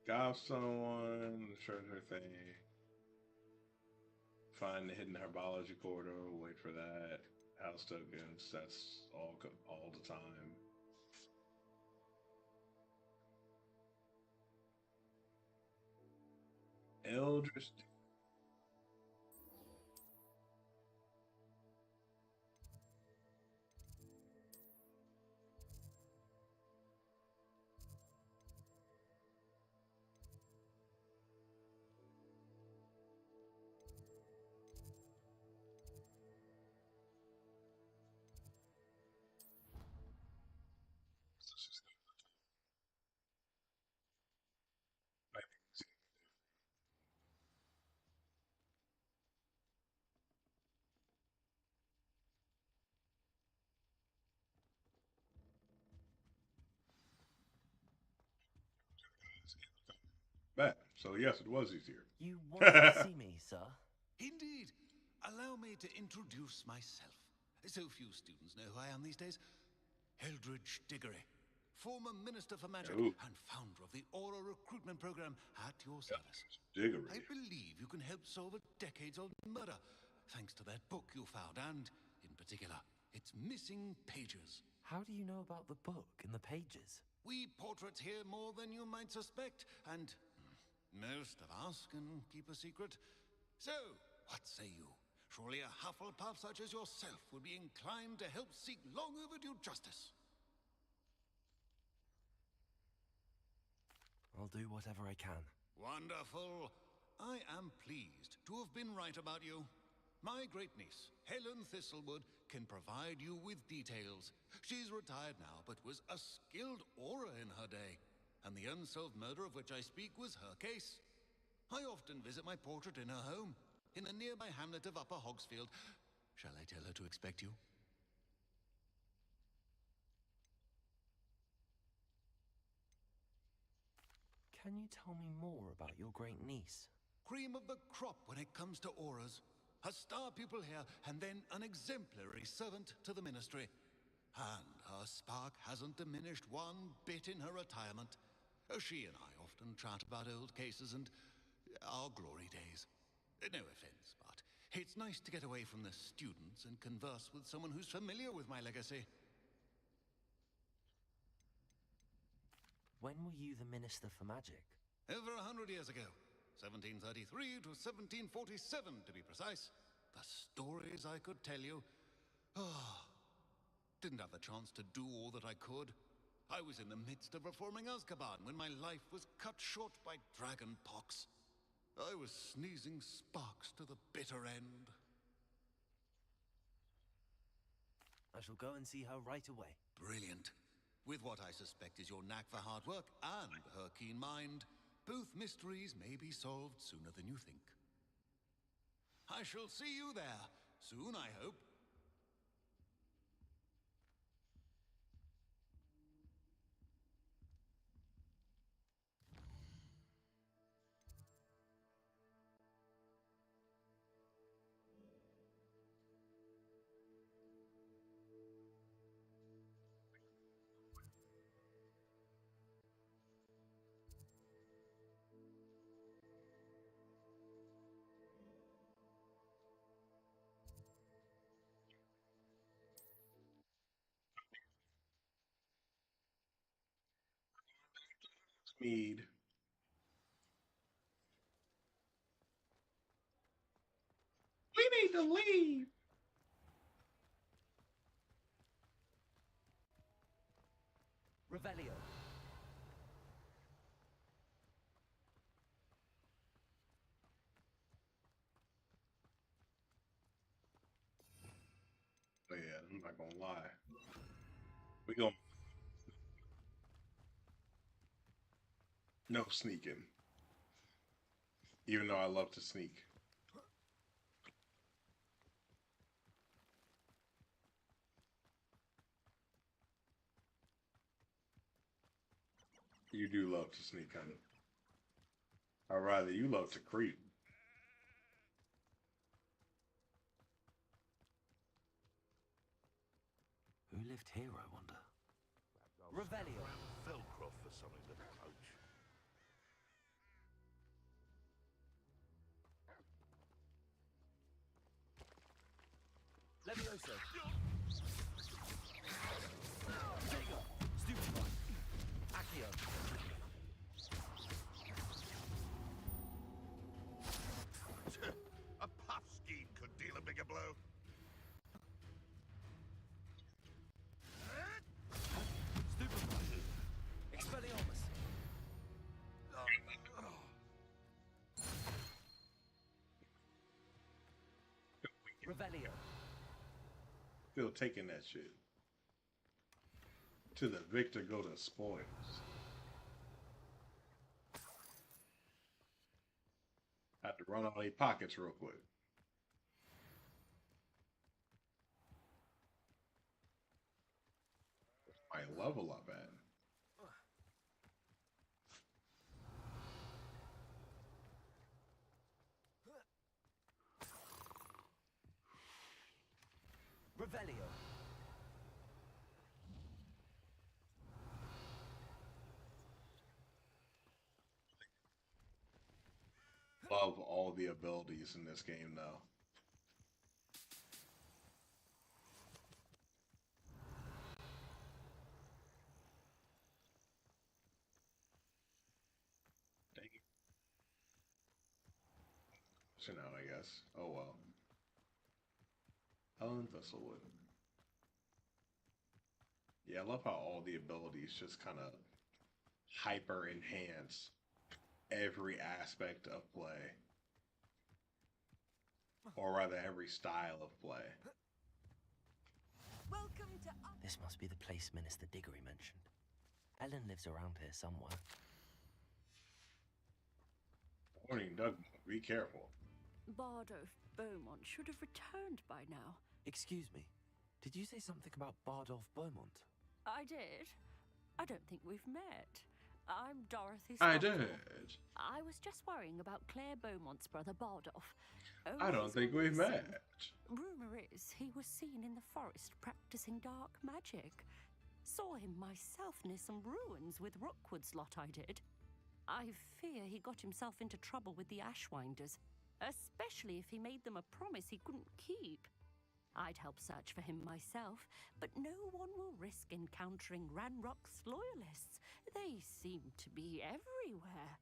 Golf someone, treasure thing. Find the hidden herbology corridor. Wait for that. House tokens. That's all the time. Eldritch. Bet. So yes, it was easier. You wanted to see me, sir? Indeed. Allow me to introduce myself. So few students know who I am these days. Eldridge Diggory, former Minister for Magic and founder of the Aura Recruitment Program at your service. Diggory. I believe you can help solve a decades-old murder, thanks to that book you found, and, in particular, its missing pages. How do you know about the book and the pages? We portraits hear more than you might suspect, and most of us can keep a secret. So, what say you? Surely a Hufflepuff such as yourself would be inclined to help seek long overdue justice. I'll do whatever I can. Wonderful. I am pleased to have been right about you. My great niece, Helen Thistlewood, can provide you with details. She's retired now, but was a skilled aura in her day. And the unsolved murder of which I speak was her case. I often visit my portrait in her home, in the nearby hamlet of Upper Hogsfield. Shall I tell her to expect you? Can you tell me more about your great niece? Cream of the crop when it comes to auras. A star pupil here, and then an exemplary servant to the ministry. And her spark hasn't diminished one bit in her retirement. She and I often chat about old cases and our glory days. No offense, but it's nice to get away from the students and converse with someone who's familiar with my legacy. When were you the Minister for Magic? Over 100 years ago. 1733 to 1747, to be precise. The stories I could tell you. Didn't have the chance to do all that I could. I was in the midst of reforming Azkaban when my life was cut short by dragon pox. I was sneezing sparks to the bitter end. I shall go and see her right away. Brilliant. With what I suspect is your knack for hard work and her keen mind, both mysteries may be solved sooner than you think. I shall see you there, soon I hope. Mead. We need to leave. Revelio. Oh yeah, I'm not gonna lie. We gonna no sneaking. Even though I love to sneak. You do love to sneak, honey. Or rather, you love to creep. Who lived here, I wonder? Revelio. Velcro for something to poach. Levioso. Jago. Stupid one. Accio. A puff scheme could deal a bigger blow. Stupid one. Expelliarmus. Revelio. Still taking that shit. To the victor go the spoils. Have to run all these pockets real quick. My level up at. Revelio. Love all the abilities in this game, though. Dang it. So now, I guess. Oh well. Helen Thistlewood. Yeah, I love how all the abilities just kind of hyper enhance every aspect of play. Or rather, every style of play. Welcome to. This must be the place Minister Diggory mentioned. Ellen lives around here somewhere. Warning, Doug, be careful. Bardolph Beaumont should have returned by now. Excuse me. Did you say something about Bardolph Beaumont? I did. I don't think we've met. I'm Dorothy I Stockdale. did. I was just worrying about Claire Beaumont's brother Bardolph. I don't think we've met. Rumor is he was seen in the forest practicing dark magic. Saw him myself near some ruins with Rookwood's lot I did. I fear he got himself into trouble with the Ashwinders, especially if he made them a promise he couldn't keep. I'd help search for him myself, but no one will risk encountering Ranrock's loyalists. They seem to be everywhere.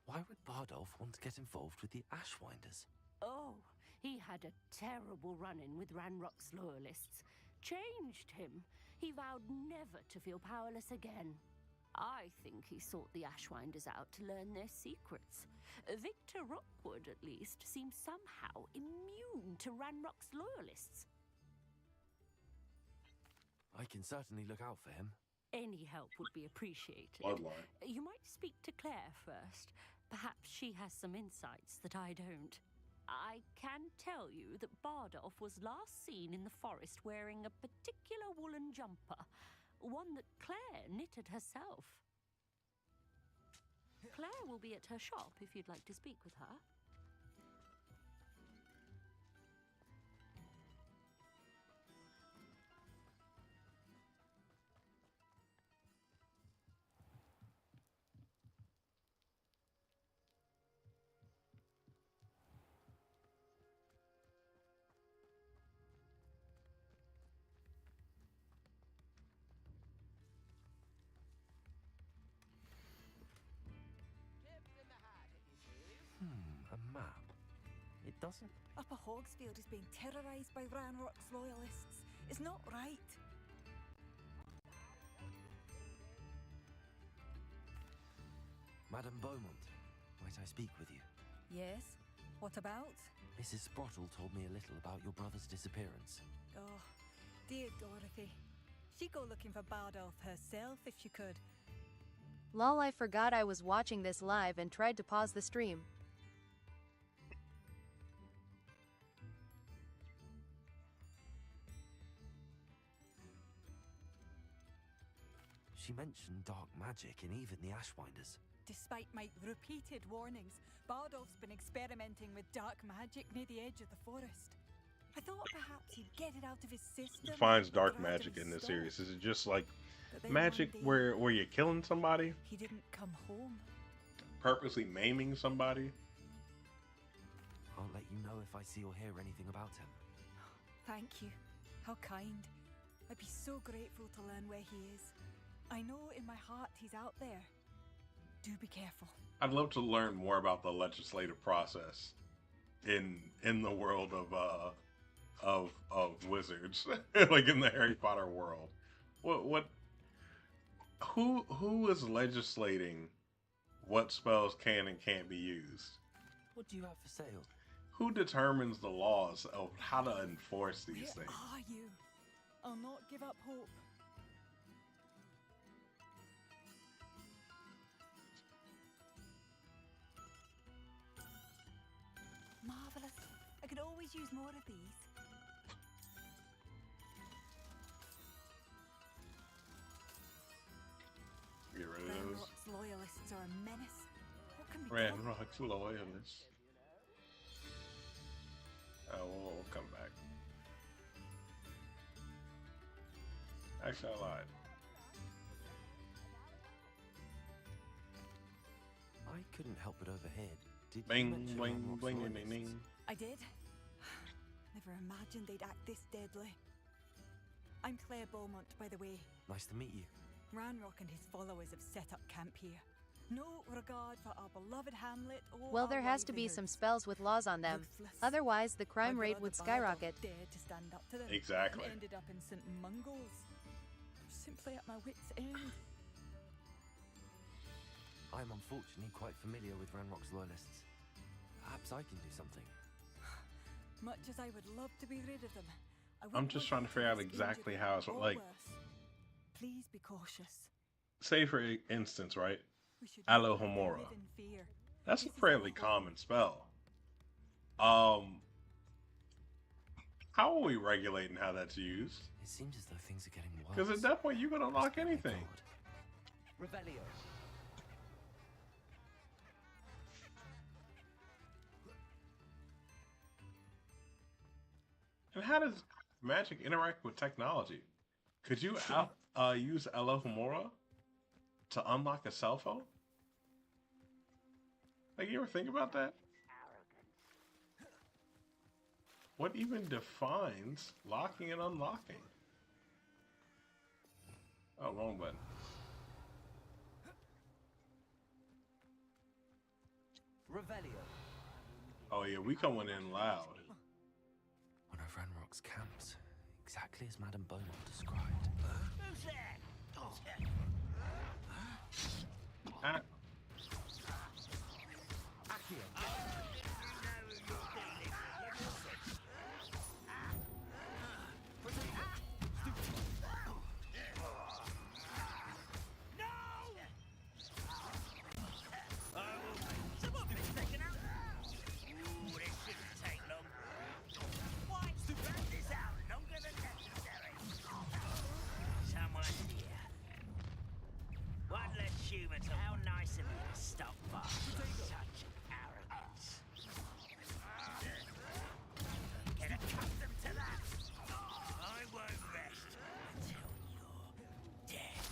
Why would Bardolph want to get involved with the Ashwinders? Oh, he had a terrible run-in with Ranrock's loyalists. Changed him. He vowed never to feel powerless again. I think he sought the Ashwinders out to learn their secrets. Victor Rookwood, at least, seems somehow immune to Ranrock's loyalists. I can certainly look out for him. Any help would be appreciated. Bloodline. You might speak to Claire first. Perhaps she has some insights that I don't. I can tell you that Bardolph was last seen in the forest wearing a particular woolen jumper, one that Claire knitted herself. Claire will be at her shop if you'd like to speak with her. A map. It doesn't... Upper Hogsfield is being terrorised by Ranrock's loyalists. It's not right. Madame Beaumont, might I speak with you? Yes? What about? Mrs. Sprottle told me a little about your brother's disappearance. Oh, dear Dorothy. She'd go looking for Bardolph herself if she could. Lol, I forgot I was watching this live and tried to pause the stream. She mentioned dark magic and even the Ashwinders. Despite my repeated warnings, Bardolph's been experimenting with dark magic near the edge of the forest. I thought perhaps he'd get it out of his system. Defines dark magic in this series. Is it just like magic where you're killing somebody? He didn't come home. Purposely maiming somebody? I'll let you know if I see or hear anything about him. Thank you. How kind. I'd be so grateful to learn where he is. I know in my heart he's out there. Do be careful. I'd love to learn more about the legislative process in the world of wizards, like in the Harry Potter world. Who is legislating what spells can and can't be used? What do you have for sale? Who determines the laws of how to enforce these things? Where are you? I'll not give up hope. Marvelous. I could always use more of these. Get rid of those. Ranrock's loyalists are a menace. What can we do? Ranrock's loyalists. We'll come back. Actually, I lied. I couldn't help but overhear. Did you Bing, mention bling, Ranrock's bling, loyalists? ding, ding. I did. Never imagined they'd act this deadly. I'm Claire Beaumont, by the way. Nice to meet you. Ranrock and his followers have set up camp here. No regard for our beloved hamlet or Well, our there has to be some livelihoods. spells with laws on them. Ruthless. Otherwise, the crime My rate brother would Baldo skyrocket. dared to stand up to them Exactly. and ended up in St. Mungo's. Simply at my wits' end. I'm unfortunately quite familiar with Ranrock's loyalists. Perhaps I can do something. Much as I would love to be rid of them, I I'm wouldn't just want trying to them figure out risk exactly injury how it's or like. worse. Please be cautious. Say for instance, right? We should not Alohomora. live in fear. That's a This is fairly our common spell. How are we regulating how that's used? It seems as though things are getting worse. Because at that point, you can unlock anything. Revelio. And how does magic interact with technology? Could you use Alohomora to unlock a cell phone? Like, you ever think about that? What even defines locking and unlocking? Oh, wrong button. Revelio. Oh yeah, we coming in loud. One of Ranrock's camps, exactly as Madame Beaumont described. Who's there? Ah, How nice of you to stop by. Such arrogance. Get accustomed to that. I won't rest until you're dead.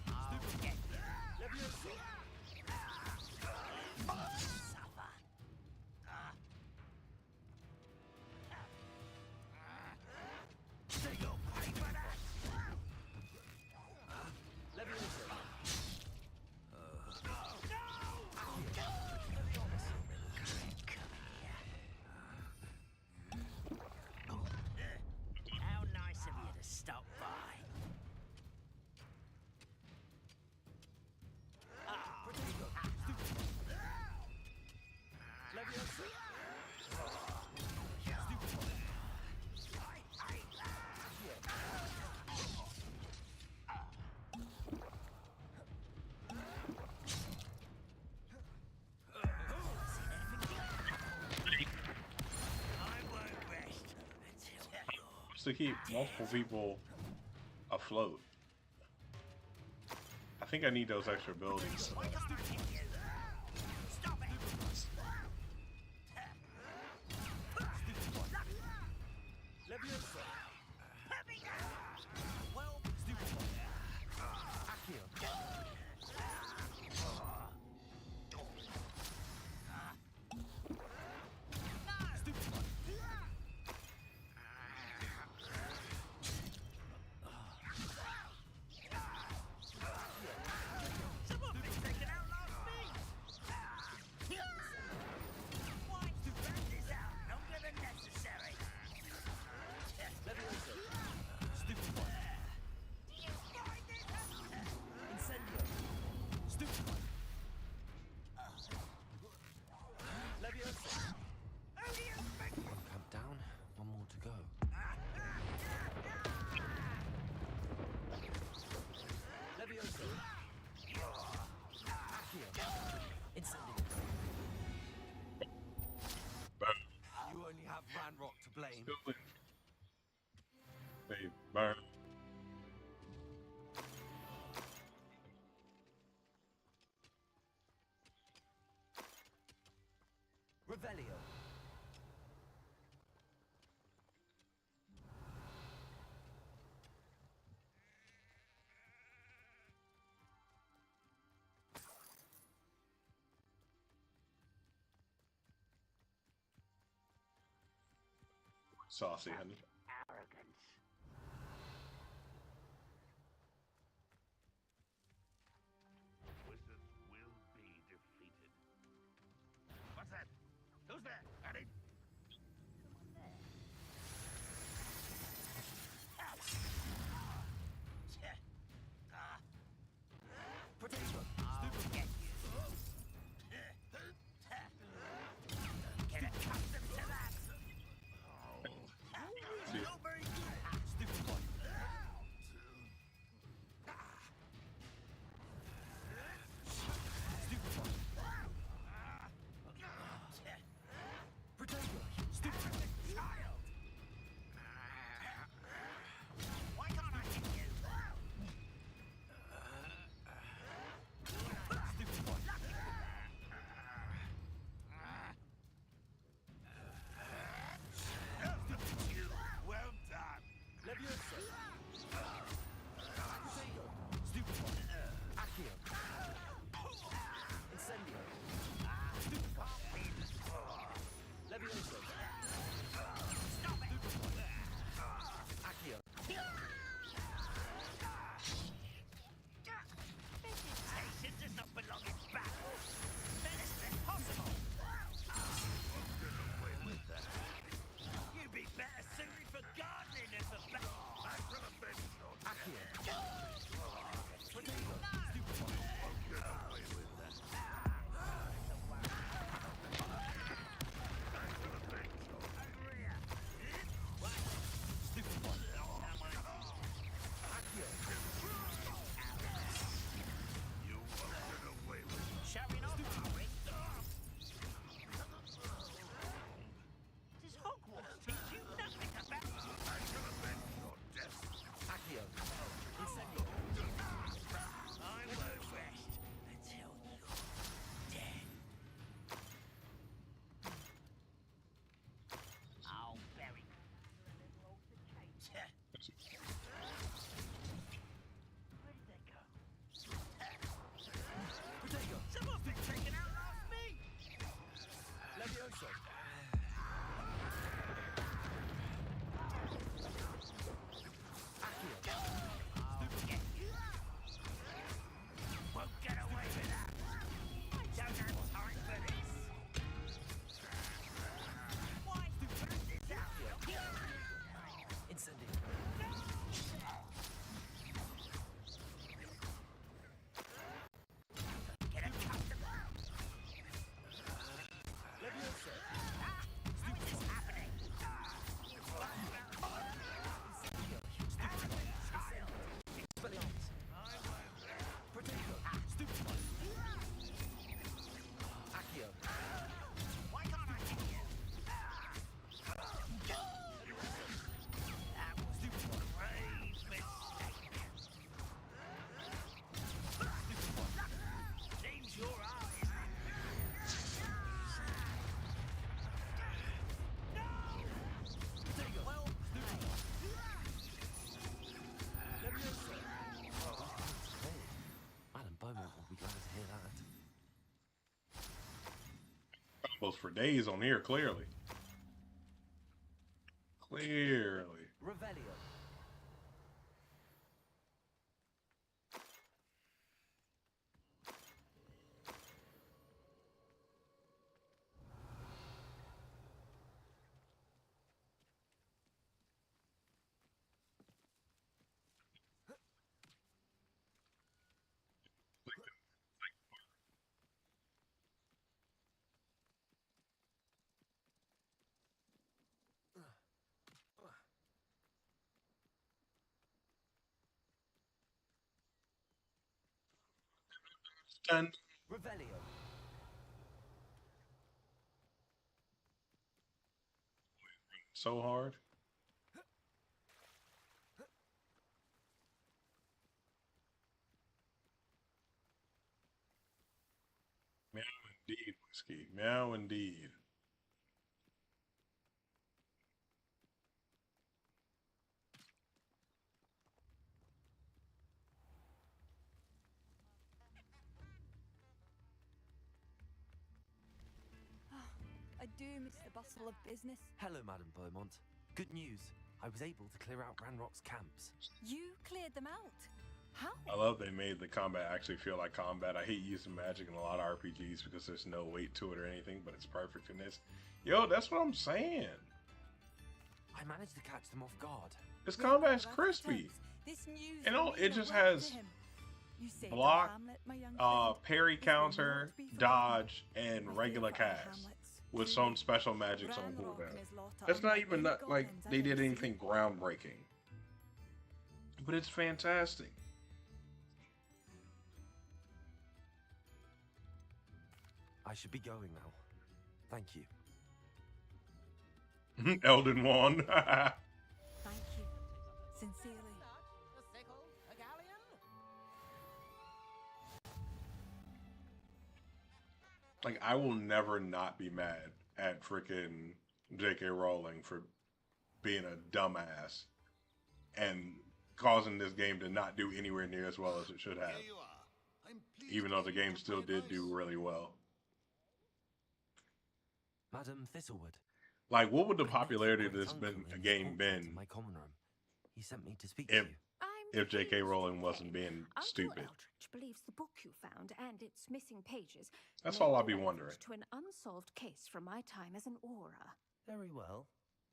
I'll get you. Suffer. How nice of you to stop by. just to keep multiple people afloat. I think I need those extra abilities. One camp down, one more to go. Levioso. Accio. Incendio. You only have Ranrock to blame. They burn. Saucy, honey. Arrogance. Wizards will be defeated. What's that? Who's there? Annie? Potato. I'll get you. Get accustomed to that. Not very good. Stupid one. Stupid one. Potato. Stupid child. Why can't I hit you? Stupid one. Well done. Leviosa. Potato. Stupid one. Accio. Incendio. Stupid one. Leviosa. Stop it. Stupid one. Accio. Vegetation does not belong in battle. That is impossible. Get away with that. You'd be better suited for gardening as a battle. I'm gonna bench your Accio. Potato. Stupid one. Get away with that. Stupid one. Accio. You won't get away with it. Showing off, are we? Does Hogwarts teach you nothing about... I'm gonna bench your desk. Accio. Incendio. I won't rest until you're dead. I'll bury you. Where did they go? Potato. Someone's been taken out last week. Leviosa. Accio. I'll get you. Won't get away with that. I don't have time for this. Why burn this out? Incendio. Get accustomed. Leviosa. How is this happening? Expelliarmus. Potato. Stupid one. Accio. Why can't I hit you? That was Stupid one. grave mistake. Stupid one. Seems your eyes. No! Potato. Well Stupid one. Leviosa. Madam Beaumont will be glad to hear that. Combos for days on here, clearly. Clearly. Revelio. Done. Revelio. So hard. Meow indeed, whiskey. Meow indeed. I do miss the bustle of business. Hello, Madam Beaumont. Good news. I was able to clear out Ranrock's camps. You cleared them out? How? I love they made the combat actually feel like combat. I hate using magic in a lot of RPGs because there's no weight to it or anything, but it's perfect in this. Yo, that's what I'm saying. I managed to catch them off guard. This combat's crispy. And it just has block, parry counter, dodge, and regular cast with some special magics on cooldown. That's not even like they did anything groundbreaking, but it's fantastic. I should be going now. Thank you. Elden Wand. Thank you. Sincerely. Like, I will never not be mad at freaking J.K. Rowling for being a dumbass and causing this game to not do anywhere near as well as it should have. Even though the game still did do really well. Madam Thistlewood. Like, what would the popularity of this game been My common room. He sent me to speak if to you. J.K. Rowling wasn't being stupid? Eldritch believes the book you found and its missing pages. That's may all I'd be relate wondering. To an unsolved case from my time as an aura. Very well.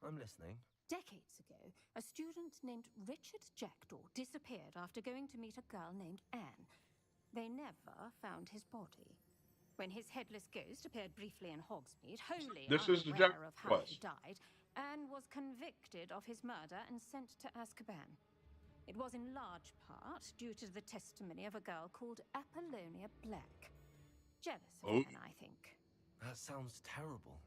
I'm listening. Decades ago, a student named Richard Jackdaw disappeared after going to meet a girl named Anne. They never found his body. When his headless ghost appeared briefly in Hogsmeade, wholly This is the unaware of how he Jackdaw. died, Anne was convicted of his murder and sent to Azkaban. It was in large part due to the testimony of a girl called Apollonia Black. Jealous of Anne, I think. That sounds terrible,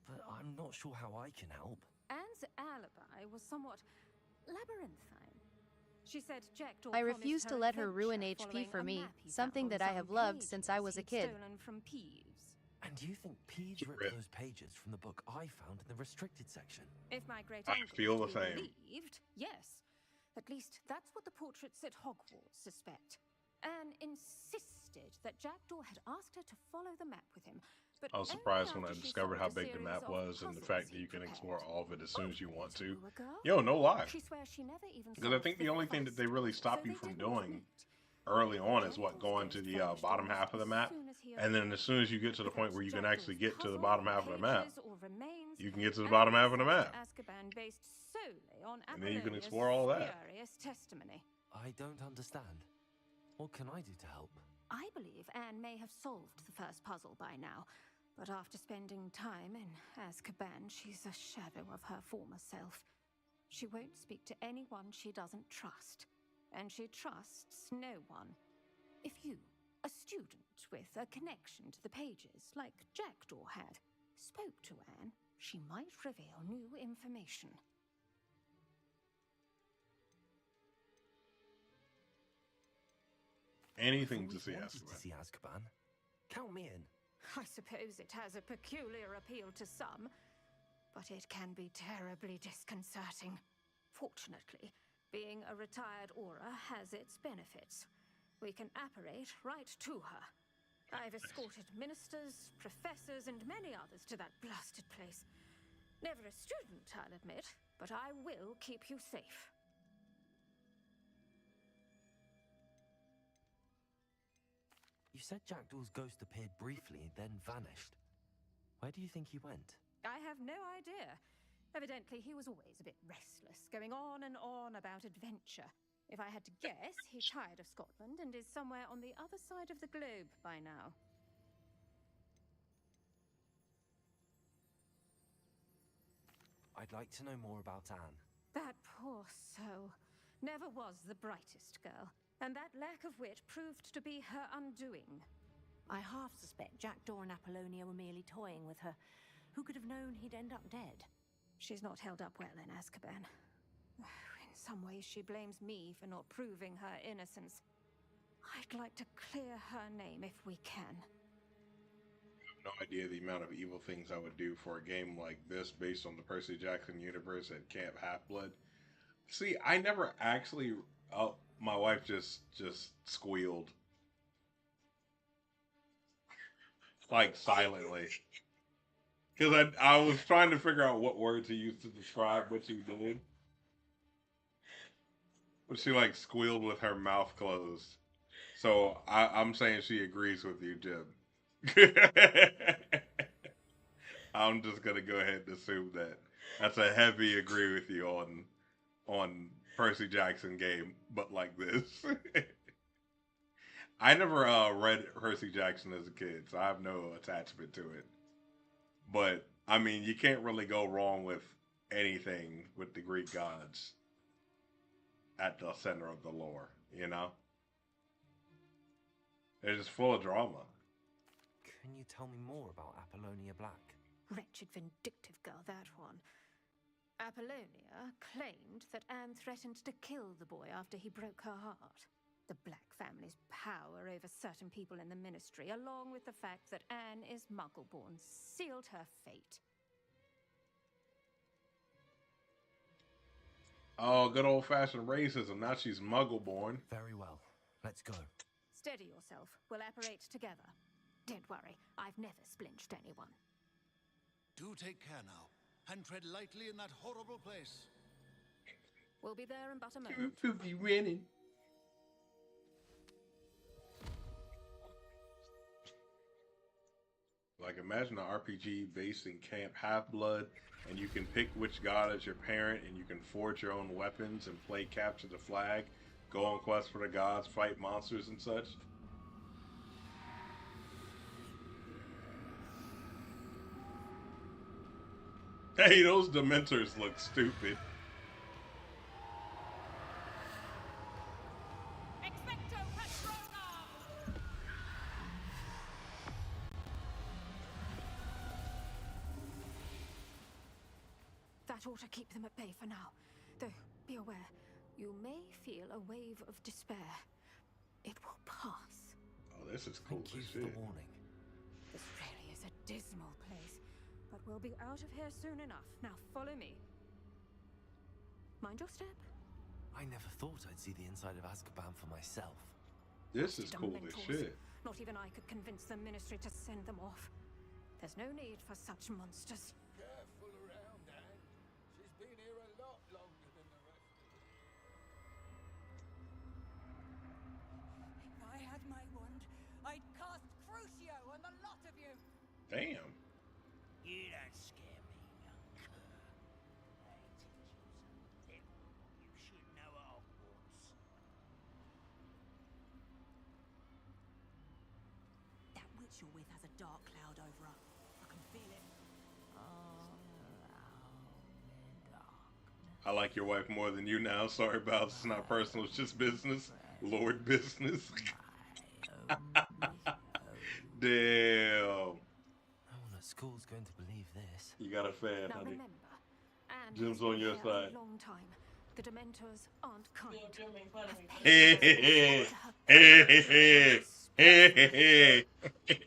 but I'm not sure how I can help. Anne's alibi was somewhat labyrinthine. She said Jackdaw I promised refuse to her let her ruin adventure HP for following a me, map he something found that on I have some loved since I pages was a he'd kid. stolen from Peeves. And do you think Peeves ripped those pages from the book I found in the restricted section? If my great I uncle feel is the to be same. believed, yes. At least that's what the portraits at Hogwarts suspect. Anne insisted that Jackdaw had asked her to follow the map with him, but I was only surprised when I after she discovered how solved a big the series map of was and the puzzles fact that he you can prepared. explore all of it as soon as you want to. Woo a girl? Yo, no lie. She swears she never even Because I solved think the only thing that they really stop you from doing early on is what, going to the bottom half of the map, and then as soon as you get to the point where you can actually get to the bottom half of the map, you can get to the bottom half of the map, Azkaban based solely on and then you can Apollonia's explore all that. spurious testimony. I don't understand. What can I do to help? I believe Anne may have solved the first puzzle by now, but after spending time in Azkaban, she's a shadow of her former self. She won't speak to anyone she doesn't trust, and she trusts no one. If you, a student with a connection to the pages, like Jackdaw had, spoke to Anne, she might reveal new information. Anything to see wanted Azkaban. to see Azkaban. Count me in. I suppose it has a peculiar appeal to some, but it can be terribly disconcerting. Fortunately, being a retired aura has its benefits. We can apparate right to her. I've escorted ministers, professors, and many others to that blasted place. Never a student, I'll admit, but I will keep you safe. You said Jackdaw's ghost appeared briefly, then vanished. Where do you think he went? I have no idea. Evidently, he was always a bit restless, going on and on about adventure. If I had to guess, he's tired of Scotland and is somewhere on the other side of the globe by now. I'd like to know more about Anne. That poor soul never was the brightest girl, and that lack of wit proved to be her undoing. I half suspect Jackdaw and Apollonia were merely toying with her. Who could have known he'd end up dead? She's not held up well in Azkaban. In some ways, she blames me for not proving her innocence. I'd like to clear her name if we can. No idea the amount of evil things I would do for a game like this based on the Percy Jackson universe at Camp Half-Blood. See, I never actually... Oh, my wife just squealed. Like, silently. Because I was trying to figure out what word to use to describe what you did. But she like squealed with her mouth closed. So I'm saying she agrees with you, Jim. I'm just gonna go ahead and assume that that's a heavy agree with you on Percy Jackson game, but like this. I never read Percy Jackson as a kid, so I have no attachment to it. But I mean, you can't really go wrong with anything with the Greek gods at the center of the lore. You know, they're just full of drama. Can you tell me more about Apollonia Black? Wretched, vindictive girl, that one. Apollonia claimed that Anne threatened to kill the boy after he broke her heart. The Black family's power over certain people in the ministry, along with the fact that Anne is Muggle-born, sealed her fate. Oh, good old-fashioned racism. Now she's Muggle-born. Very well. Let's go. Steady yourself. We'll apparate together. Don't worry, I've never splinched anyone. Do take care now, and tread lightly in that horrible place. We'll be there in but a moment. We'll be running. Like, imagine an RPG based in Camp Half-Blood, and you can pick which god as your parent, and you can forge your own weapons and play capture the flag, go on quests for the gods, fight monsters and such. Hey, those Dementors look stupid. That ought to keep them at bay for now. Though, be aware, you may feel a wave of despair. It will pass. Oh, this is cool as shit. Warning. This really is a dismal place. But we'll be out of here soon enough. Now, follow me. Mind your step. I never thought I'd see the inside of Azkaban for myself. This is cool as shit. Not even I could convince the ministry to send them off. There's no need for such monsters. Careful around, Anne. She's been here a lot longer than the rest of us. If I had my wand, I'd cast Crucio on the lot of you. Damn. You don't scare me, young cur. I teach you something you should know at Hogwarts. That witch you're with has a dark cloud over her. I can feel it. I like your wife more than you now. Sorry about it. It's not personal. It's just business. Lord business. Damn. No one at school's going to believe this. You got a fan, Now honey. remember, Anne Jim's has on been your here side. a long time. The Dementors aren't kind. Hey, hey, hey, hey, hey, hey.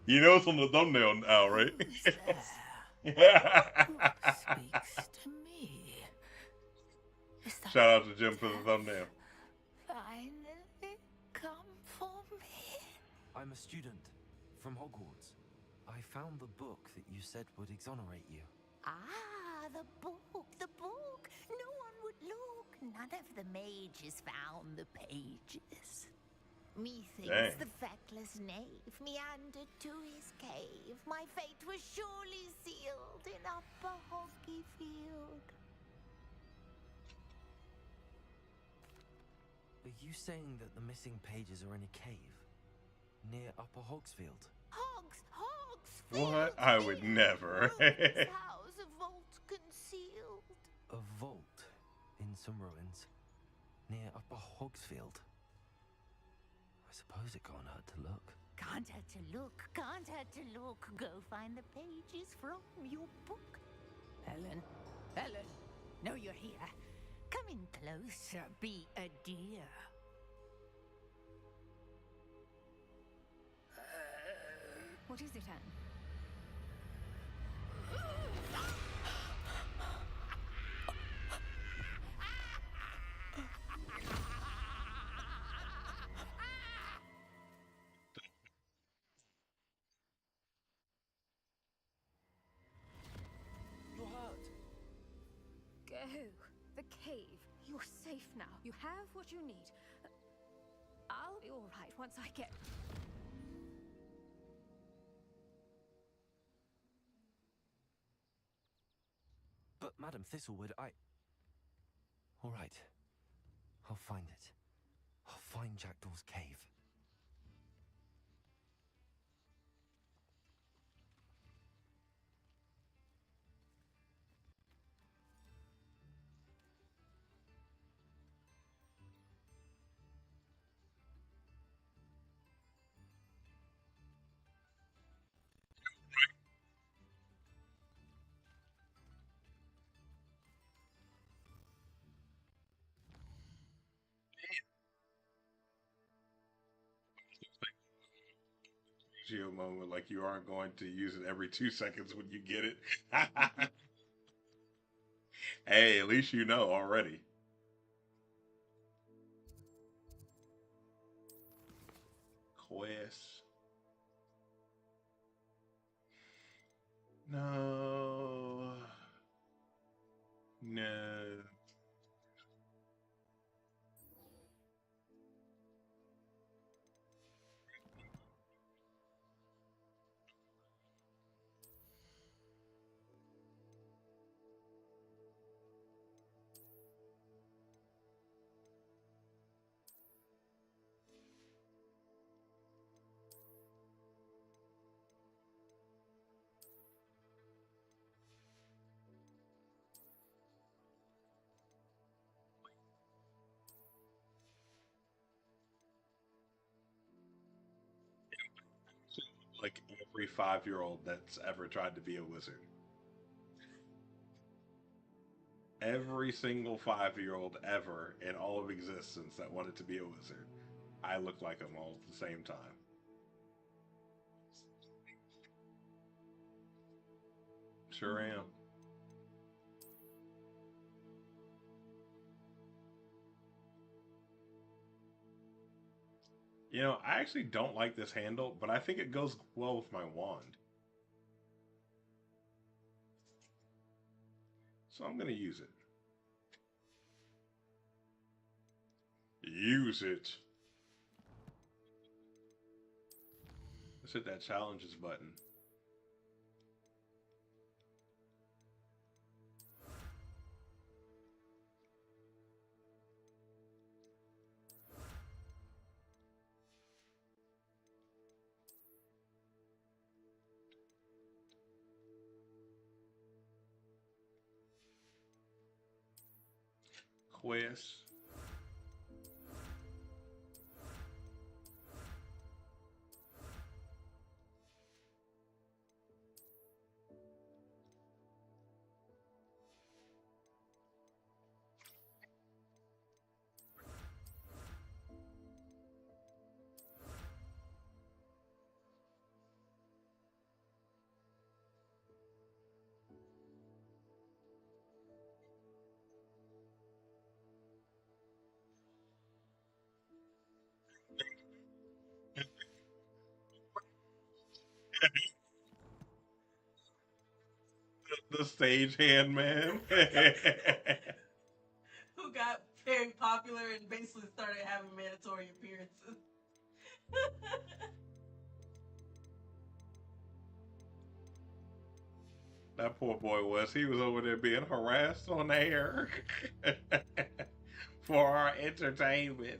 You know it's on the thumbnail now, right? Shout out to Jim for the thumbnail. Finally come for me. I'm a student from Hogwarts. I found the book that you said would exonerate you. Ah, the book, the book. No one would look. None of the mages found the pages. Methinks Dang. the feckless knave meandered to his cave. My fate was surely sealed in Upper Hogsfield. Are you saying that the missing pages are in a cave near Upper Hogsfield? Hogsfield. What? I would never. Ruins house, a vault concealed. A vault in some ruins near Upper Hogsfield. I suppose it can't hurt to look. Can't hurt to look, can't hurt to look. Go find the pages from your book. Helen, Helen, know you're here. Come in closer, be a dear. What is it, Anne? You have what you need. I'll be all right once I get... But, Madam Thistlewood, all right. I'll find it. I'll find Jackdaw's cave. You a moment like you aren't going to use it every 2 seconds when you get it. Hey, at least you know already. Quest. No. No. Like every 5-year-old that's ever tried to be a wizard. Every single 5-year-old ever in all of existence that wanted to be a wizard. I look like them all at the same time. Sure am. You know, I actually don't like this handle, but I think it goes well with my wand. So I'm going to use it. Use it. Let's hit that challenges button. Quest. The stagehand man. Who got very popular and basically started having mandatory appearances. That poor boy he was over there being harassed on air for our entertainment.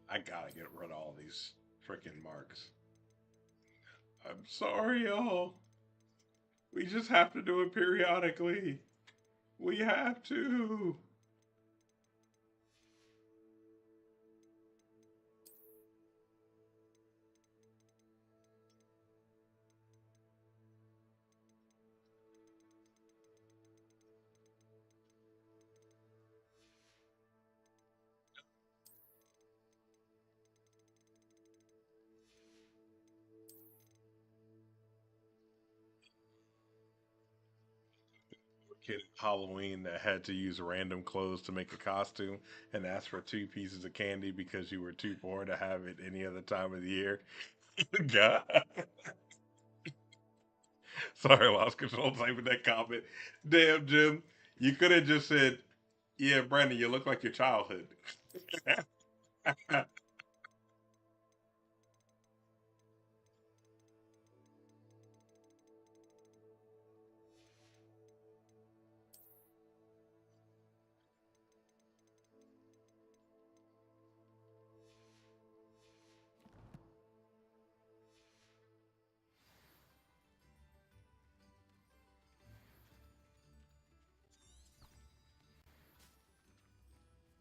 I gotta get rid of all these freaking marks. I'm sorry, y'all. We just have to do it periodically. We have to. kid at Halloween that had to use random clothes to make a costume and asked for two pieces of candy because you were too poor to have it any other time of the year. God. Sorry, I lost control typing that comment. Damn, Jim. You could have just said, yeah, Brandon, you look like your childhood.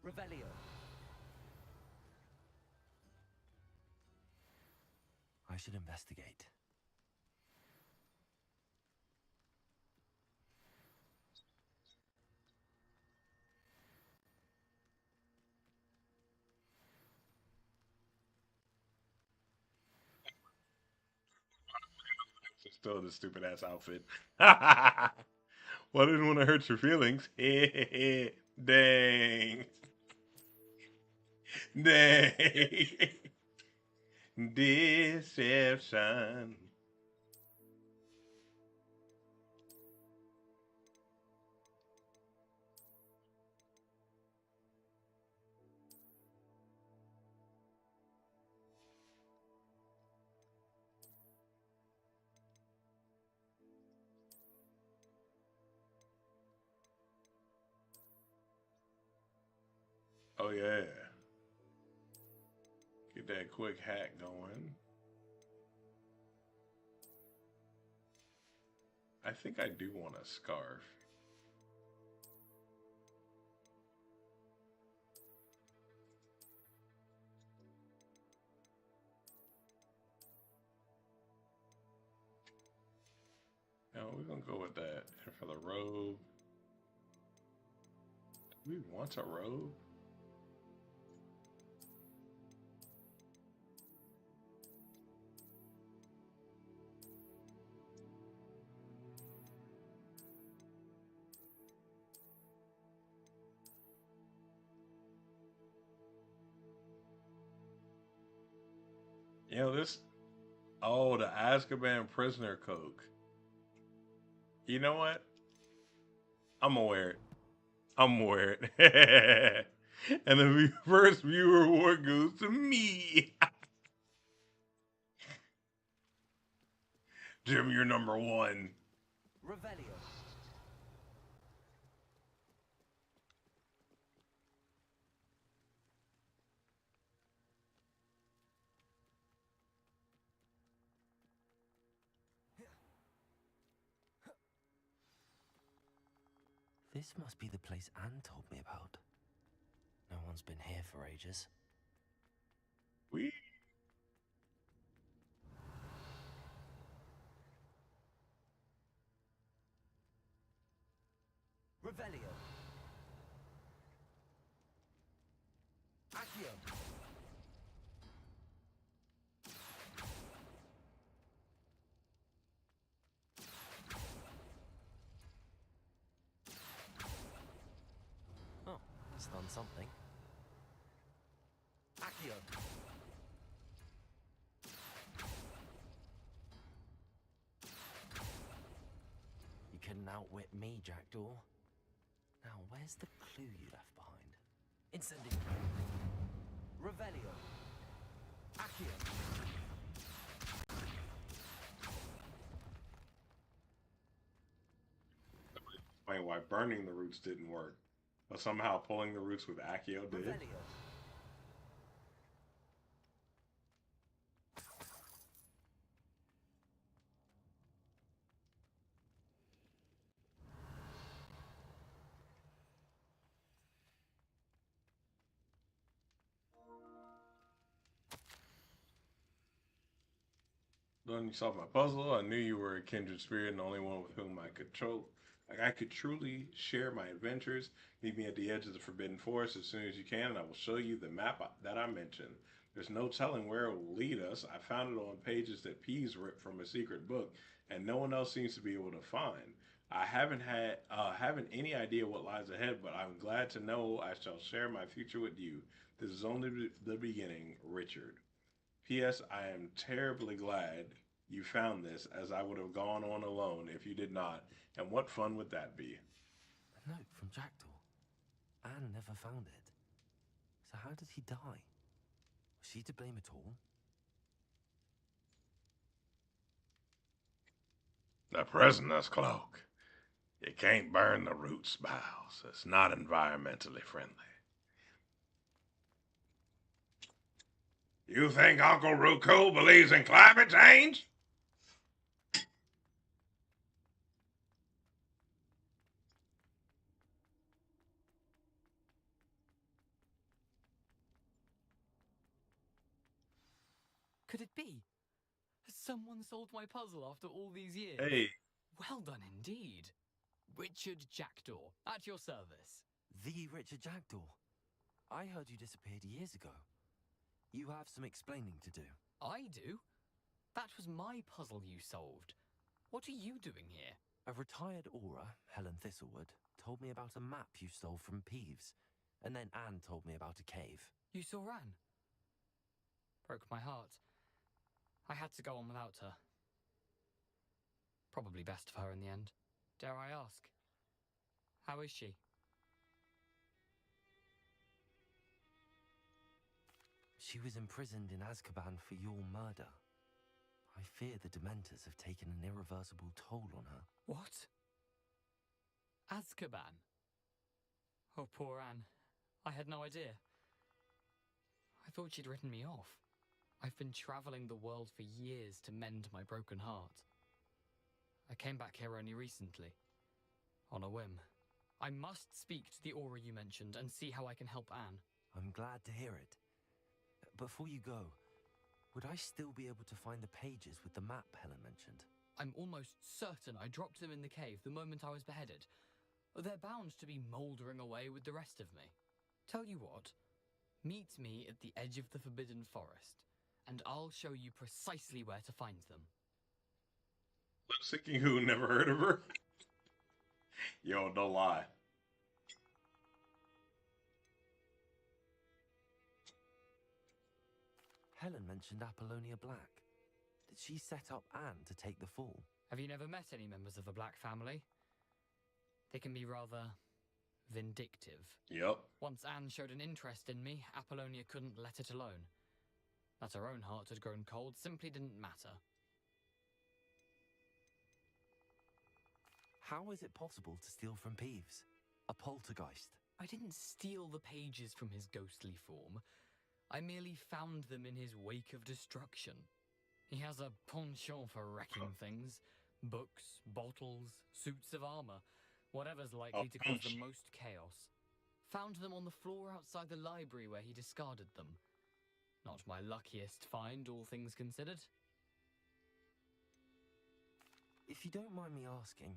Revelio. I should investigate. Still the stupid ass outfit. Well, I didn't want to hurt your feelings. Dang. Dang. Deception. Oh, yeah. Get that quick hack going. I think I do want a scarf. No, we're going to go with that. And for the robe, do we want a robe? You know, this. Oh, the Azkaban prisoner coke. You know what? I'm gonna wear it. I'm gonna wear it. And the first viewer award goes to me. Jim, you're number one. Revelio. This must be the place Anne told me about. No one's been here for ages. We. Revelio. Accio. Oh, it's done something. Accio. You couldn't outwit me, Jackdaw. Now, where's the clue you left behind? Incendio. Revelio. Accio. Explain why burning the roots didn't work, but somehow pulling the roots with Accio did. Revelio. Then you solved my puzzle. I knew you were a kindred spirit and the only one with whom I could like I could truly share my adventures. Meet me at the edge of the Forbidden Forest as soon as you can, and I will show you the map that I mentioned. There's no telling where it will lead us. I found it on pages that Pease ripped from a secret book, and no one else seems to be able to find. I haven't any idea what lies ahead, but I'm glad to know I shall share my future with you. This is only the beginning, Richard. P.S. I am terribly glad you found this, as I would have gone on alone if you did not. And what fun would that be? A note from Jackdaw. Anne never found it. So how did he die? Was she to blame at all? The prisoner's cloak. You can't burn the root's boughs. It's not environmentally friendly. You think Uncle Ruku believes in climate change? Could it be? Has someone solved my puzzle after all these years? Hey. Well done indeed. Richard Jackdaw, at your service. The Richard Jackdaw. I heard you disappeared years ago. You have some explaining to do. I do? That was my puzzle you solved. What are you doing here? A retired aura, Helen Thistlewood, told me about a map you stole from Peeves. And then Anne told me about a cave. You saw Anne? Broke my heart. I had to go on without her. Probably best of her in the end. Dare I ask? How is she? She was imprisoned in Azkaban for your murder. I fear the Dementors have taken an irreversible toll on her. What? Azkaban? Oh, poor Anne. I had no idea. I thought she'd written me off. I've been travelling the world for years to mend my broken heart. I came back here only recently. On a whim. I must speak to the aura you mentioned and see how I can help Anne. I'm glad to hear it. Before you go, would I still be able to find the pages with the map Helen mentioned? I'm almost certain I dropped them in the cave the moment I was beheaded. They're bound to be mouldering away with the rest of me. Tell you what, meet me at the edge of the Forbidden Forest, and I'll show you precisely where to find them. Lip-syncing who? Never heard of her? Yo, don't lie. Helen mentioned Apollonia Black. Did she set up Anne to take the fall? Have you never met any members of the Black family? They can be rather vindictive. Yep. Once Anne showed an interest in me, Apollonia couldn't let it alone. That her own heart had grown cold simply didn't matter. How is it possible to steal from Peeves? A poltergeist? I didn't steal the pages from his ghostly form. I merely found them in his wake of destruction. He has a penchant for wrecking things. Books, bottles, suits of armor. Whatever's likely to cause the most chaos. Found them on the floor outside the library where he discarded them. Not my luckiest find, all things considered. If you don't mind me asking,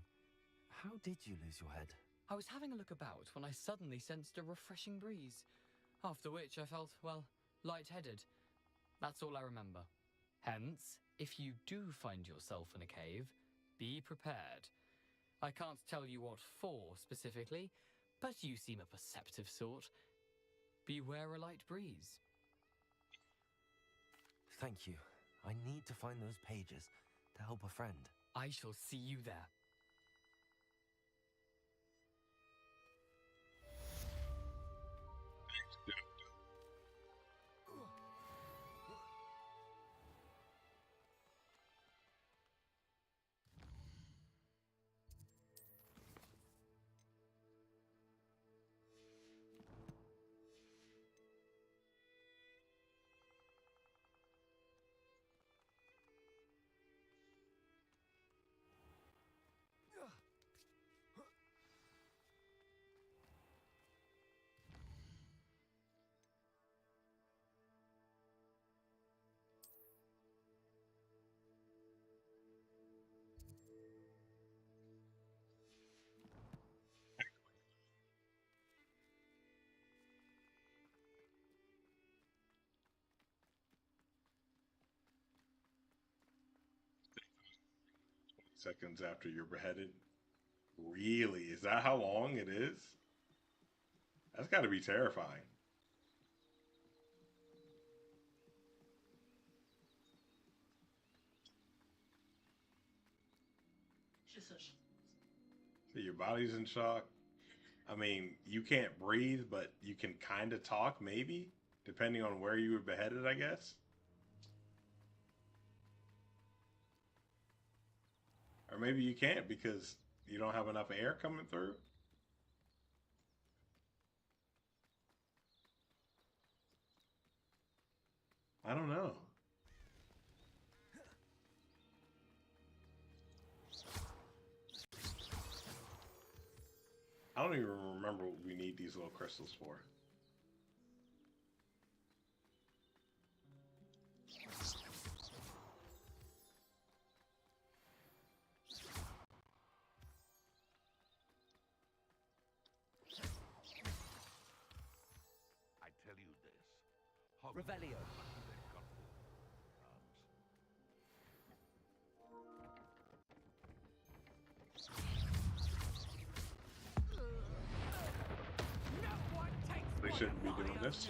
how did you lose your head? I was having a look about when I suddenly sensed a refreshing breeze. After which I felt, well, lightheaded. That's all I remember. Hence, if you do find yourself in a cave, be prepared. I can't tell you what for specifically, but you seem a perceptive sort. Beware a light breeze. Thank you. I need to find those pages to help a friend. I shall see you there. Seconds after you're beheaded. Really? Is that how long it is? That's got to be terrifying. So your body's in shock. I mean, you can't breathe, but you can kind of talk, maybe, depending on where you were beheaded, I guess. Or maybe you can't because you don't have enough air coming through. I don't know. I don't even remember what we need these little crystals for. I tell you this. Revelio. They shouldn't be doing this.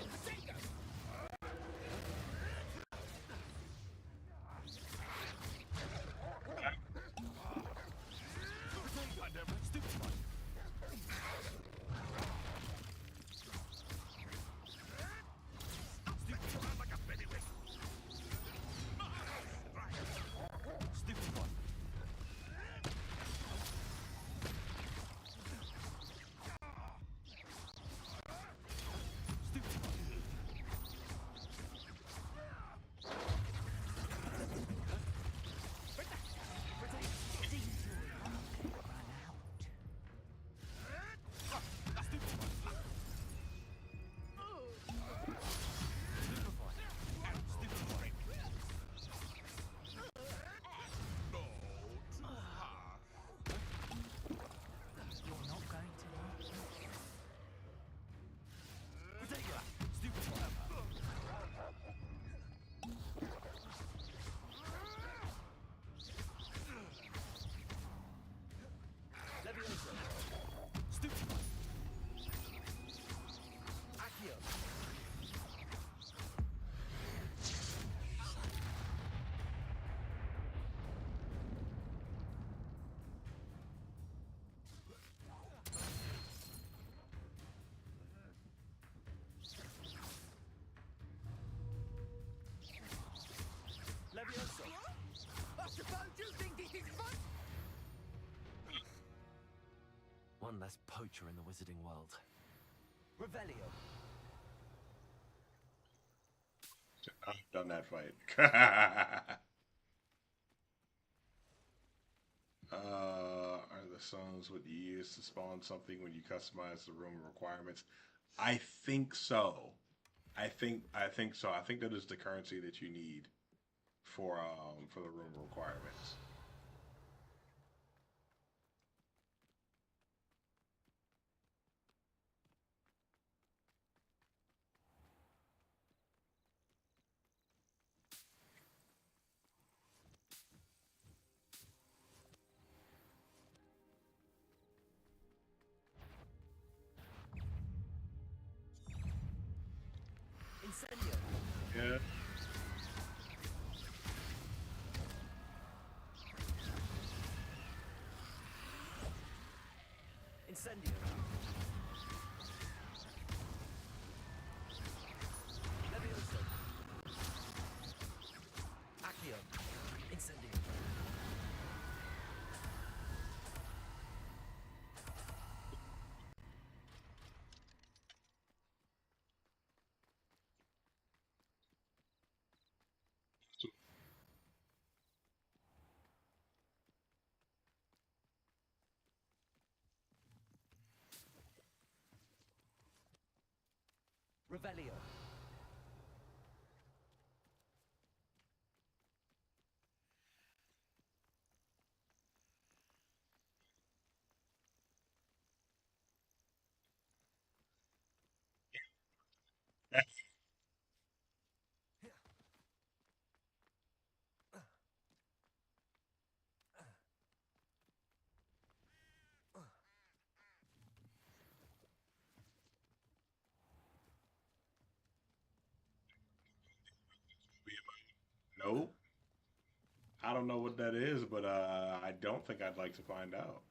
One less poacher in the wizarding world. Revelio. I've done that fight. Are the stones what you use to spawn something when you customize the room requirements? I think so. I think so. I think that is the currency that you need for the room requirements. Incendio. Yeah. Incendio. Levioso. Accio. Incendio. Revelio. Nope. I don't know what that is, but I don't think I'd like to find out.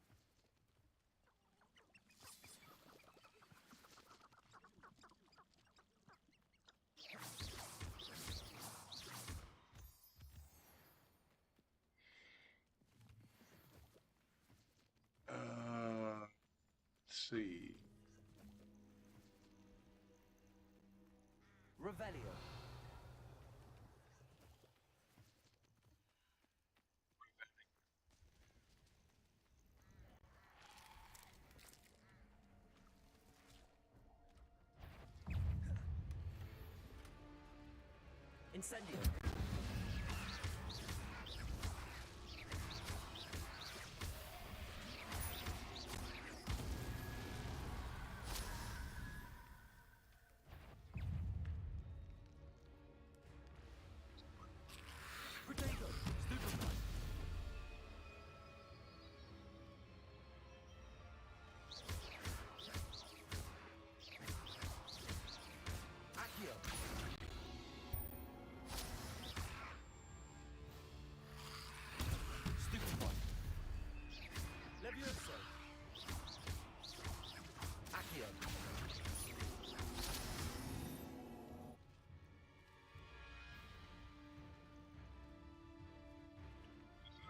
Let's see. Revelio. Incendio.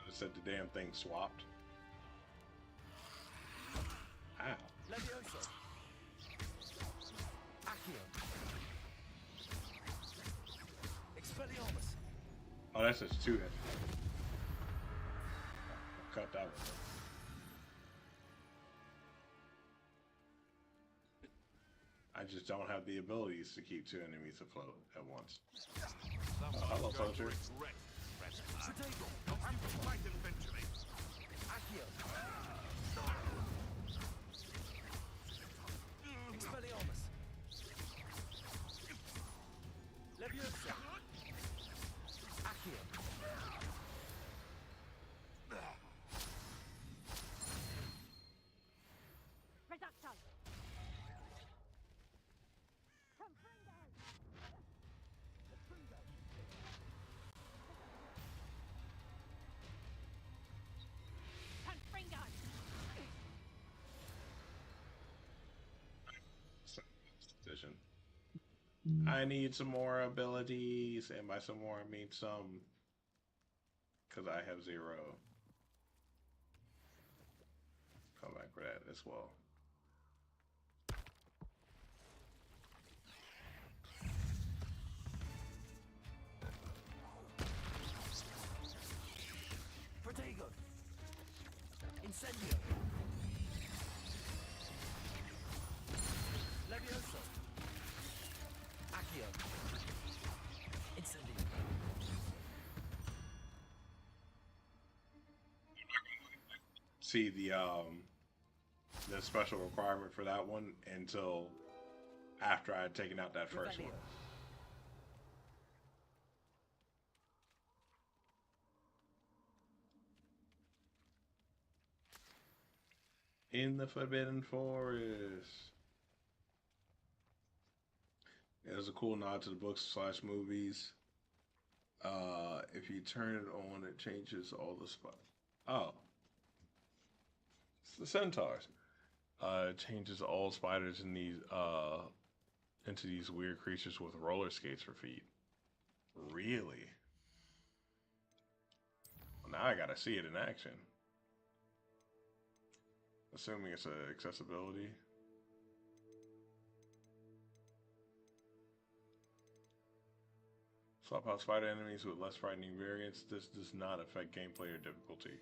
Said the damn thing swapped. Ow. Levioso. Accio. Expelliarmus. Oh, that's just two hits. Cut that one. I just don't have the abilities to keep two enemies afloat at once. Hello, soldier. Expelliarmus. Leviosa. Accio. Reducto. Decision. I need some more abilities, and by some more I mean some, because I have 0. Come back for that as well. Protego. Incendio. Levioso. Accio. Incendio. See the special requirement for that one until after I had taken out that first one. In the Forbidden Forest. It was a cool nod to the books/movies. If you turn it on, it changes all the spots. Oh. It's the centaurs. It changes all spiders in these into these weird creatures with roller skates for feet. Really? Well, now I gotta see it in action. Assuming it's accessibility. Swap out spider enemies with less frightening variants. This does not affect gameplay or difficulty.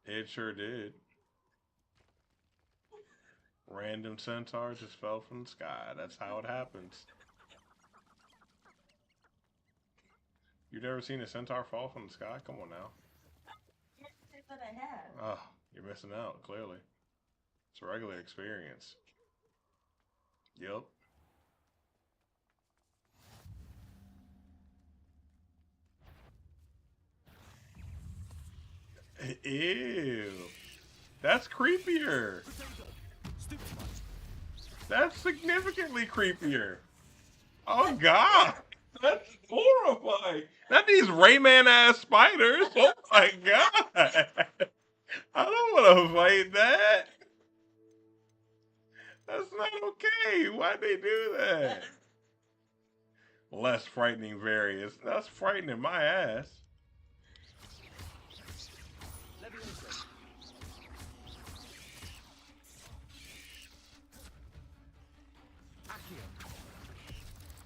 It sure did. Random centaur just fell from the sky. That's how it happens. You've never seen a centaur fall from the sky? Come on now. Can't say that I have. Oh, you're missing out, clearly. It's a regular experience. Yep. Ew. That's creepier. That's significantly creepier. Oh God, that's horrifying. Not these Rayman ass spiders. Oh my God, I don't want to fight that. That's not okay. Why'd they do that? Less frightening variants. That's frightening my ass.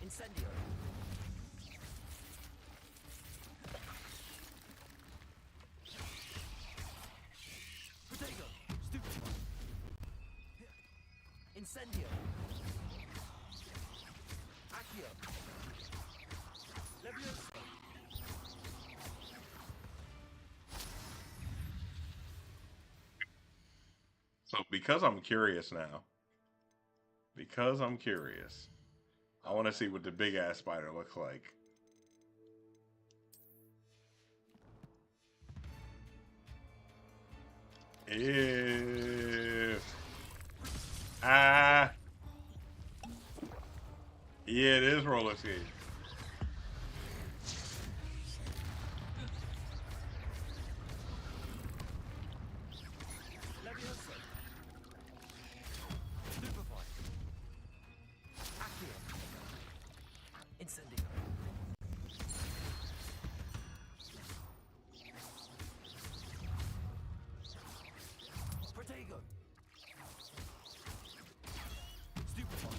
Incendio. Potato. Stupefy. Incendio. Accio. Leviosa. So because I'm curious now, I want to see what the big ass spider looks like. Ew. Ah. Yeah, it is roller skating. Leviosa. Stupefy. Accio. Incendio. Protego. Stupefy.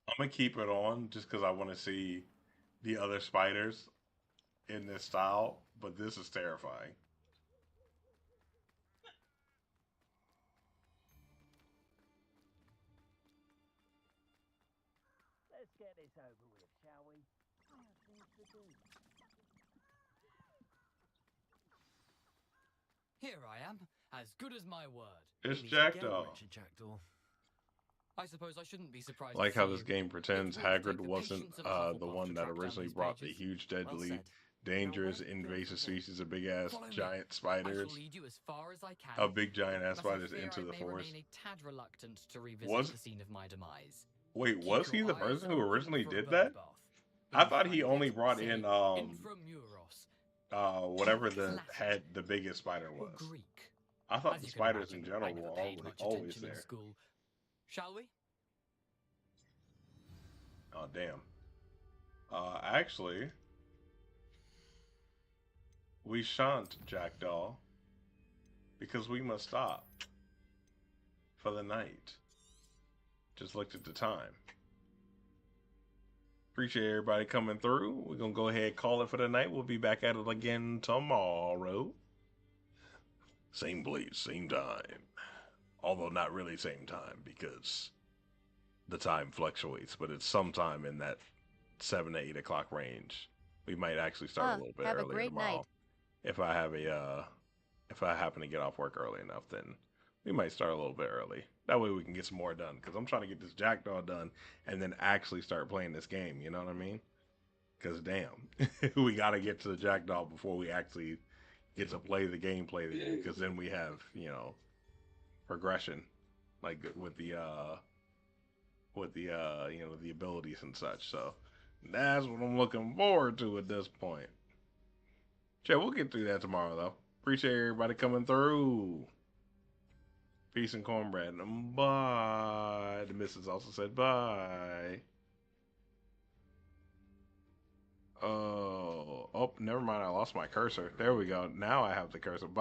I'm gonna keep it on just because I want to see the other spiders in this style, but this is terrifying. Let's get this over with, shall we? I have things to do. Here I am, as good as my word. It's Jackdaw. I suppose I shouldn't be surprised. Like to how see this you. game pretends It will take Hagrid the wasn't patience of a the Hufflepuff one to that track down originally these brought the pages. huge, Well deadly, said. dangerous, Now, where do we invasive go from here? species of big ass Follow me. giant I spiders. shall lead you as far as I can. Of big giant ass but I spiders fear into I the may forest. remain a tad reluctant to revisit Was the scene of my demise. wait, Keep was he your the eyes person who open originally for a did bird that? bath. I If thought you he find only it, brought say, in Intramuros. whatever the Classic. the biggest spider Or was. Greek. I thought As the you can spiders in imagine, general I never were paid much always attention in there. school. Shall we? Oh damn. Actually, we shan't, Jackdaw, because we must stop for the night. Just looked at the time. Appreciate everybody coming through. We're gonna go ahead and call it for the night. We'll be back at it again tomorrow. Same place, same time. Although not really same time because the time fluctuates, but it's sometime in that 7 to 8 o'clock range. We might actually start a little bit Have a earlier great tomorrow. night. If I have if I happen to get off work early enough, then we might start a little bit early. That way we can get some more done. Because I'm trying to get this Jackdaw done and then actually start playing this game. You know what I mean? Because damn, we got to get to the Jackdaw before we actually get to play the game. Because then we have progression, like with the the abilities and such. So that's what I'm looking forward to at this point. Yeah, we'll get through that tomorrow though. Appreciate everybody coming through. Peace and cornbread. Bye. The missus also said bye. Oh, never mind. I lost my cursor. There we go. Now I have the cursor. Bye.